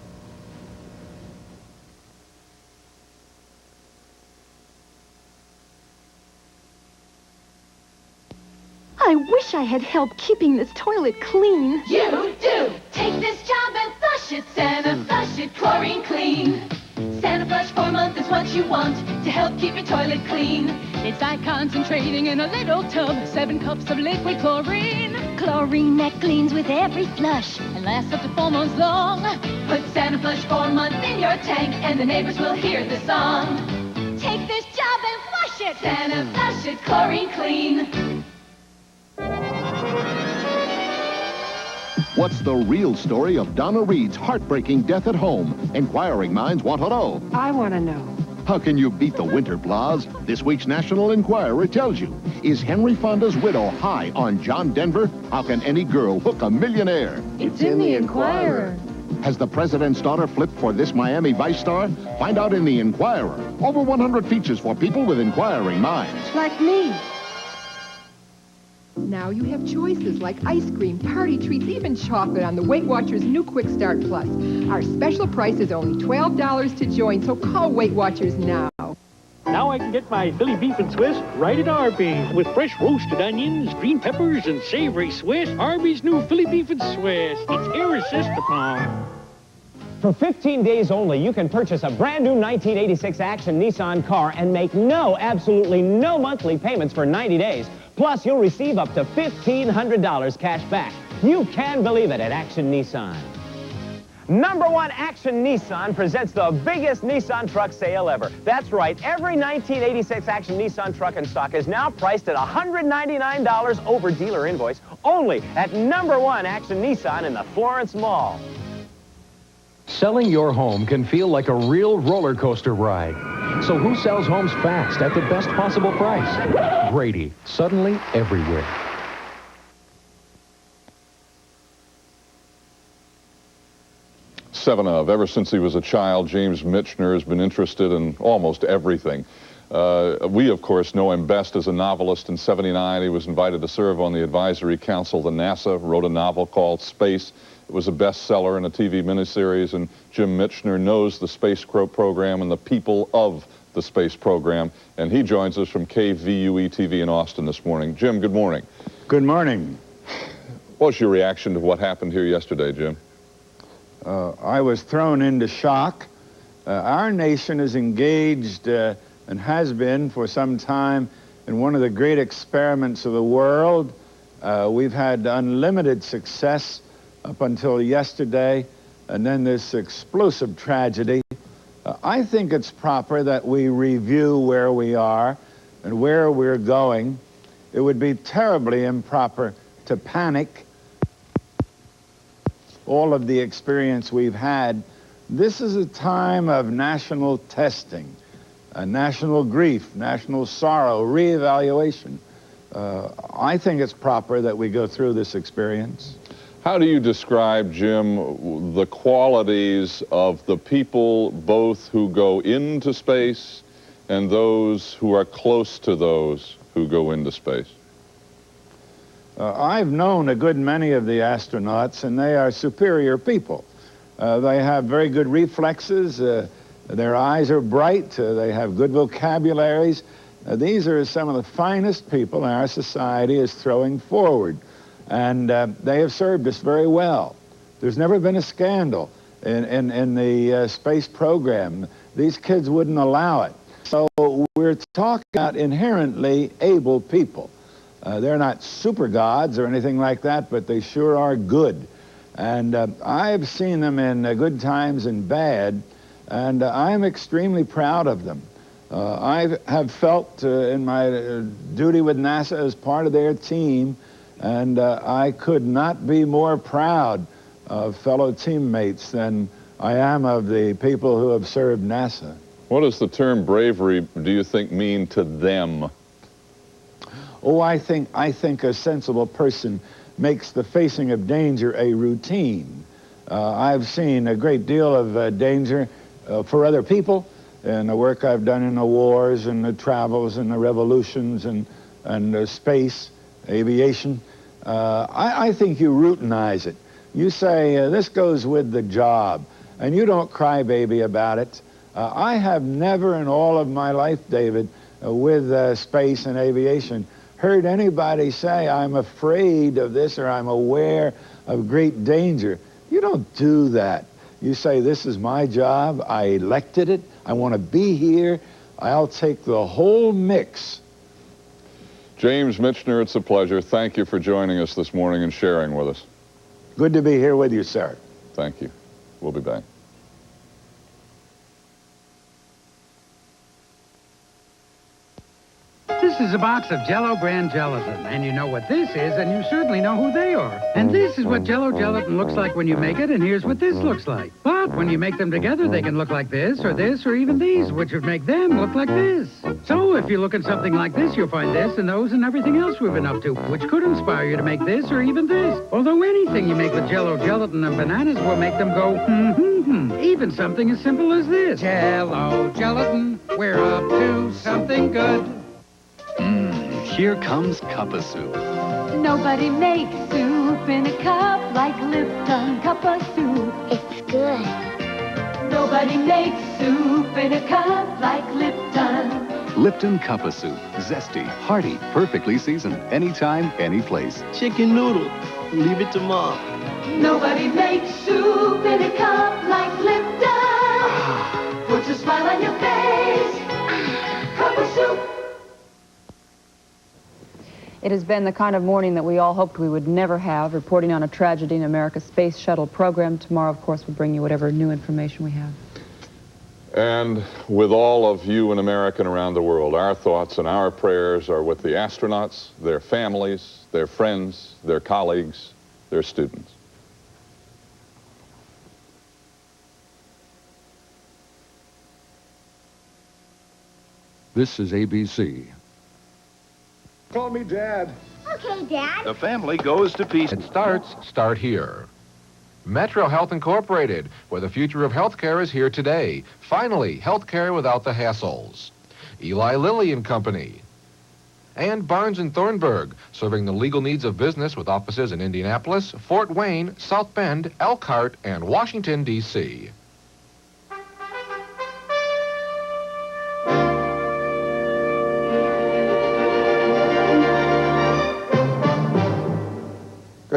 I wish I had help keeping this toilet clean. You do! Take this job and flush it, Santa, flush it chlorine clean. Santa Flush for a month is what you want to help keep your toilet clean. It's like concentrating in a little tub, 7 cups of liquid chlorine. Chlorine that cleans with every flush and lasts up to 4 months long. Put Santa Flush for a month in your tank and the neighbors will hear the song. Take this job and flush it! Santa Flush it chlorine clean. What's the real story of Donna Reed's heartbreaking death at home? Inquiring minds want to know. I want to know. How can you beat the winter blahs? This week's National Enquirer tells you. Is Henry Fonda's widow high on John Denver? How can any girl hook a millionaire? It's in the Enquirer. Has the president's daughter flipped for this Miami Vice star? Find out in the Enquirer. Over 100 features for people with inquiring minds. Like me. Now you have choices like ice cream, party treats, even chocolate on the Weight Watchers new Quick Start Plus. Our special price is only $12 to join, so call Weight Watchers now. Now I can get my Philly beef and Swiss right at Arby's with fresh roasted onions, green peppers, and savory Swiss. Arby's new Philly beef and Swiss. It's irresistible. For 15 days only, you can purchase a brand new 1986 Action Nissan car and make absolutely no monthly payments for 90 days. Plus, you'll receive up to $1,500 cash back. You can believe it at Action Nissan. Number 1 Action Nissan presents the biggest Nissan truck sale ever. That's right, every 1986 Action Nissan truck in stock is now priced at $199 over dealer invoice, only at Number 1 Action Nissan in the Florence Mall. Selling your home can feel like a real roller coaster ride. So who sells homes fast at the best possible price? Grady, suddenly everywhere. Ever since he was a child, James Michener has been interested in almost everything. We, of course, know him best as a novelist. In '79, he was invited to serve on the advisory council to NASA, wrote a novel called Space. It was a bestseller and a TV miniseries, and Jim Michener knows the space program and the people of the space program, and he joins us from KVUE-TV in Austin this morning. Jim, good morning. Good morning. What was your reaction to what happened here yesterday, Jim? I was thrown into shock. Our nation is engaged and has been for some time in one of the great experiments of the world. We've had unlimited success up until yesterday, and then this explosive tragedy. I think it's proper that we review where we are and where we're going. It would be terribly improper to panic. All of the experience we've had, this is a time of national testing, national grief, national sorrow, reevaluation. I think it's proper that we go through this experience. How do you describe, Jim, the qualities of the people both who go into space and those who are close to those who go into space? I've known a good many of the astronauts, and they are superior people. They have very good reflexes. Their eyes are bright. They have good vocabularies. These are some of the finest people our society is throwing forward. And they have served us very well. There's never been a scandal in the space program. These kids wouldn't allow it. So we're talking about inherently able people. They're not super gods or anything like that, but they sure are good. And I've seen them in good times and bad, and I'm extremely proud of them. I have felt in my duty with NASA as part of their team, and I could not be more proud of fellow teammates than I am of the people who have served NASA. What does the term bravery, do you think, mean to them? Oh, I think a sensible person makes the facing of danger a routine. I've seen a great deal of danger for other people in the work I've done in the wars and the travels and the revolutions and space, aviation. I think you routinize it. You say, this goes with the job, and you don't cry baby about it. I have never in all of my life, David, with space and aviation, heard anybody say, I'm afraid of this or I'm aware of great danger. You don't do that. You say, this is my job, I elected it, I want to be here, I'll take the whole mix. James Michener, it's a pleasure. Thank you for joining us this morning and sharing with us. Good to be here with you, sir. Thank you. We'll be back. This is a box of Jell-O brand gelatin, and you know what this is, and you certainly know who they are. And this is what Jell-O gelatin looks like when you make it, and here's what this looks like. But when you make them together, they can look like this, or even these, which would make them look like this. So if you look at something like this, you'll find this and those and everything else we've been up to, which could inspire you to make this or even this. Although anything you make with Jell-O gelatin and bananas will make them go, Even something as simple as this. Jell-O gelatin, we're up to something good. Here comes cup of soup. Nobody makes soup in a cup like Lipton cup of soup. It's good. Nobody makes soup in a cup like Lipton. Lipton cup of soup. Zesty, hearty, perfectly seasoned. Anytime, any place. Chicken noodle. Leave it to Mom. Nobody makes soup in a cup like Lipton. Puts a smile on your face. Cup of soup. It has been the kind of morning that we all hoped we would never have, reporting on a tragedy in America's space shuttle program. Tomorrow, of course, we'll bring you whatever new information we have. And with all of you in America and around the world, our thoughts and our prayers are with the astronauts, their families, their friends, their colleagues, their students. This is ABC. Call me Dad. Okay, Dad. The family goes to pieces. Start here. Metro Health Incorporated, where the future of healthcare is here today. Finally, healthcare without the hassles. Eli Lilly and Company. And Barnes & Thornburg, serving the legal needs of business with offices in Indianapolis, Fort Wayne, South Bend, Elkhart, and Washington, D.C.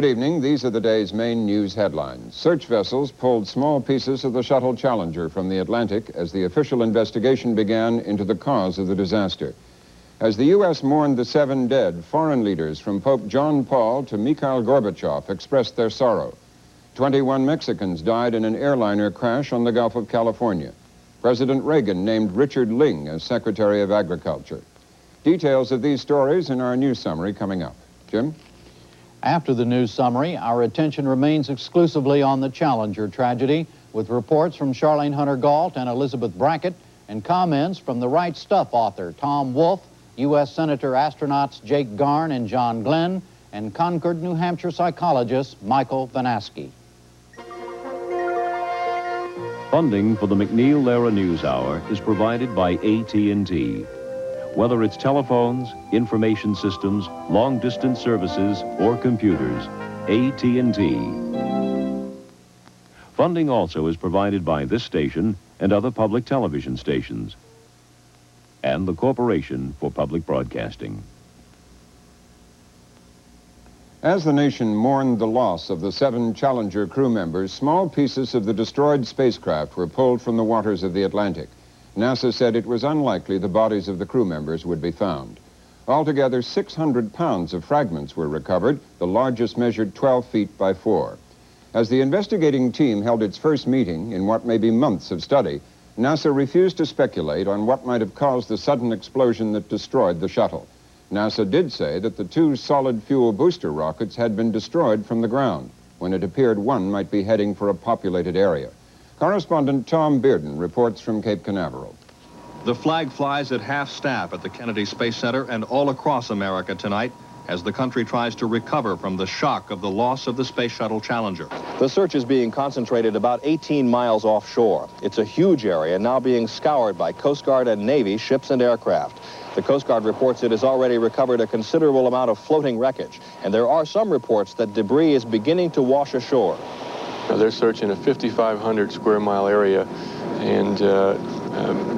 Good evening. These are the day's main news headlines. Search vessels pulled small pieces of the Shuttle Challenger from the Atlantic as the official investigation began into the cause of the disaster. As the U.S. mourned the 7 dead, foreign leaders from Pope John Paul to Mikhail Gorbachev expressed their sorrow. 21 Mexicans died in an airliner crash on the Gulf of California. President Reagan named Richard Ling as Secretary of Agriculture. Details of these stories in our news summary coming up. Jim? After the news summary, our attention remains exclusively on the Challenger tragedy, with reports from Charlene Hunter Gault and Elizabeth Brackett, and comments from the Right Stuff author Tom Wolfe, U.S. Senator astronauts Jake Garn and John Glenn, and Concord, New Hampshire psychologist Michael Vanaski. Funding for the McNeil-Lehrer News Hour is provided by AT&T. Whether it's telephones, information systems, long-distance services, or computers, AT&T. Funding also is provided by this station and other public television stations, and the Corporation for Public Broadcasting. As the nation mourned the loss of the 7 Challenger crew members, small pieces of the destroyed spacecraft were pulled from the waters of the Atlantic. NASA said it was unlikely the bodies of the crew members would be found. Altogether, 600 pounds of fragments were recovered, the largest measured 12 feet by 4. As the investigating team held its first meeting in what may be months of study, NASA refused to speculate on what might have caused the sudden explosion that destroyed the shuttle. NASA did say that the 2 solid fuel booster rockets had been destroyed from the ground, when it appeared one might be heading for a populated area. Correspondent Tom Bearden reports from Cape Canaveral. The flag flies at half-staff at the Kennedy Space Center and all across America tonight as the country tries to recover from the shock of the loss of the Space Shuttle Challenger. The search is being concentrated about 18 miles offshore. It's a huge area now being scoured by Coast Guard and Navy ships and aircraft. The Coast Guard reports it has already recovered a considerable amount of floating wreckage, and there are some reports that debris is beginning to wash ashore. They're searching a 5,500 square mile area, and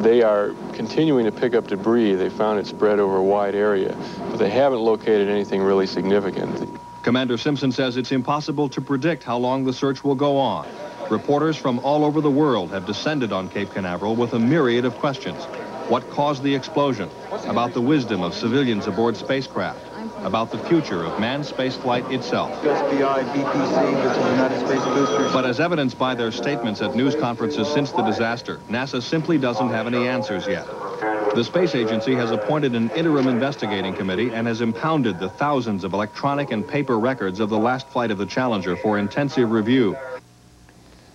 they are continuing to pick up debris. They found it spread over a wide area, but they haven't located anything really significant. Commander Simpson says it's impossible to predict how long the search will go on. Reporters from all over the world have descended on Cape Canaveral with a myriad of questions. What caused the explosion? About the wisdom of civilians aboard spacecraft? About the future of manned spaceflight itself. SBI, BPC, which is United Space Boosters. But as evidenced by their statements at news conferences since the disaster, NASA simply doesn't have any answers yet. The space agency has appointed an interim investigating committee and has impounded the thousands of electronic and paper records of the last flight of the Challenger for intensive review.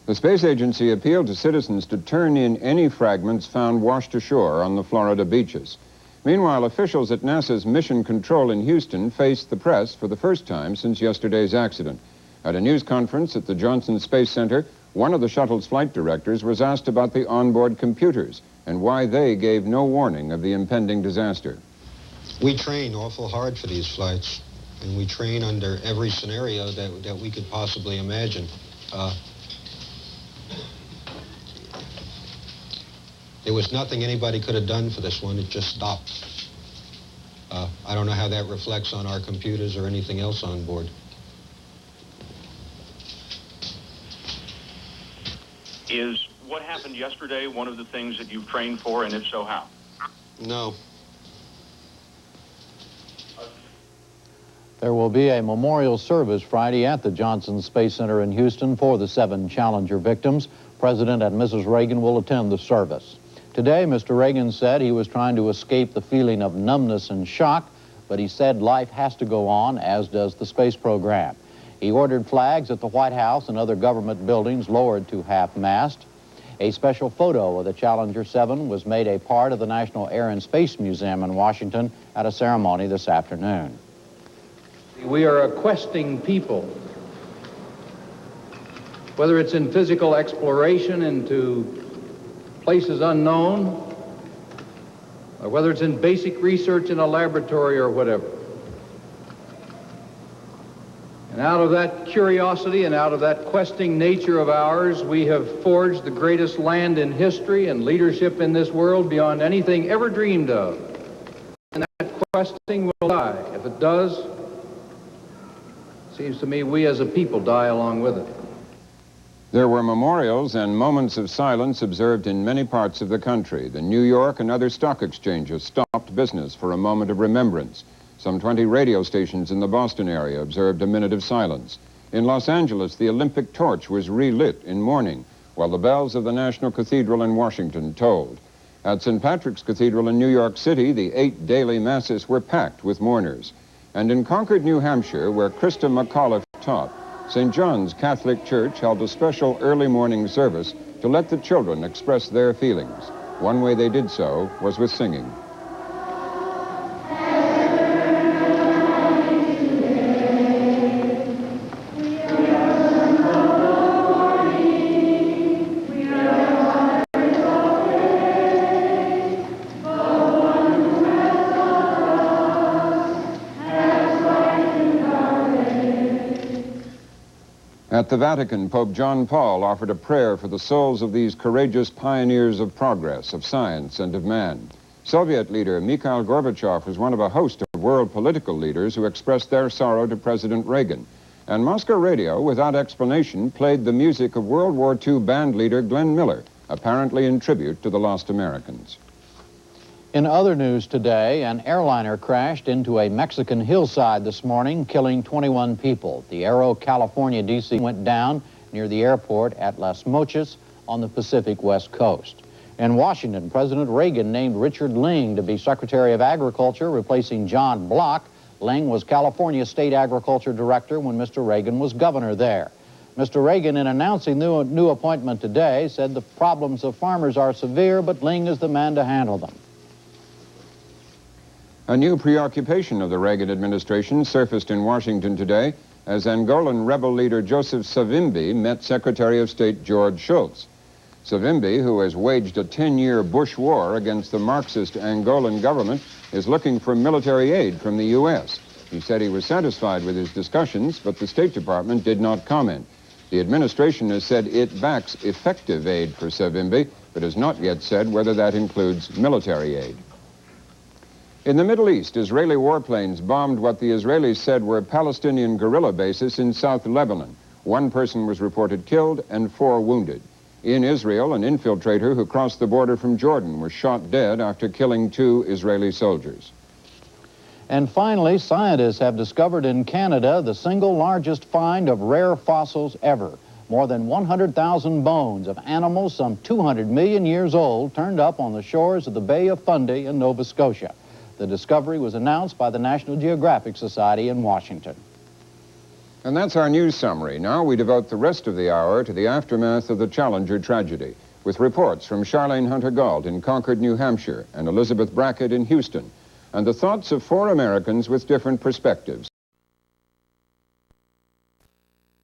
The space agency appealed to citizens to turn in any fragments found washed ashore on the Florida beaches. Meanwhile, officials at NASA's Mission Control in Houston faced the press for the first time since yesterday's accident. At a news conference at the Johnson Space Center, one of the shuttle's flight directors was asked about the onboard computers and why they gave no warning of the impending disaster. We train awful hard for these flights, and we train under every scenario that we could possibly imagine. There was nothing anybody could have done for this one. It just stopped. I don't know how that reflects on our computers or anything else on board. Is what happened yesterday one of the things that you've trained for, and if so, how? No. There will be a memorial service Friday at the Johnson Space Center in Houston for the 7 Challenger victims. President and Mrs. Reagan will attend the service. Today, Mr. Reagan said he was trying to escape the feeling of numbness and shock, but he said life has to go on, as does the space program. He ordered flags at the White House and other government buildings lowered to half-mast. A special photo of the Challenger 7 was made a part of the National Air and Space Museum in Washington at a ceremony this afternoon. We are a questing people. Whether it's in physical exploration into places unknown, or whether it's in basic research in a laboratory or whatever. And out of that curiosity and out of that questing nature of ours, we have forged the greatest land in history and leadership in this world beyond anything ever dreamed of. And that questing will die. If it does, Seems to me we as a people die along with it. There were memorials and moments of silence observed in many parts of the country. The New York and other stock exchanges stopped business for a moment of remembrance. Some 20 radio stations in the Boston area observed a minute of silence. In Los Angeles, the Olympic torch was relit in mourning, while the bells of the National Cathedral in Washington tolled. At St. Patrick's Cathedral in New York City, the 8 daily masses were packed with mourners. And in Concord, New Hampshire, where Krista McAuliffe taught, St. John's Catholic Church held a special early morning service to let the children express their feelings. One way they did so was with singing. At the Vatican, Pope John Paul offered a prayer for the souls of these courageous pioneers of progress, of science, and of man. Soviet leader Mikhail Gorbachev was one of a host of world political leaders who expressed their sorrow to President Reagan. And Moscow radio, without explanation, played the music of World War II band leader Glenn Miller, apparently in tribute to the lost Americans. In other news today, an airliner crashed into a Mexican hillside this morning, killing 21 people. The Aero California DC went down near the airport at Las Mochas on the Pacific West Coast. In Washington, President Reagan named Richard Ling to be Secretary of Agriculture, replacing John Block. Ling was California State Agriculture Director when Mr. Reagan was governor there. Mr. Reagan, in announcing the new appointment today, said the problems of farmers are severe, but Ling is the man to handle them. A new preoccupation of the Reagan administration surfaced in Washington today as Angolan rebel leader Joseph Savimbi met Secretary of State George Shultz. Savimbi, who has waged a 10-year Bush war against the Marxist Angolan government, is looking for military aid from the U.S. He said he was satisfied with his discussions, but the State Department did not comment. The administration has said it backs effective aid for Savimbi, but has not yet said whether that includes military aid. In the Middle East, Israeli warplanes bombed what the Israelis said were Palestinian guerrilla bases in South Lebanon. One person was reported killed and 4 wounded. In Israel, an infiltrator who crossed the border from Jordan was shot dead after killing 2 Israeli soldiers. And finally, scientists have discovered in Canada the single largest find of rare fossils ever. More than 100,000 bones of animals some 200 million years old turned up on the shores of the Bay of Fundy in Nova Scotia. The discovery was announced by the National Geographic Society in Washington. And that's our news summary. Now we devote the rest of the hour to the aftermath of the Challenger tragedy, with reports from Charlene Hunter-Gault in Concord, New Hampshire, and Elizabeth Brackett in Houston, and the thoughts of 4 Americans with different perspectives.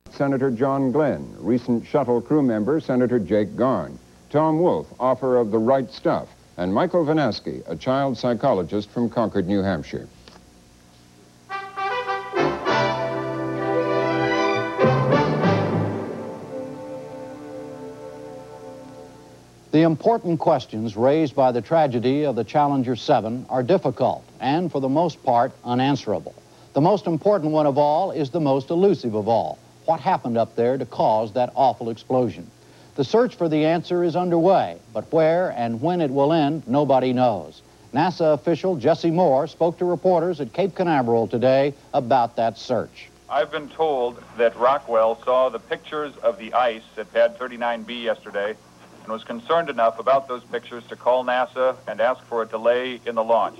Senator John Glenn, recent shuttle crew member Senator Jake Garn, Tom Wolfe, author of The Right Stuff, and Michael Vanaski, a child psychologist from Concord, New Hampshire. The important questions raised by the tragedy of the Challenger 7 are difficult and, for the most part, unanswerable. The most important one of all is the most elusive of all. What happened up there to cause that awful explosion? The search for the answer is underway, but where and when it will end, nobody knows. NASA official Jesse Moore spoke to reporters at Cape Canaveral today about that search. I've been told that Rockwell saw the pictures of the ice at Pad 39B yesterday and was concerned enough about those pictures to call NASA and ask for a delay in the launch.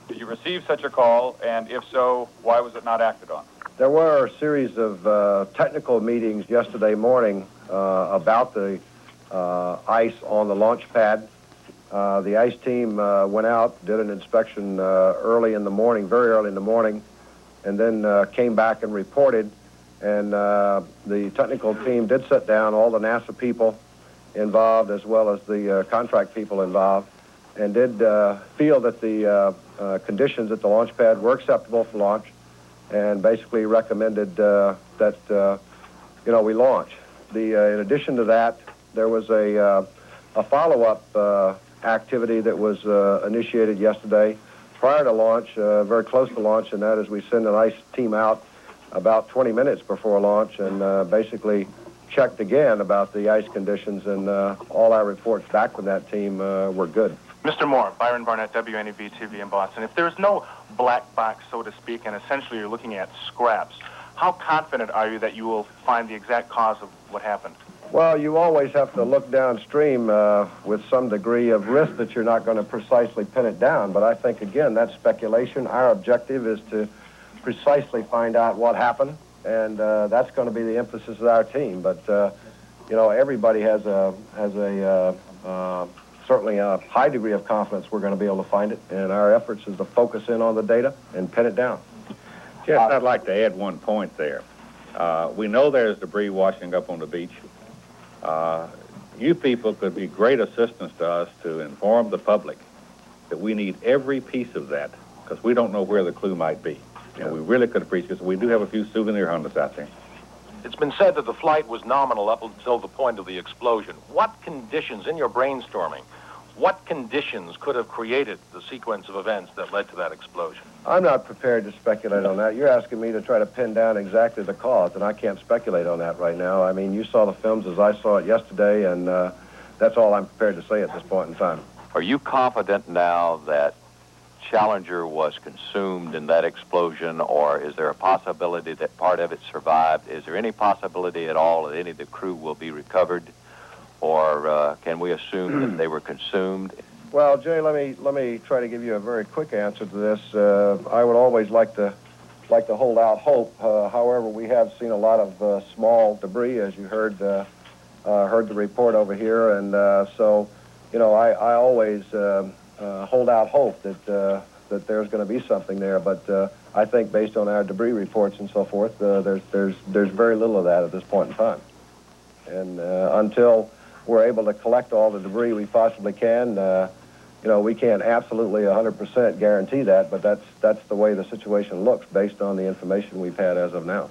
Did you receive such a call, and if so, why was it not acted on? There were a series of technical meetings yesterday morning about the ice on the launch pad. The ice team went out, did an inspection early in the morning, very early in the morning, and then came back and reported. And the technical team did sit down, all the NASA people involved as well as the contract people involved, and did feel that the conditions at the launch pad were acceptable for launch, and basically recommended that we launch. In addition to that, there was a follow-up activity that was initiated yesterday prior to launch, very close to launch, and that is we send an ice team out about 20 minutes before launch and basically checked again about the ice conditions, and all our reports back from that team were good. Mr. Moore, Byron Barnett, WNEB-TV in Boston. If there's no black box, so to speak, and essentially you're looking at scraps, how confident are you that you will find the exact cause of what happened? Well, you always have to look downstream with some degree of risk that you're not going to precisely pin it down. But I think, again, that's speculation. Our objective is to precisely find out what happened, and that's going to be the emphasis of our team. But, you know, everybody has certainly a high degree of confidence we're going to be able to find it, and our efforts is to focus in on the data and pin it down. Jeff, I'd like to add one point there. We know there's debris washing up on the beach. You people could be great assistance to us to inform the public that we need every piece of that, because we don't know where the clue might be. And we really could appreciate it. We do have a few souvenir hunters out there. It's been said that the flight was nominal up until the point of the explosion. What conditions, in your brainstorming, what conditions could have created the sequence of events that led to that explosion? I'm not prepared to speculate on that. You're asking me to try to pin down exactly the cause, and I can't speculate on that right now. I mean, you saw the films as I saw it yesterday, and that's all I'm prepared to say at this point in time. Are you confident now that Challenger was consumed in that explosion, or is there a possibility that part of it survived? Is there any possibility at all that any of the crew will be recovered, or can we assume that they were consumed? Well, Jay, let me try to give you a very quick answer to this. I would always like to hold out hope. However, we have seen a lot of small debris, as you heard the report over here, and so, you know, I always hold out hope that there's going to be something there. But I think based on our debris reports and so forth, there's very little of that at this point in time. And until we're able to collect all the debris we possibly can, you know, we can't absolutely 100% guarantee that, but that's the way the situation looks based on the information we've had as of now.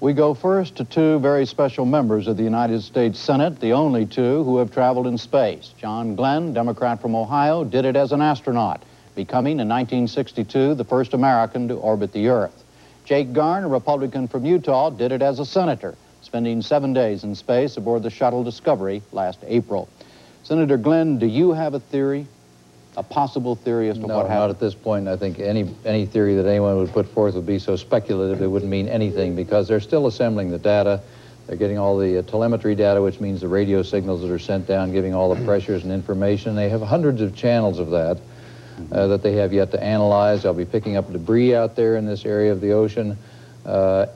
We go first to two very special members of the United States Senate, the only two who have traveled in space. John Glenn, Democrat from Ohio, did it as an astronaut, becoming in 1962 the first American to orbit the Earth. Jake Garn, a Republican from Utah, did it as a senator, spending 7 days in space aboard the Shuttle Discovery last April. Senator Glenn, do you have a theory, a possible theory as to what happened? No, not at this point. I think any theory that anyone would put forth would be so speculative it wouldn't mean anything, because they're still assembling the data. They're getting all the telemetry data, which means the radio signals that are sent down, giving all the pressures and information. They have hundreds of channels of that that they have yet to analyze. They'll be picking up debris out there in this area of the ocean.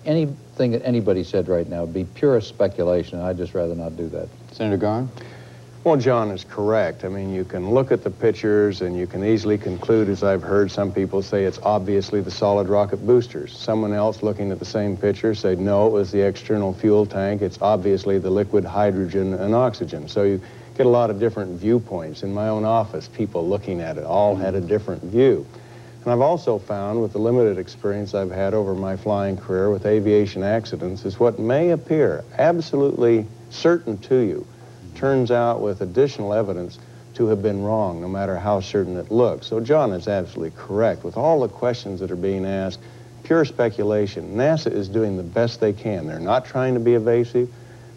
Anything that anybody said right now would be pure speculation. I'd just rather not do that. Senator Garn? Well, John is correct. I mean, you can look at the pictures and you can easily conclude, as I've heard some people say, it's obviously the solid rocket boosters. Someone else looking at the same picture said, no, it was the external fuel tank. It's obviously the liquid hydrogen and oxygen. So you get a lot of different viewpoints. In my own office, people looking at it all had a different view. And I've also found, with the limited experience I've had over my flying career with aviation accidents, is what may appear absolutely certain to you turns out with additional evidence to have been wrong, no matter how certain it looks. So John is absolutely correct. With all the questions that are being asked, pure speculation. NASA is doing the best they can. They're not trying to be evasive.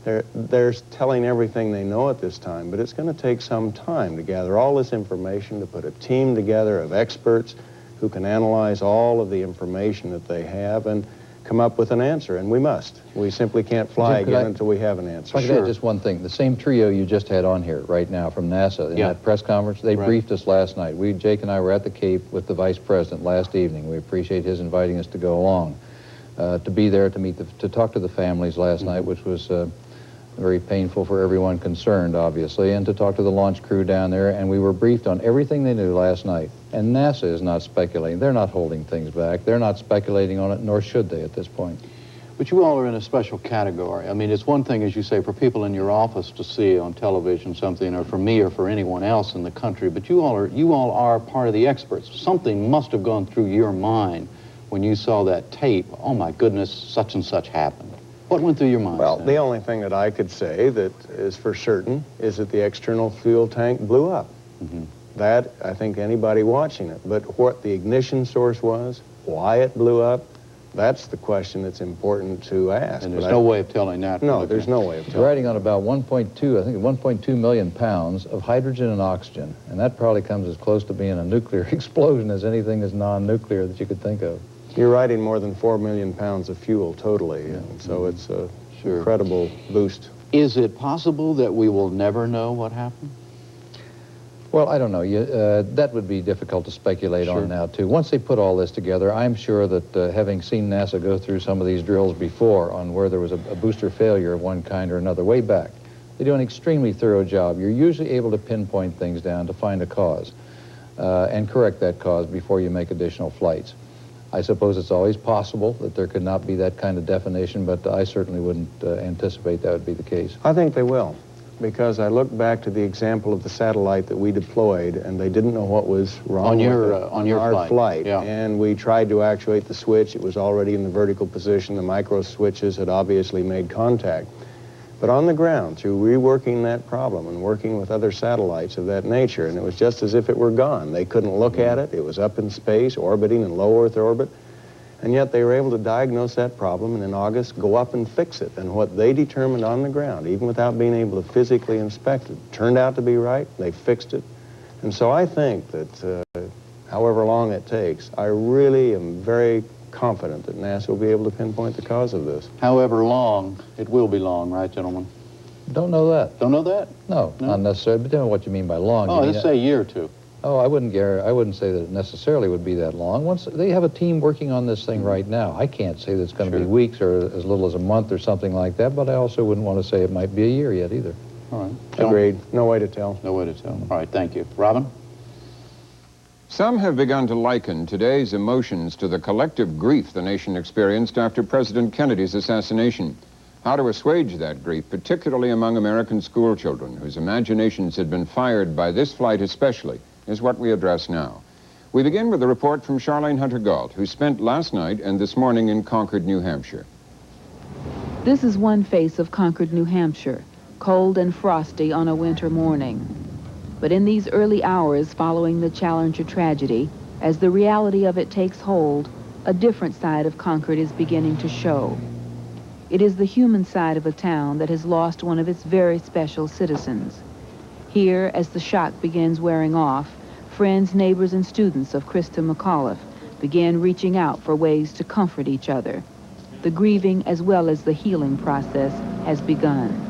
They're telling everything they know at this time, but it's going to take some time to gather all this information, to put a team together of experts who can analyze all of the information that they have and come up with an answer, and we must. We simply can't fly again until we have an answer. If I could add just one thing. The same trio you just had on here right now from NASA in that press conference, they briefed us last night. Jake and I were at the Cape with the Vice President last evening. We appreciate his inviting us to go along, to be there, to talk to the families last night, which was very painful for everyone concerned, obviously, and to talk to the launch crew down there, and we were briefed on everything they knew last night. And NASA is not speculating. They're not holding things back. They're not speculating on it, nor should they at this point. But you all are in a special category. I mean, it's one thing, as you say, for people in your office to see on television something, or for me or for anyone else in the country, but you all are part of the experts. Something must have gone through your mind when you saw that tape. Oh, my goodness, such and such happened. What went through your mind? Well, the only thing that I could say that is for certain is that the external fuel tank blew up. That, I think anybody watching it. But what the ignition source was, why it blew up, That's the question that's important to ask. And there's no way of telling that. No, there's no way of telling. Riding on about 1.2 million pounds of hydrogen and oxygen, and that probably comes as close to being a nuclear explosion as anything that's non-nuclear that you could think of. You're riding more than 4 million pounds of fuel totally, and so it's a incredible boost. Is it possible that we will never know what happened? Well, I don't know. That would be difficult to speculate on now, too. Once they put all this together, I'm sure that having seen NASA go through some of these drills before on where there was a booster failure of one kind or another way back, they do an extremely thorough job. You're usually able to pinpoint things down to find a cause and correct that cause before you make additional flights. I suppose it's always possible that there could not be that kind of definition, but I certainly wouldn't anticipate that would be the case. I think they will, because I look back to the example of the satellite that we deployed, and they didn't know what was wrong on our flight. And we tried to actuate the switch. It was already in the vertical position. The micro switches had obviously made contact. But on the ground, through reworking that problem and working with other satellites of that nature, and it was just as if it were gone. They couldn't look at it. It was up in space, orbiting in low Earth orbit. And yet they were able to diagnose that problem and in August go up and fix it. And what they determined on the ground, even without being able to physically inspect it, turned out to be right. They fixed it. And so I think that however long it takes, I really am very confident that NASA will be able to pinpoint the cause of this. However long, it will be long, right, gentlemen? Don't know that. Don't know that? No, not necessarily. But don't know what you mean by long. Oh, let's say a year or two. Oh, I wouldn't say that it necessarily would be that long. Once they have a team working on this thing right now, I can't say that it's going to be weeks or as little as a month or something like that, but I also wouldn't want to say it might be a year yet either. All right. Agreed. No way to tell. No way to tell. All right, thank you. Robin? Some have begun to liken today's emotions to the collective grief the nation experienced after President Kennedy's assassination. How to assuage that grief, particularly among American school children whose imaginations had been fired by this flight especially, is what we address now. We begin with a report from Charlene Hunter-Gault, who spent last night and this morning in Concord, New Hampshire. This is one face of Concord, New Hampshire, cold and frosty on a winter morning. But in these early hours following the Challenger tragedy, as the reality of it takes hold, a different side of Concord is beginning to show. It is the human side of a town that has lost one of its very special citizens. Here, as the shock begins wearing off, friends, neighbors, and students of Krista McAuliffe began reaching out for ways to comfort each other. The grieving as well as the healing process has begun.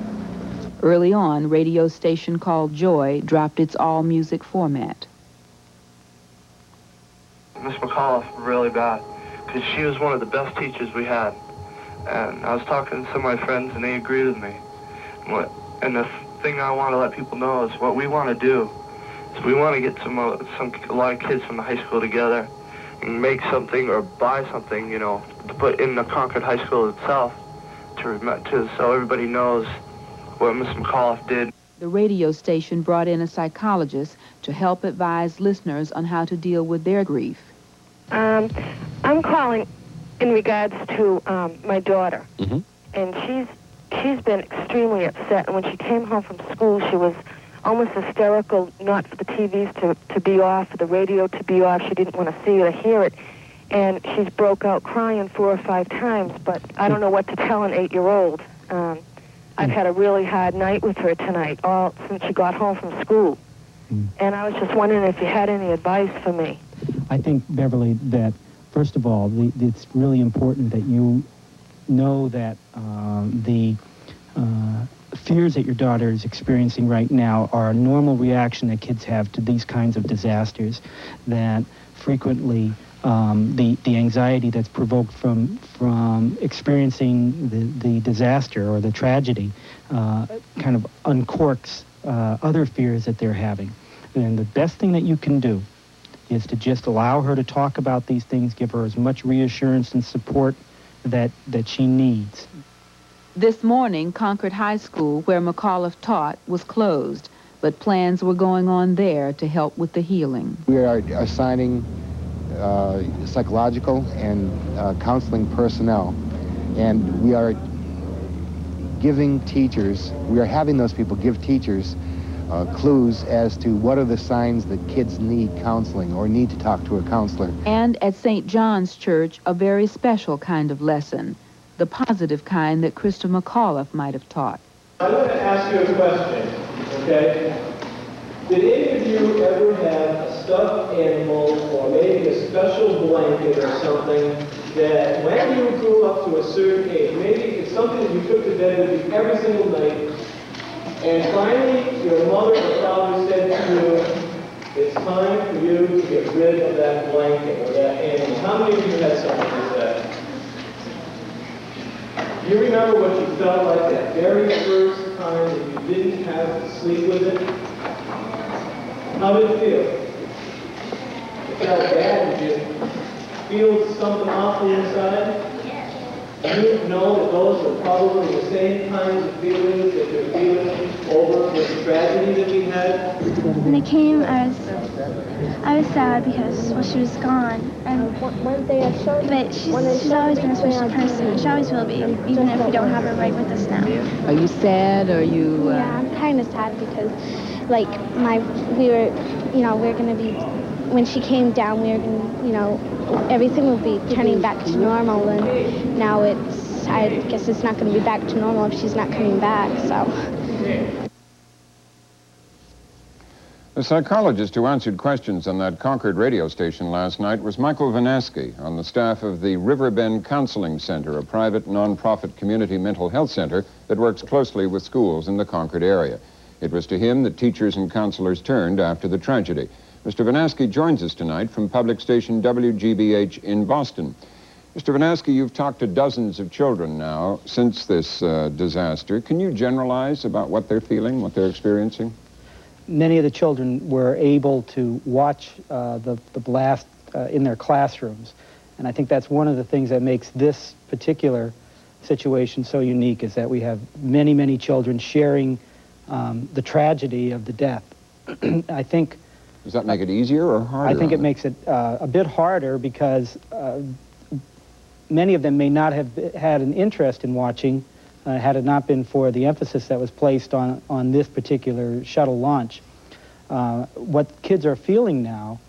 Early on, radio station called Joy dropped its all-music format. Miss McAuliffe really bad, because she was one of the best teachers we had. And I was talking to some of my friends, and they agreed with me. And the thing I want to let people know is what we want to do is we want to get a lot of kids from the high school together and make something or buy something, you know, to put in the Concord High School itself so everybody knows what Miss McAuliffe did. The radio station brought in a psychologist to help advise listeners on how to deal with their grief. I'm calling in regards to my daughter, and she's been extremely upset. And when she came home from school, she was almost hysterical, not for the TVs to be off, for the radio to be off. She didn't want to see it or hear it. And she's broke out crying 4 or 5 times, but I don't know what to tell an 8-year-old. I've had a really hard night with her tonight, all since she got home from school. And I was just wondering if you had any advice for me. I think, Beverly, that, first of all, it's really important that you know that the fears that your daughter is experiencing right now are a normal reaction that kids have to these kinds of disasters, that frequently the anxiety that's provoked from experiencing the disaster or the tragedy kind of uncorks other fears that they're having. And the best thing that you can do is to just allow her to talk about these things, give her as much reassurance and support that she needs. This morning, Concord High School, where McAuliffe taught, was closed, but plans were going on there to help with the healing. We are assigning psychological and counseling personnel, and we are giving teachers, we are having those people give teachers clues as to what are the signs that kids need counseling or need to talk to a counselor. And at St. John's Church, a very special kind of lesson, the positive kind that Krista McAuliffe might have taught. I'm going to ask you a question, okay? Did any of you ever have a stuffed animal or maybe a special blanket or something that when you grew up to a certain age, maybe it's something that you took to bed with you every single night, and finally your mother or father said to you, it's time for you to get rid of that blanket or that animal? How many of you had something like that? Do you remember what you felt like that very first time that you didn't have to sleep with it? How did it feel? It felt bad. Did you feel something awful inside? You know that those are probably the same kinds of feelings that you're feeling over this tragedy that we had. When it came, I was sad because, well, she was gone. But she's always been a special person. She always will be, even if we don't have her right with us now. Are you sad? Or are you... Yeah, I'm kind of sad because, like, we're going to be, when she came down, we were going to, everything will be turning back to normal, and now I guess it's not going to be back to normal if she's not coming back, so. The psychologist who answered questions on that Concord radio station last night was Michael Vanaski on the staff of the Riverbend Counseling Center, a private non-profit community mental health center that works closely with schools in the Concord area. It was to him that teachers and counselors turned after the tragedy. Mr. Vanaski joins us tonight from public station WGBH in Boston. Mr. Vanaski, you've talked to dozens of children now since this disaster. Can you generalize about what they're feeling, what they're experiencing? Many of the children were able to watch the blast in their classrooms. And I think that's one of the things that makes this particular situation so unique, is that we have many, many children sharing the tragedy of the death. I think... Does that make it easier or harder? I think it makes it a bit harder because many of them may not have had an interest in watching had it not been for the emphasis that was placed on this particular shuttle launch. What kids are feeling now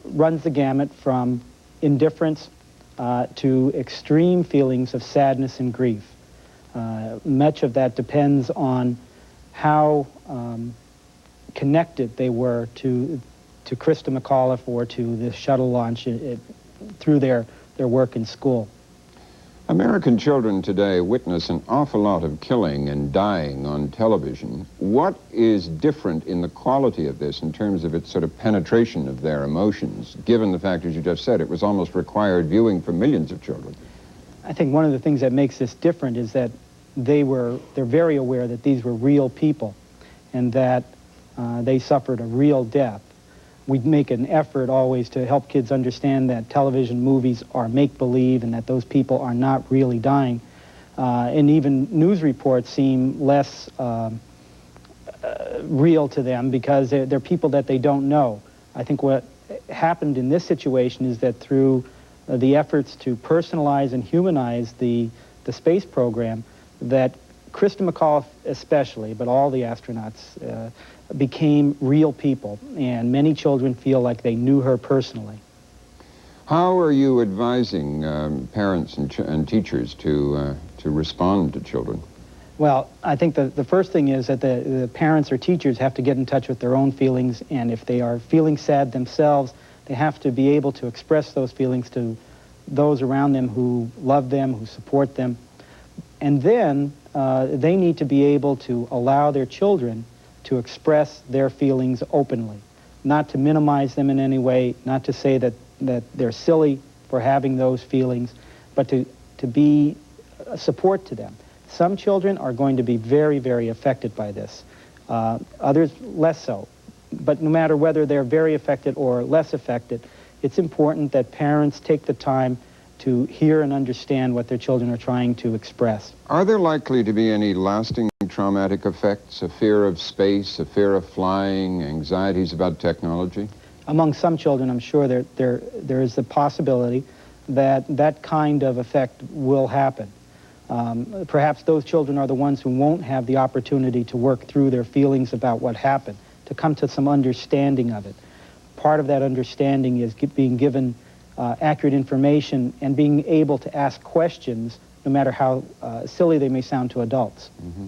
runs the gamut from indifference to extreme feelings of sadness and grief. Much of that depends on how connected they were to Krista McAuliffe or to the shuttle launch through their work in school. American children today witness an awful lot of killing and dying on television. What is different in the quality of this in terms of its sort of penetration of their emotions, given the fact, as you just said, it was almost required viewing for millions of children? I think one of the things that makes this different is that they're very aware that these were real people and that they suffered a real death. We make an effort always to help kids understand that television movies are make-believe and that those people are not really dying. And even news reports seem less real to them because they're people that they don't know. I think what happened in this situation is that through the efforts to personalize and humanize the space program, that Krista McAuliffe especially, but all the astronauts, became real people, and many children feel like they knew her personally. How are you advising parents and teachers to respond to children? Well, I think the first thing is that the parents or teachers have to get in touch with their own feelings, and if they are feeling sad themselves, they have to be able to express those feelings to those around them who love them, who support them. And then they need to be able to allow their children to express their feelings openly, not to minimize them in any way, not to say that they're silly for having those feelings, but to be a support to them. Some children are going to be very, very affected by this. Others less so. But no matter whether they're very affected or less affected, it's important that parents take the time to hear and understand what their children are trying to express. Are there likely to be any lasting traumatic effects, a fear of space, a fear of flying, anxieties about technology? Among some children, I'm sure there is the possibility that that kind of effect will happen. Perhaps those children are the ones who won't have the opportunity to work through their feelings about what happened, to come to some understanding of it. Part of that understanding is being given accurate information and being able to ask questions, no matter how silly they may sound to adults. Mm-hmm.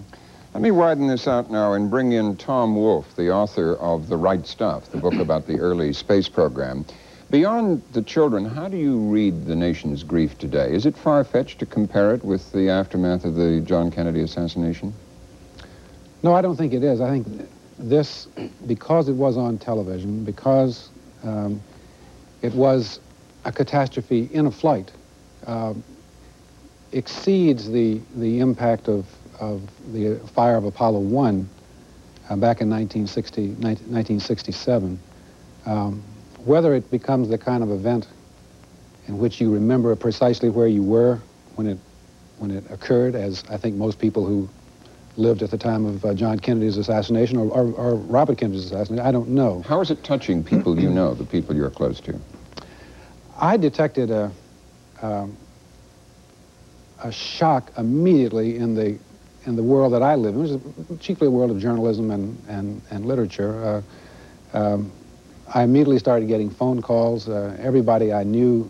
Let me widen this out now and bring in Tom Wolfe, the author of The Right Stuff, the book about the early space program. Beyond the children, how do you read the nation's grief today? Is it far-fetched to compare it with the aftermath of the John Kennedy assassination? No, I don't think it is. I think this, because it was on television, because it was a catastrophe in a flight, exceeds the impact of the fire of Apollo 1 back in 1967. Whether it becomes the kind of event in which you remember precisely where you were when it occurred, as I think most people who lived at the time of John Kennedy's assassination or Robert Kennedy's assassination, I don't know. How is it touching people you know, the people you're close to? I detected a shock immediately in the world that I live in, which is chiefly a world of journalism and literature. I immediately started getting phone calls. Everybody I knew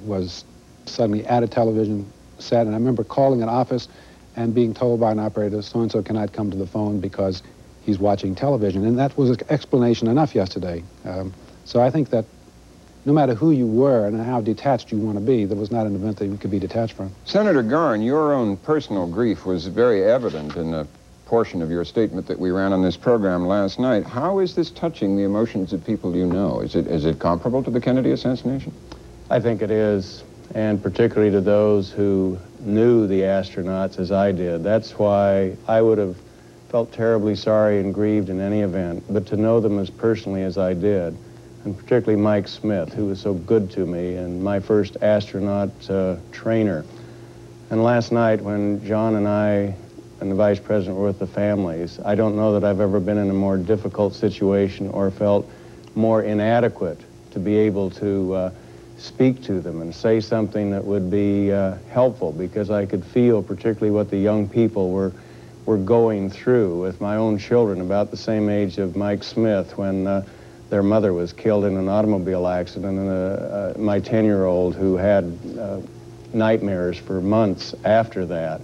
was suddenly at a television set, and I remember calling an office and being told by an operator, so-and-so cannot come to the phone because he's watching television. And that was explanation enough yesterday. So I think that no matter who you were and how detached you want to be, there was not an event that you could be detached from. Senator Garn, your own personal grief was very evident in a portion of your statement that we ran on this program last night. How is this touching the emotions of people you know? Is it comparable to the Kennedy assassination? I think it is, and particularly to those who knew the astronauts as I did. That's why I would have felt terribly sorry and grieved in any event, but to know them as personally as I did, and particularly Mike Smith, who was so good to me and my first astronaut trainer. And last night when John and I and the Vice President were with the families, I don't know that I've ever been in a more difficult situation or felt more inadequate to be able to speak to them and say something that would be helpful, because I could feel particularly what the young people were going through, with my own children about the same age of Mike Smith when their mother was killed in an automobile accident, and my 10-year-old who had nightmares for months after that.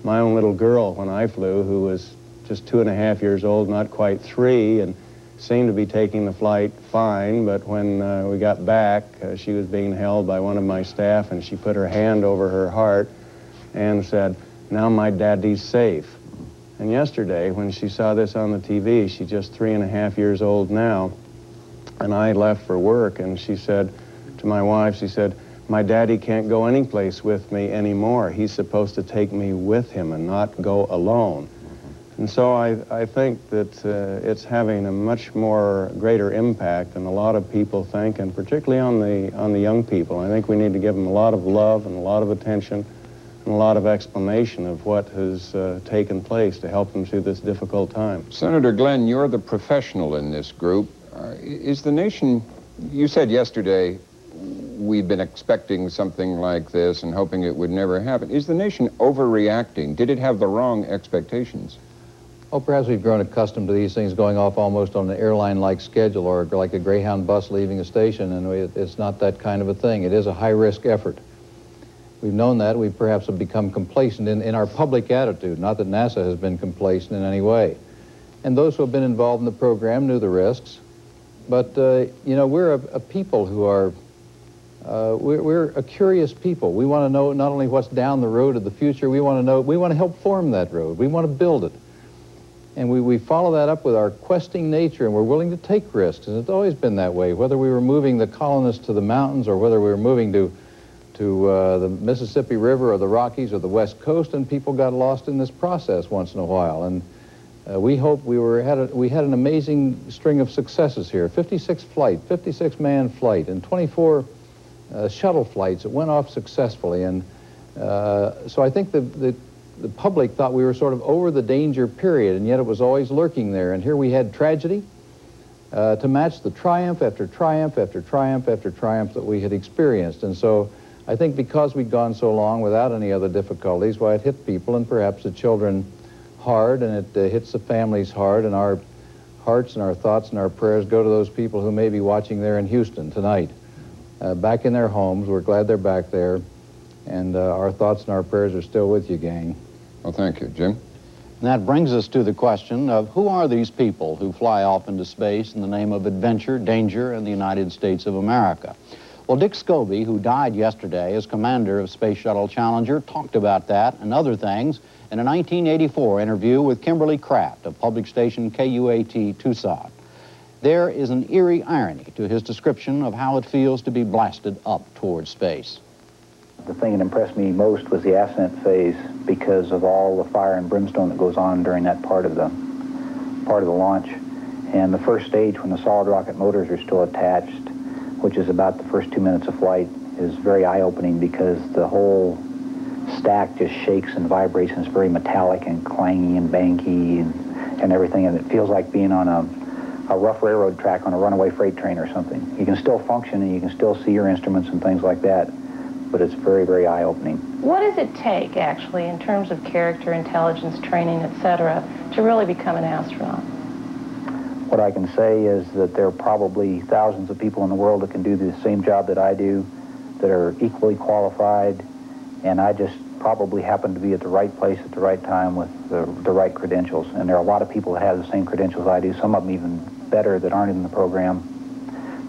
My own little girl when I flew, who was just 2.5 years old, not quite 3, and seemed to be taking the flight fine, but when we got back, she was being held by one of my staff, and she put her hand over her heart and said, "Now my daddy's safe." And yesterday, when she saw this on the TV, she's just 3.5 years old now, and I left for work, and she said to my wife, she said, "My daddy can't go anyplace with me anymore. He's supposed to take me with him and not go alone." And so I think that it's having a much more greater impact than a lot of people think, and particularly on the young people. I think we need to give them a lot of love and a lot of attention and a lot of explanation of what has taken place to help them through this difficult time. Senator Glenn, you're the professional in this group. Is the nation, you said yesterday, we've been expecting something like this and hoping it would never happen. Is the nation overreacting? Did it have the wrong expectations? Oh, perhaps we've grown accustomed to these things going off almost on an airline-like schedule, or like a Greyhound bus leaving a station, and it's not that kind of a thing. It is a high-risk effort. We've known that. We perhaps have become complacent in our public attitude, not that NASA has been complacent in any way. And those who have been involved in the program knew the risks. But, you know, we're a people who are, we're a curious people. We want to know not only what's down the road of the future, we want to help form that road. We want to build it. And we follow that up with our questing nature, and we're willing to take risks. And it's always been that way, whether we were moving the colonists to the mountains or whether we were moving to the Mississippi River or the Rockies or the West Coast, and people got lost in this process once in a while. And we hope we had an amazing string of successes here. 56-man flight, and 24 shuttle flights that went off successfully. And so I think the public thought we were sort of over the danger period, and yet it was always lurking there. And here we had tragedy to match the triumph after triumph after triumph after triumph that we had experienced. And so I think because we'd gone so long without any other difficulties, why it hit people and perhaps the children hard, and it hits the families hard, and our hearts and our thoughts and our prayers go to those people who may be watching there in Houston tonight. Back in their homes, we're glad they're back there, and our thoughts and our prayers are still with you, gang. Well, thank you. Jim? And that brings us to the question of who are these people who fly off into space in the name of adventure, danger, and the United States of America? Well, Dick Scobie, who died yesterday as commander of Space Shuttle Challenger, talked about that and other things in a 1984 interview with Kimberly Kraft of public station KUAT Tucson. There is an eerie irony to his description of how it feels to be blasted up toward space. The thing that impressed me most was the ascent phase because of all the fire and brimstone that goes on during that part of the launch. And the first stage, when the solid rocket motors are still attached, which is about the first 2 minutes of flight, is very eye-opening because the whole stack just shakes and vibrates, and it's very metallic and clangy and bangy and everything, and it feels like being on a rough railroad track on a runaway freight train or something. You can still function and you can still see your instruments and things like that, but it's very, very eye-opening. What does it take, actually, in terms of character, intelligence, training, etc., to really become an astronaut? What I can say is that there are probably thousands of people in the world that can do the same job that I do, that are equally qualified, and I just probably happen to be at the right place at the right time with the right credentials. And there are a lot of people that have the same credentials I do, some of them even better that aren't in the program.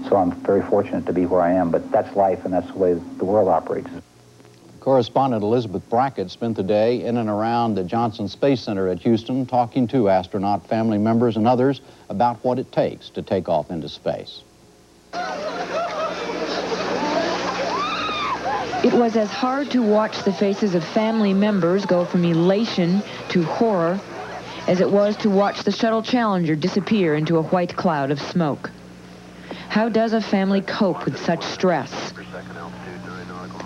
So I'm very fortunate to be where I am, but that's life and that's the way the world operates. Correspondent Elizabeth Brackett spent the day in and around the Johnson Space Center at Houston talking to astronaut family members and others about what it takes to take off into space. It was as hard to watch the faces of family members go from elation to horror as it was to watch the Shuttle Challenger disappear into a white cloud of smoke. How does a family cope with such stress?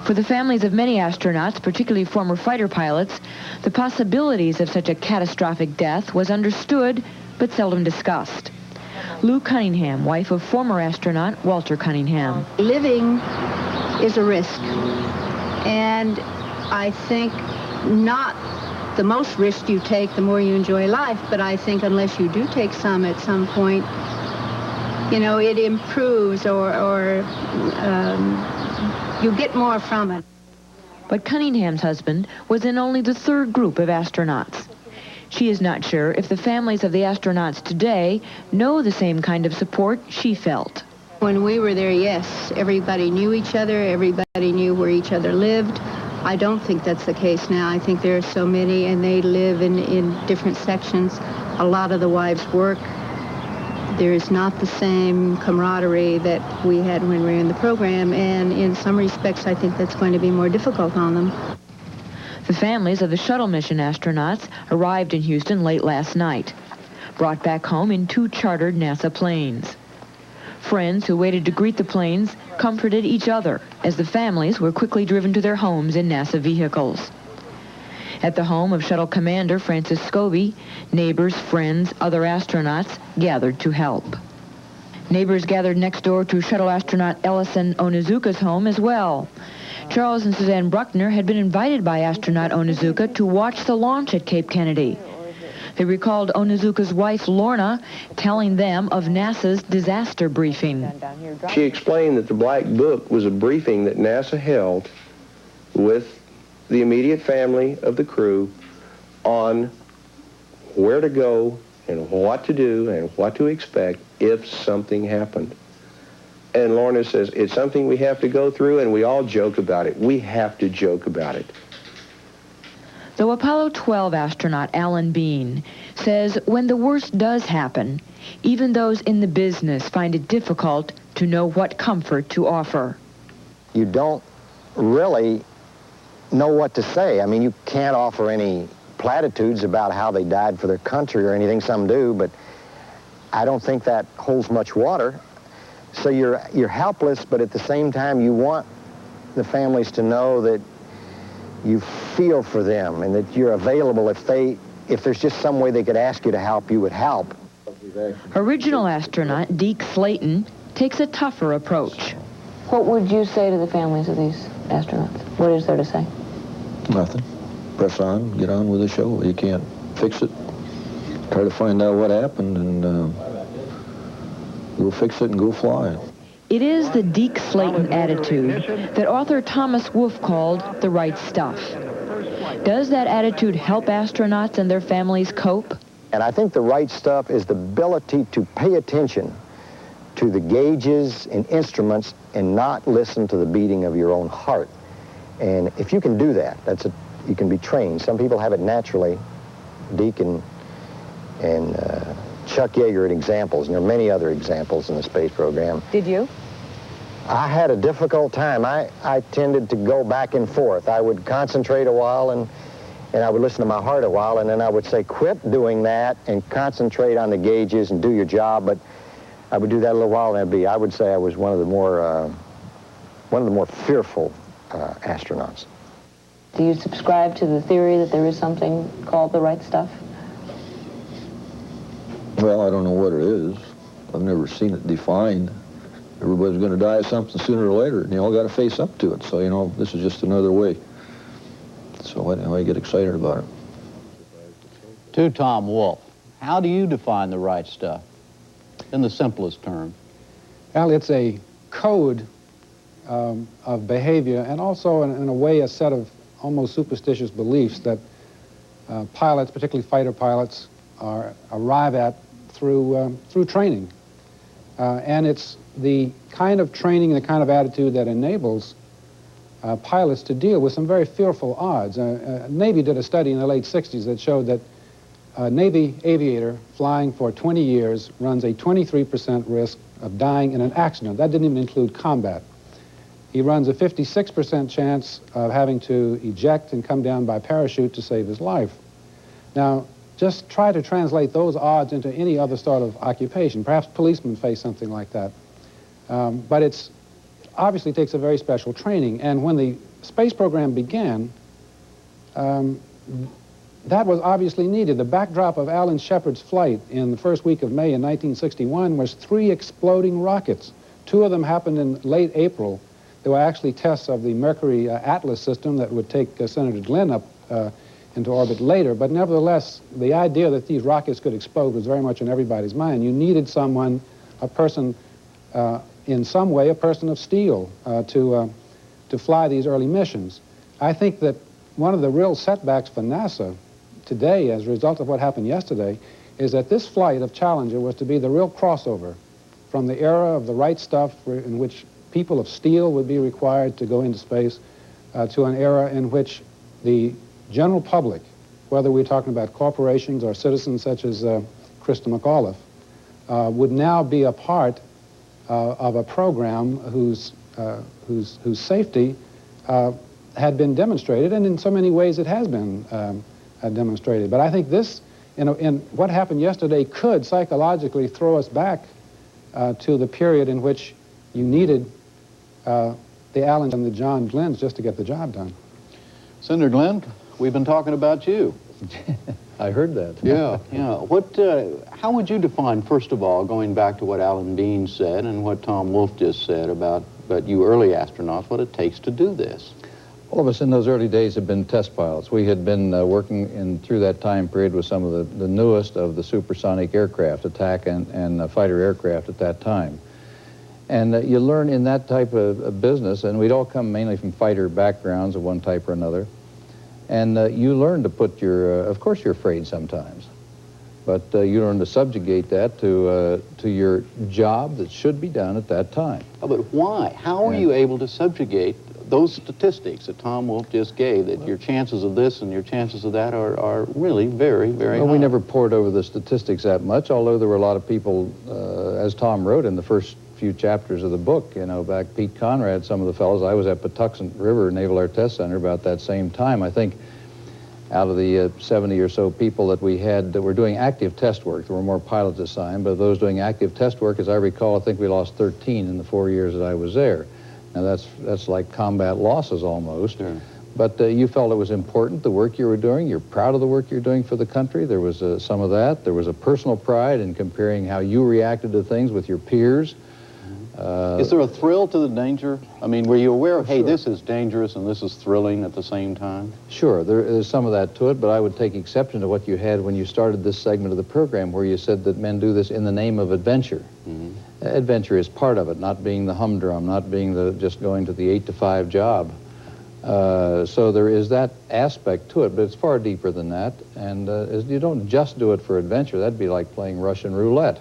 For the families of many astronauts, particularly former fighter pilots, the possibilities of such a catastrophic death was understood but seldom discussed. Lou Cunningham, wife of former astronaut Walter Cunningham. Living is a risk, and I think not the most risk you take, the more you enjoy life, but I think unless you do take some at some point, you know, it improves or you get more from it. But Cunningham's husband was in only the third group of astronauts. She is not sure if the families of the astronauts today know the same kind of support she felt. When we were there, yes, everybody knew each other, everybody knew where each other lived. I don't think that's the case now. I think there are so many, and they live in different sections. A lot of the wives work. There is not the same camaraderie that we had when we were in the program, and in some respects, I think that's going to be more difficult on them. The families of the shuttle mission astronauts arrived in Houston late last night, brought back home in 2 chartered NASA planes. Friends who waited to greet the planes comforted each other as the families were quickly driven to their homes in NASA vehicles. At the home of Shuttle Commander Francis Scobie, neighbors, friends, other astronauts gathered to help. Neighbors gathered next door to Shuttle astronaut Ellison Onizuka's home as well. Charles and Suzanne Bruckner had been invited by astronaut Onizuka to watch the launch at Cape Kennedy. They recalled Onizuka's wife, Lorna, telling them of NASA's disaster briefing. She explained that the Black Book was a briefing that NASA held with the immediate family of the crew on where to go and what to do and what to expect if something happened. And Lorna says, it's something we have to go through, and we all joke about it. We have to joke about it. Though Apollo 12 astronaut Alan Bean says when the worst does happen, even those in the business find it difficult to know what comfort to offer. You don't really know what to say. I mean, you can't offer any platitudes about how they died for their country or anything. Some do, but I don't think that holds much water. So you're helpless, but at the same time, you want the families to know that you feel for them and that you're available if there's just some way they could ask you to help, you would help. Original astronaut Deke Slayton takes a tougher approach. What would you say to the families of these astronauts? What is there to say? Nothing. Press on, get on with the show. You can't fix it. Try to find out what happened, and go fix it and go fly. It is the Deke Slayton attitude that author Thomas Wolfe called the right stuff. Does that attitude help astronauts and their families cope? And I think the right stuff is the ability to pay attention to the gauges and instruments and not listen to the beating of your own heart. And if you can do that, you can be trained. Some people have it naturally. Deke and Chuck Yeager are examples, and there are many other examples in the space program. Did you? I had a difficult time. I tended to go back and forth. I would concentrate a while, and I would listen to my heart a while, and then I would say, quit doing that and concentrate on the gauges and do your job. But I would do that a little while, and I would say I was one of the more fearful astronauts. Do you subscribe to the theory that there is something called the right stuff? Well, I don't know what it is. I've never seen it defined. Everybody's going to die of something sooner or later, and you all got to face up to it. So, you know, this is just another way. So I get excited about it. To Tom Wolfe, how do you define the right stuff in the simplest term? Well, it's a code of behavior, and also in a way a set of almost superstitious beliefs that pilots, particularly fighter pilots, arrive at through training. And it's the kind of training, the kind of attitude that enables pilots to deal with some very fearful odds. Navy did a study in the late 60s that showed that a Navy aviator flying for 20 years runs a 23% risk of dying in an accident. That didn't even include combat. He runs a 56% chance of having to eject and come down by parachute to save his life. Now, just try to translate those odds into any other sort of occupation. Perhaps policemen face something like that. But it obviously takes a very special training. And when the space program began, that was obviously needed. The backdrop of Alan Shepard's flight in the first week of May in 1961 was 3 exploding rockets. 2 of them happened in late April. There were actually tests of the Mercury Atlas system that would take Senator Glenn up into orbit later, but nevertheless, the idea that these rockets could explode was very much in everybody's mind. You needed someone, a person, in some way, a person of steel to fly these early missions. I think that one of the real setbacks for NASA today, as a result of what happened yesterday, is that this flight of Challenger was to be the real crossover from the era of the right stuff in which people of steel would be required to go into space to an era in which the general public, whether we're talking about corporations or citizens such as Krista McAuliffe, would now be a part of a program whose safety had been demonstrated, and in so many ways it has been demonstrated. But I think this, in what happened yesterday, could psychologically throw us back to the period in which you needed the Allens and the John Glenns just to get the job done. Senator Glenn, we've been talking about you. I heard that. Yeah, yeah. How would you define, first of all, going back to what Alan Bean said and what Tom Wolfe just said about you early astronauts, what it takes to do this? All of us in those early days had been test pilots. We had been working through that time period with some of the newest of the supersonic aircraft, attack and fighter aircraft at that time. And you learn in that type of business, and we'd all come mainly from fighter backgrounds of one type or another, and you learn to put of course you're afraid sometimes, but you learn to subjugate that to your job that should be done at that time. Oh, but why? How are you able to subjugate those statistics that Tom Wolfe just gave, that your chances of this and your chances of that are really very, very high? We never pored over the statistics that much, although there were a lot of people, as Tom wrote in the first few chapters of the book, back Pete Conrad, some of the fellows. I was at Patuxent River Naval Air Test Center about that same time. I think out of the 70 or so people that we had that were doing active test work, there were more pilots assigned, but those doing active test work, as I recall, I think we lost 13 in the 4 years that I was there. Now that's like combat losses almost. Sure. But you felt it was important, the work you were doing. You're proud of the work you're doing for the country. There was some of that. There was a personal pride in comparing how you reacted to things with your peers. Is there a thrill to the danger? I mean, were you aware of, hey, this is dangerous and this is thrilling at the same time? Sure, there's some of that to it, but I would take exception to what you had when you started this segment of the program where you said that men do this in the name of adventure. Mm-hmm. Adventure is part of it, not being the humdrum, not being just going to the 8-to-5 job. So there is that aspect to it, but it's far deeper than that. And you don't just do it for adventure. That'd be like playing Russian roulette.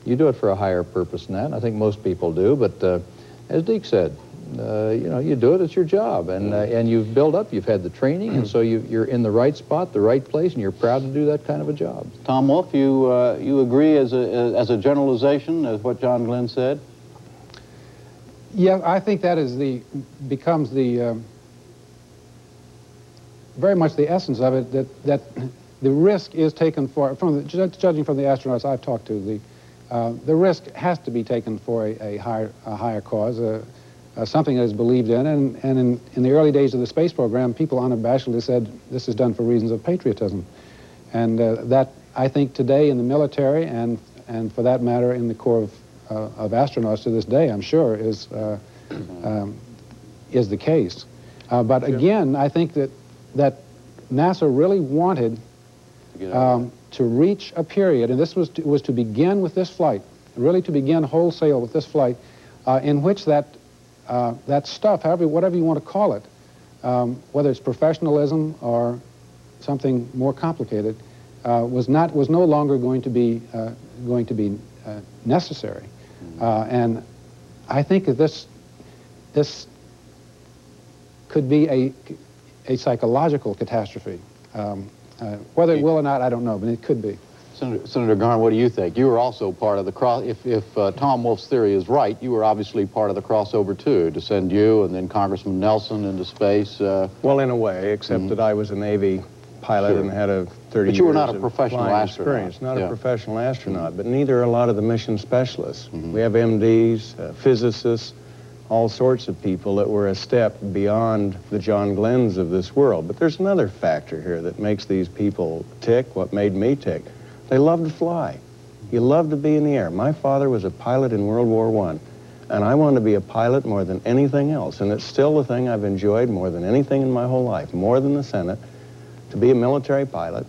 You do it for a higher purpose than that. I think most people do, but as Deke said, you know, you do it, it's your job. And you've built up, you've had the training, and so you're in the right spot, the right place, and you're proud to do that kind of a job. Tom Wolfe, you agree as a generalization as what John Glenn said? Yeah, I think that is becomes the very much the essence of it, that the risk is taken judging from the astronauts I've talked to, the risk has to be taken for a higher cause, something that is believed in, and in the early days of the space program, people unabashedly said this is done for reasons of patriotism. And that, I think, today in the military, and for that matter in the Corps of astronauts to this day, I'm sure, is the case. But again, I think that NASA really wanted to reach a period, and this was to begin with this flight, really to begin wholesale with this flight, in which that stuff, whatever you want to call it, whether it's professionalism or something more complicated, was no longer going to be necessary. And I think that this could be a psychological catastrophe. Whether it will or not, I don't know, but it could be. Senator Garn, what do you think? You were also part of the if Tom Wolfe's theory is right, you were obviously part of the crossover too, to send you and then Congressman Nelson into space. Well, in a way, except that I was a Navy pilot and had a 30 years But you were not a professional astronaut. Experience. Not a professional astronaut, but neither are a lot of the mission specialists. We have MDs, physicists, all sorts of people that were a step beyond the John Glenns of this world. But there's another factor here that makes these people tick, what made me tick. They love to fly. You love to be in the air. My father was a pilot in World War I, and I wanted to be a pilot more than anything else, and it's still the thing I've enjoyed more than anything in my whole life, more than the Senate, to be a military pilot.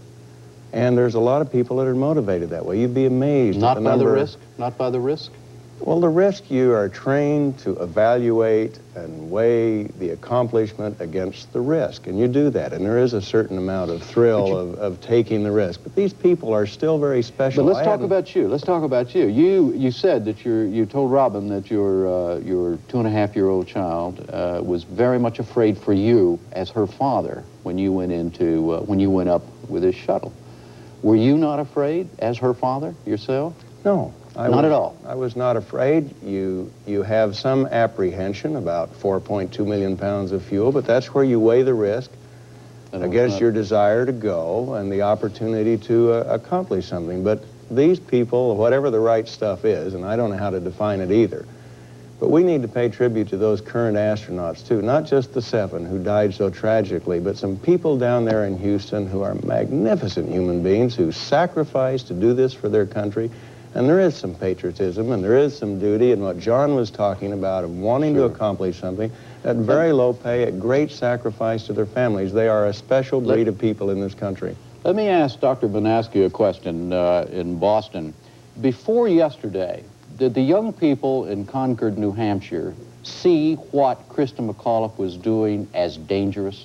And there's a lot of people that are motivated that way. You'd be amazed. Not by the risk? Not by the risk? Well, the risk, you are trained to evaluate and weigh the accomplishment against the risk, and you do that, and there is a certain amount of thrill of taking the risk. But these people are still very special. But let's talk about you. Let's talk about you. You said that you told Robin that your 2.5-year-old child was very much afraid for you as her father when you went up with his shuttle. Were you not afraid as her father yourself? No. Not at all. I was not afraid. You have some apprehension about 4.2 million pounds of fuel, but that's where you weigh the risk against your desire to go and the opportunity to accomplish something. But these people, whatever the right stuff is, and I don't know how to define it either, but we need to pay tribute to those current astronauts too, not just the 7 who died so tragically, but some people down there in Houston who are magnificent human beings who sacrificed to do this for their country. And there is some patriotism, and there is some duty, and what John was talking about of wanting to accomplish something at very low pay, at great sacrifice to their families. They are a special breed of people in this country. Let me ask Dr. Banaski a question in Boston. Before yesterday, did the young people in Concord, New Hampshire, see what Krista McAuliffe was doing as dangerous?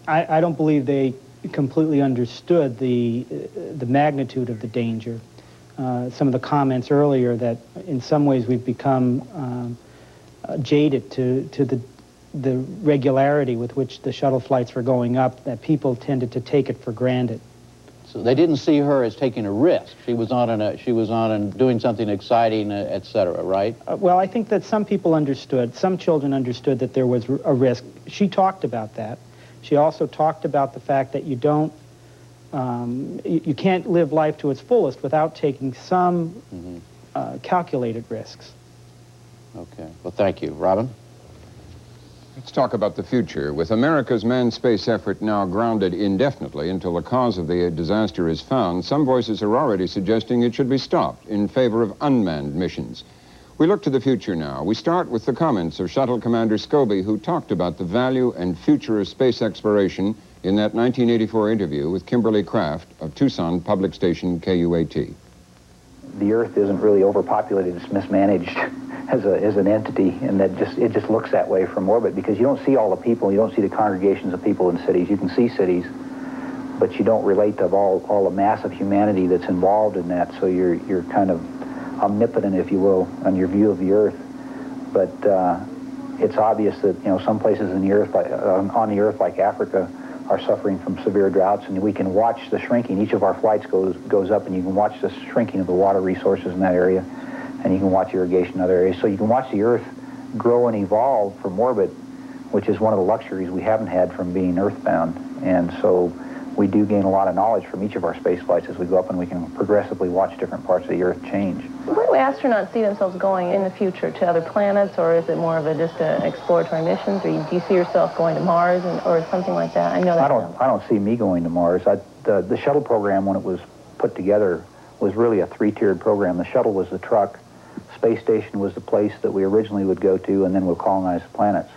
I don't believe they completely understood the magnitude of the danger. Some of the comments earlier that in some ways we've become jaded to the regularity with which the shuttle flights were going up, that people tended to take it for granted. So they didn't see her as taking a risk. She was on doing something exciting, et cetera, right? Well, I think that some people understood, some children understood that there was a risk. She talked about that. She also talked about the fact that you can't live life to its fullest without taking some calculated risks. Okay. Well, thank you. Robin? Let's talk about the future. With America's manned space effort now grounded indefinitely until the cause of the disaster is found, some voices are already suggesting it should be stopped in favor of unmanned missions. We look to the future now. We start with the comments of Shuttle Commander Scobie, who talked about the value and future of space exploration in that 1984 interview with Kimberly Kraft of Tucson public station KUAT. The Earth isn't really overpopulated, it's mismanaged as an entity, and it just looks that way from orbit because you don't see all the people, you don't see the congregations of people in cities. You can see cities, but you don't relate to all the mass of humanity that's involved in that, so you're kind of omnipotent, if you will, on your view of the Earth. But it's obvious that some places in the Earth, on the Earth, like Africa, are suffering from severe droughts, and we can watch the shrinking. Each of our flights goes up, and you can watch the shrinking of the water resources in that area, and you can watch irrigation in other areas. So you can watch the Earth grow and evolve from orbit, which is one of the luxuries we haven't had from being earthbound. And so we do gain a lot of knowledge from each of our space flights as we go up, and we can progressively watch different parts of the Earth change. Where do astronauts see themselves going in the future? To other planets, or is it more of just exploratory missions? Or do you see yourself going to Mars or something like that? I know that. I don't see me going to Mars. The shuttle program, when it was put together, was really a three-tiered program. The shuttle was the truck, space station was the place that we originally would go to, and then we'll colonize the planets.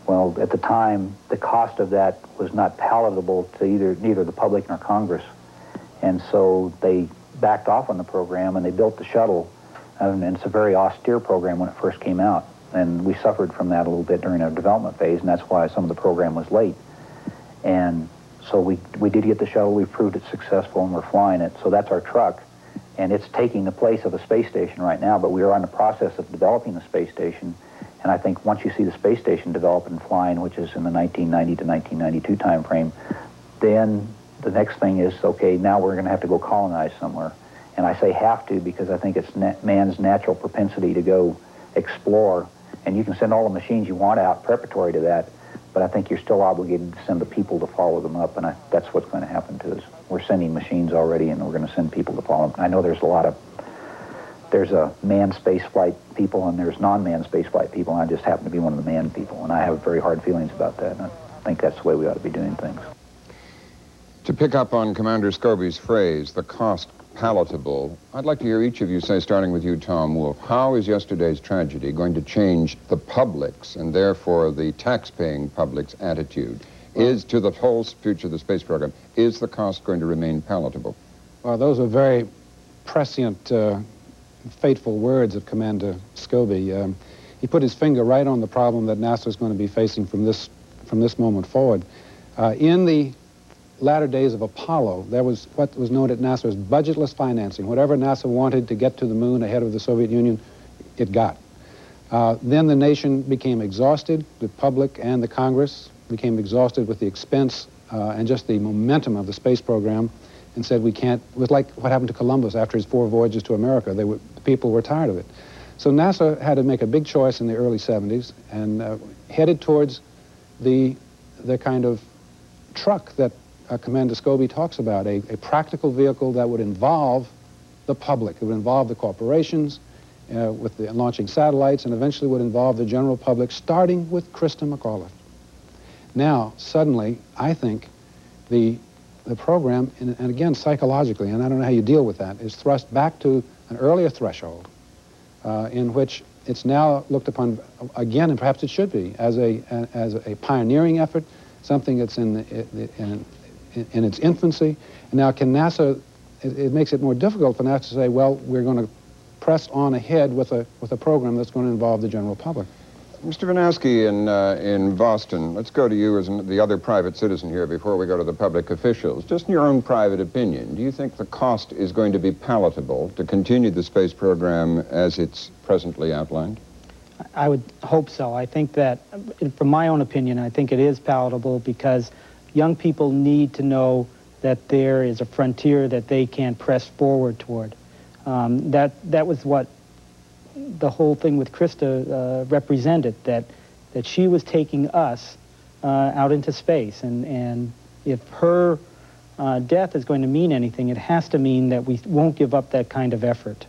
Well, at the time, the cost of that was not palatable to neither the public nor Congress. And so they backed off on the program, and they built the shuttle. And it's a very austere program when it first came out. And we suffered from that a little bit during our development phase, and that's why some of the program was late. And so we did get the shuttle. We proved it successful, and we're flying it. So that's our truck. And it's taking the place of a space station right now, but we are in the process of developing the space station. And I think once you see the space station develop and flying, which is in the 1990 to 1992 time frame, then the next thing is, okay, now we're going to have to go colonize somewhere. And I say have to because I think it's man's natural propensity to go explore. And you can send all the machines you want out preparatory to that, but I think you're still obligated to send the people to follow them up, and that's what's going to happen to us. We're sending machines already, and we're going to send people to follow them. I know there's a manned spaceflight people and there's non-manned spaceflight people, and I just happen to be one of the manned people, and I have very hard feelings about that, and I think that's the way we ought to be doing things. To pick up on Commander Scobie's phrase, the cost palatable, I'd like to hear each of you say, starting with you, Tom Wolfe, how is yesterday's tragedy going to change the public's, and therefore the tax-paying public's attitude to the whole future of the space program? Is the cost going to remain palatable? Well, those are very prescient, fateful words of Commander Scobie. He put his finger right on the problem that NASA is going to be facing from this moment forward. In the latter days of Apollo, there was what was known at NASA as budgetless financing. Whatever NASA wanted to get to the moon ahead of the Soviet Union, it got. Then the nation became exhausted, the public and the Congress became exhausted with the expense and just the momentum of the space program, and said we can't. It was like what happened to Columbus after his 4 voyages to America. The people were tired of it. So NASA had to make a big choice in the early 70s and headed towards the kind of truck that Commander Scobie talks about, a practical vehicle that would involve the public. It would involve the corporations with the launching satellites, and eventually would involve the general public, starting with Krista McAuliffe. Now, suddenly, I think the program, and again, psychologically, and I don't know how you deal with that, is thrust back to an earlier threshold in which it's now looked upon, again, and perhaps it should be, as a pioneering effort, something that's in its infancy. And now can NASA, it makes it more difficult for NASA to say, well, we're going to press on ahead with a program that's going to involve the general public. Mr. Vanowski in Boston, let's go to you as the other private citizen here before we go to the public officials. Just in your own private opinion, do you think the cost is going to be palatable to continue the space program as it's presently outlined? I would hope so. I think that, from my own opinion, I think it is palatable because young people need to know that there is a frontier that they can press forward toward. That was what the whole thing with Krista represented, that she was taking us out into space. And if her death is going to mean anything, it has to mean that we won't give up that kind of effort.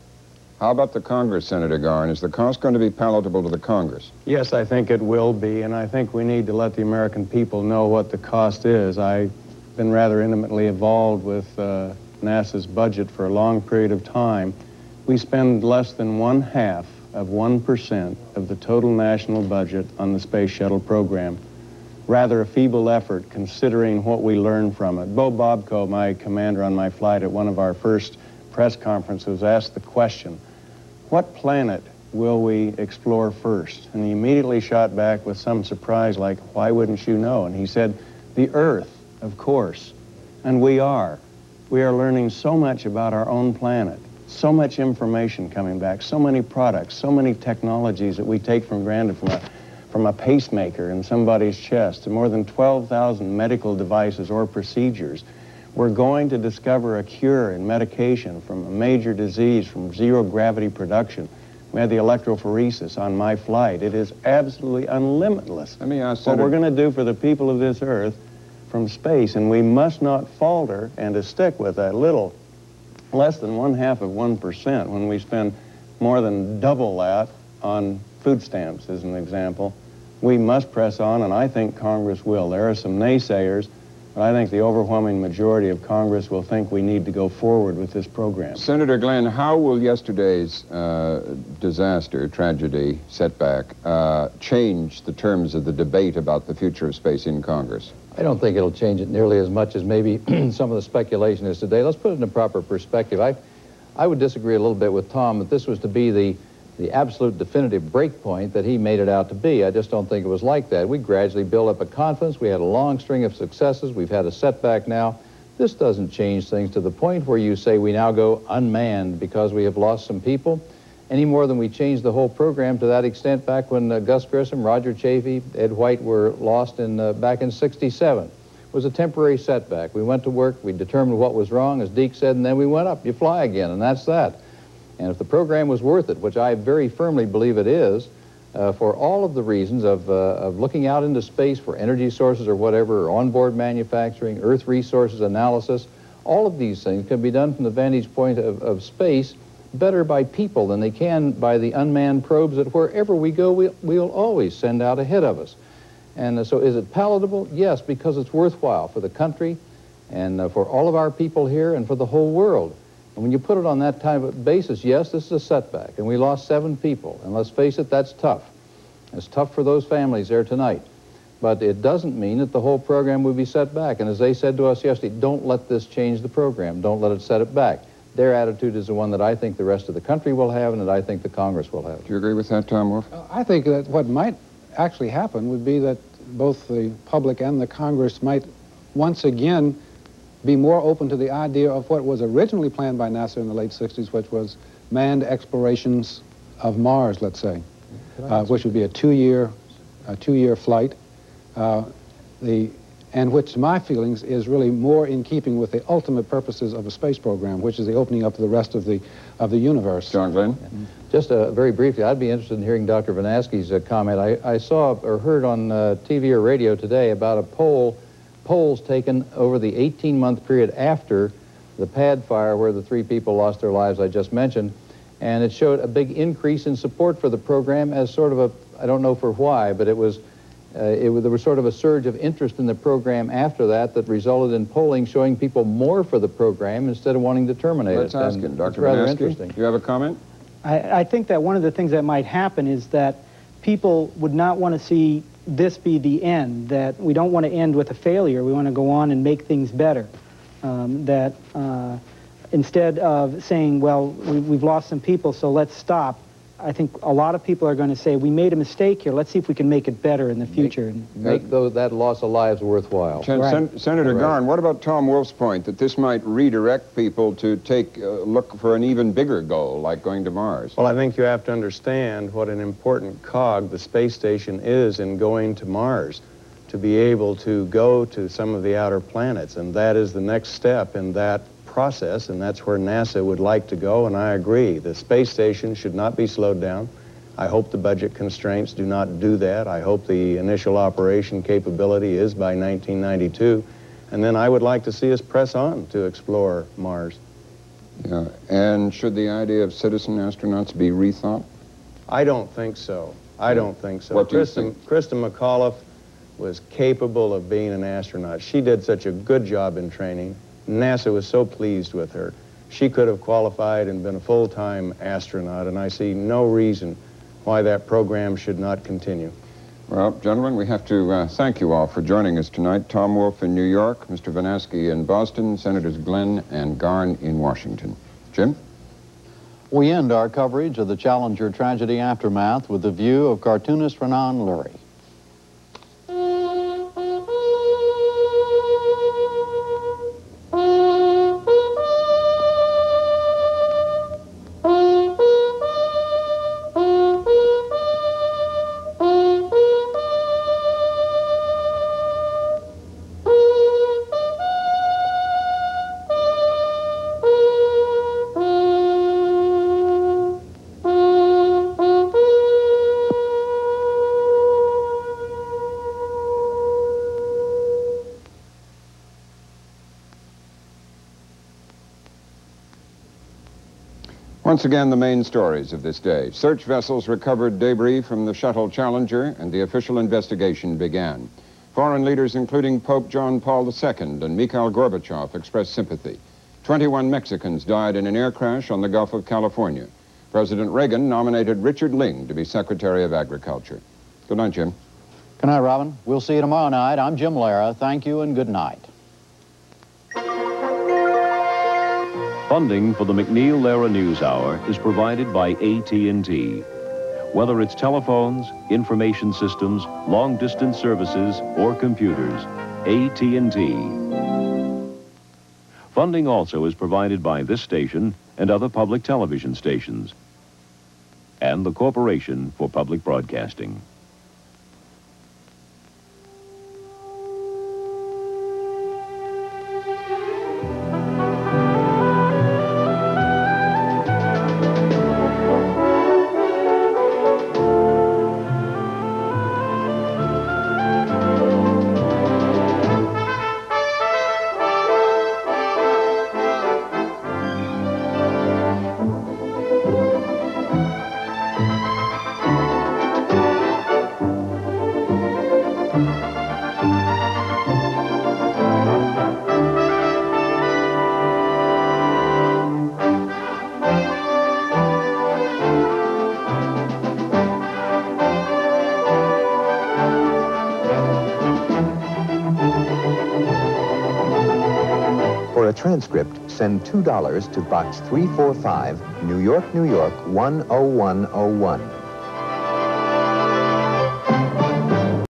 How about the Congress, Senator Garn? Is the cost going to be palatable to the Congress? Yes, I think it will be, and I think we need to let the American people know what the cost is. I've been rather intimately involved with NASA's budget for a long period of time. We spend less than 1/2 of 1% of the total national budget on the Space Shuttle program. Rather a feeble effort considering what we learned from it. Bo Bobko, my commander on my flight at one of our first press conferences, asked the question, what planet will we explore first? And he immediately shot back with some surprise like, why wouldn't you know? And he said, the Earth, of course. And we are. We are learning so much about our own planet, so much information coming back, so many products, so many technologies that we take for granted, from a pacemaker in somebody's chest to more than 12,000 medical devices or procedures. We're going to discover a cure and medication from a major disease, from zero gravity production. We had the electrophoresis on my flight. It is absolutely unlimitless. Let me ask what we're going to do for the people of this Earth from space, and we must not falter and to stick with that little less than 0.5% when we spend more than double that on food stamps, as an example. We must press on, and I think Congress will. There are some naysayers, but I think the overwhelming majority of Congress will think we need to go forward with this program. Senator Glenn, how will yesterday's disaster, tragedy, setback, change the terms of the debate about the future of space in Congress? I don't think it'll change it nearly as much as maybe some of the speculation is today. Let's put it in a proper perspective. I would disagree a little bit with Tom that this was to be the absolute definitive break point that he made it out to be. I just don't think it was like that. We gradually built up a confidence. We had a long string of successes. We've had a setback now. This doesn't change things to the point where you say we now go unmanned because we have lost some people, any more than we changed the whole program to that extent back when Gus Grissom, Roger Chaffee, Ed White were lost back in '67. It was a temporary setback. We went to work, we determined what was wrong, as Deke said, and then we went up. You fly again, and that's that. And if the program was worth it, which I very firmly believe it is, for all of the reasons of looking out into space for energy sources or whatever, or onboard manufacturing, Earth resources analysis, all of these things can be done from the vantage point of space better by people than they can by the unmanned probes that wherever we go, we'll always send out ahead of us. And so is it palatable? Yes, because it's worthwhile for the country and for all of our people here and for the whole world. And when you put it on that type of basis, yes, this is a setback, and we lost 7 people. And let's face it, that's tough. It's tough for those families there tonight. But it doesn't mean that the whole program will be set back. And as they said to us yesterday, don't let this change the program. Don't let it set it back. Their attitude is the one that I think the rest of the country will have and that I think the Congress will have. Do you agree with that, Tom Wolf? I think that what might actually happen would be that both the public and the Congress might once again be more open to the idea of what was originally planned by NASA in the late 60s, which was manned explorations of Mars, let's say, which would be a two-year flight, and which, to my feelings, is really more in keeping with the ultimate purposes of a space program, which is the opening up of the rest of the universe. John Glenn? Just very briefly, I'd be interested in hearing Dr. Vanaski's comment. I saw or heard on TV or radio today about a polls taken over the 18-month period after the pad fire where the 3 people lost their lives I just mentioned, and it showed a big increase in support for the program as sort of a, I don't know for why, but there was sort of a surge of interest in the program after that resulted in polling showing people more for the program instead of wanting to terminate it. Let's ask him, Dr. Rather Vanaski. interesting. Do you have a comment? I think that one of the things that might happen is that people would not want to see this be the end, that we don't want to end with a failure. We want to go on and make things better. Instead of saying, well, we've lost some people, so let's stop, I think a lot of people are going to say, we made a mistake here. Let's see if we can make it better in the future. Make that loss of lives worthwhile. Senator Garn, what about Tom Wolf's point that this might redirect people to look for an even bigger goal, like going to Mars? Well, I think you have to understand what an important cog the space station is in going to Mars, to be able to go to some of the outer planets, and that is the next step in that process, and that's where NASA would like to go, and I agree. The space station should not be slowed down. I hope the budget constraints do not do that. I hope the initial operation capability is by 1992, and then I would like to see us press on to explore Mars. Yeah, and should the idea of citizen astronauts be rethought? I don't think so. I don't think so. What do you think? Krista McAuliffe was capable of being an astronaut. She did such a good job in training. NASA was so pleased with her. she could have qualified and been a full-time astronaut, and I see no reason why that program should not continue. Well, gentlemen, we have to thank you all for joining us tonight. Tom Wolfe in New York, Mr. Vanaski in Boston, Senators Glenn and Garn in Washington. Jim? We end our coverage of the Challenger tragedy aftermath with the view of cartoonist Renan Lurie. Once again, the main stories of this day. Search vessels recovered debris from the Shuttle Challenger, and the official investigation began. Foreign leaders, including Pope John Paul II and Mikhail Gorbachev, expressed sympathy. 21 Mexicans died in an air crash on the Gulf of California. President Reagan nominated Richard Ling to be Secretary of Agriculture. Good night, Jim. Good night, Robin. We'll see you tomorrow night. I'm Jim Lara. Thank you and good night. Funding for the McNeil-Lehrer News Hour is provided by AT&T. Whether it's telephones, information systems, long-distance services, or computers, AT&T. Funding also is provided by this station and other public television stations, and the Corporation for Public Broadcasting. For a transcript, send $2 to Box 345, New York, New York 10101.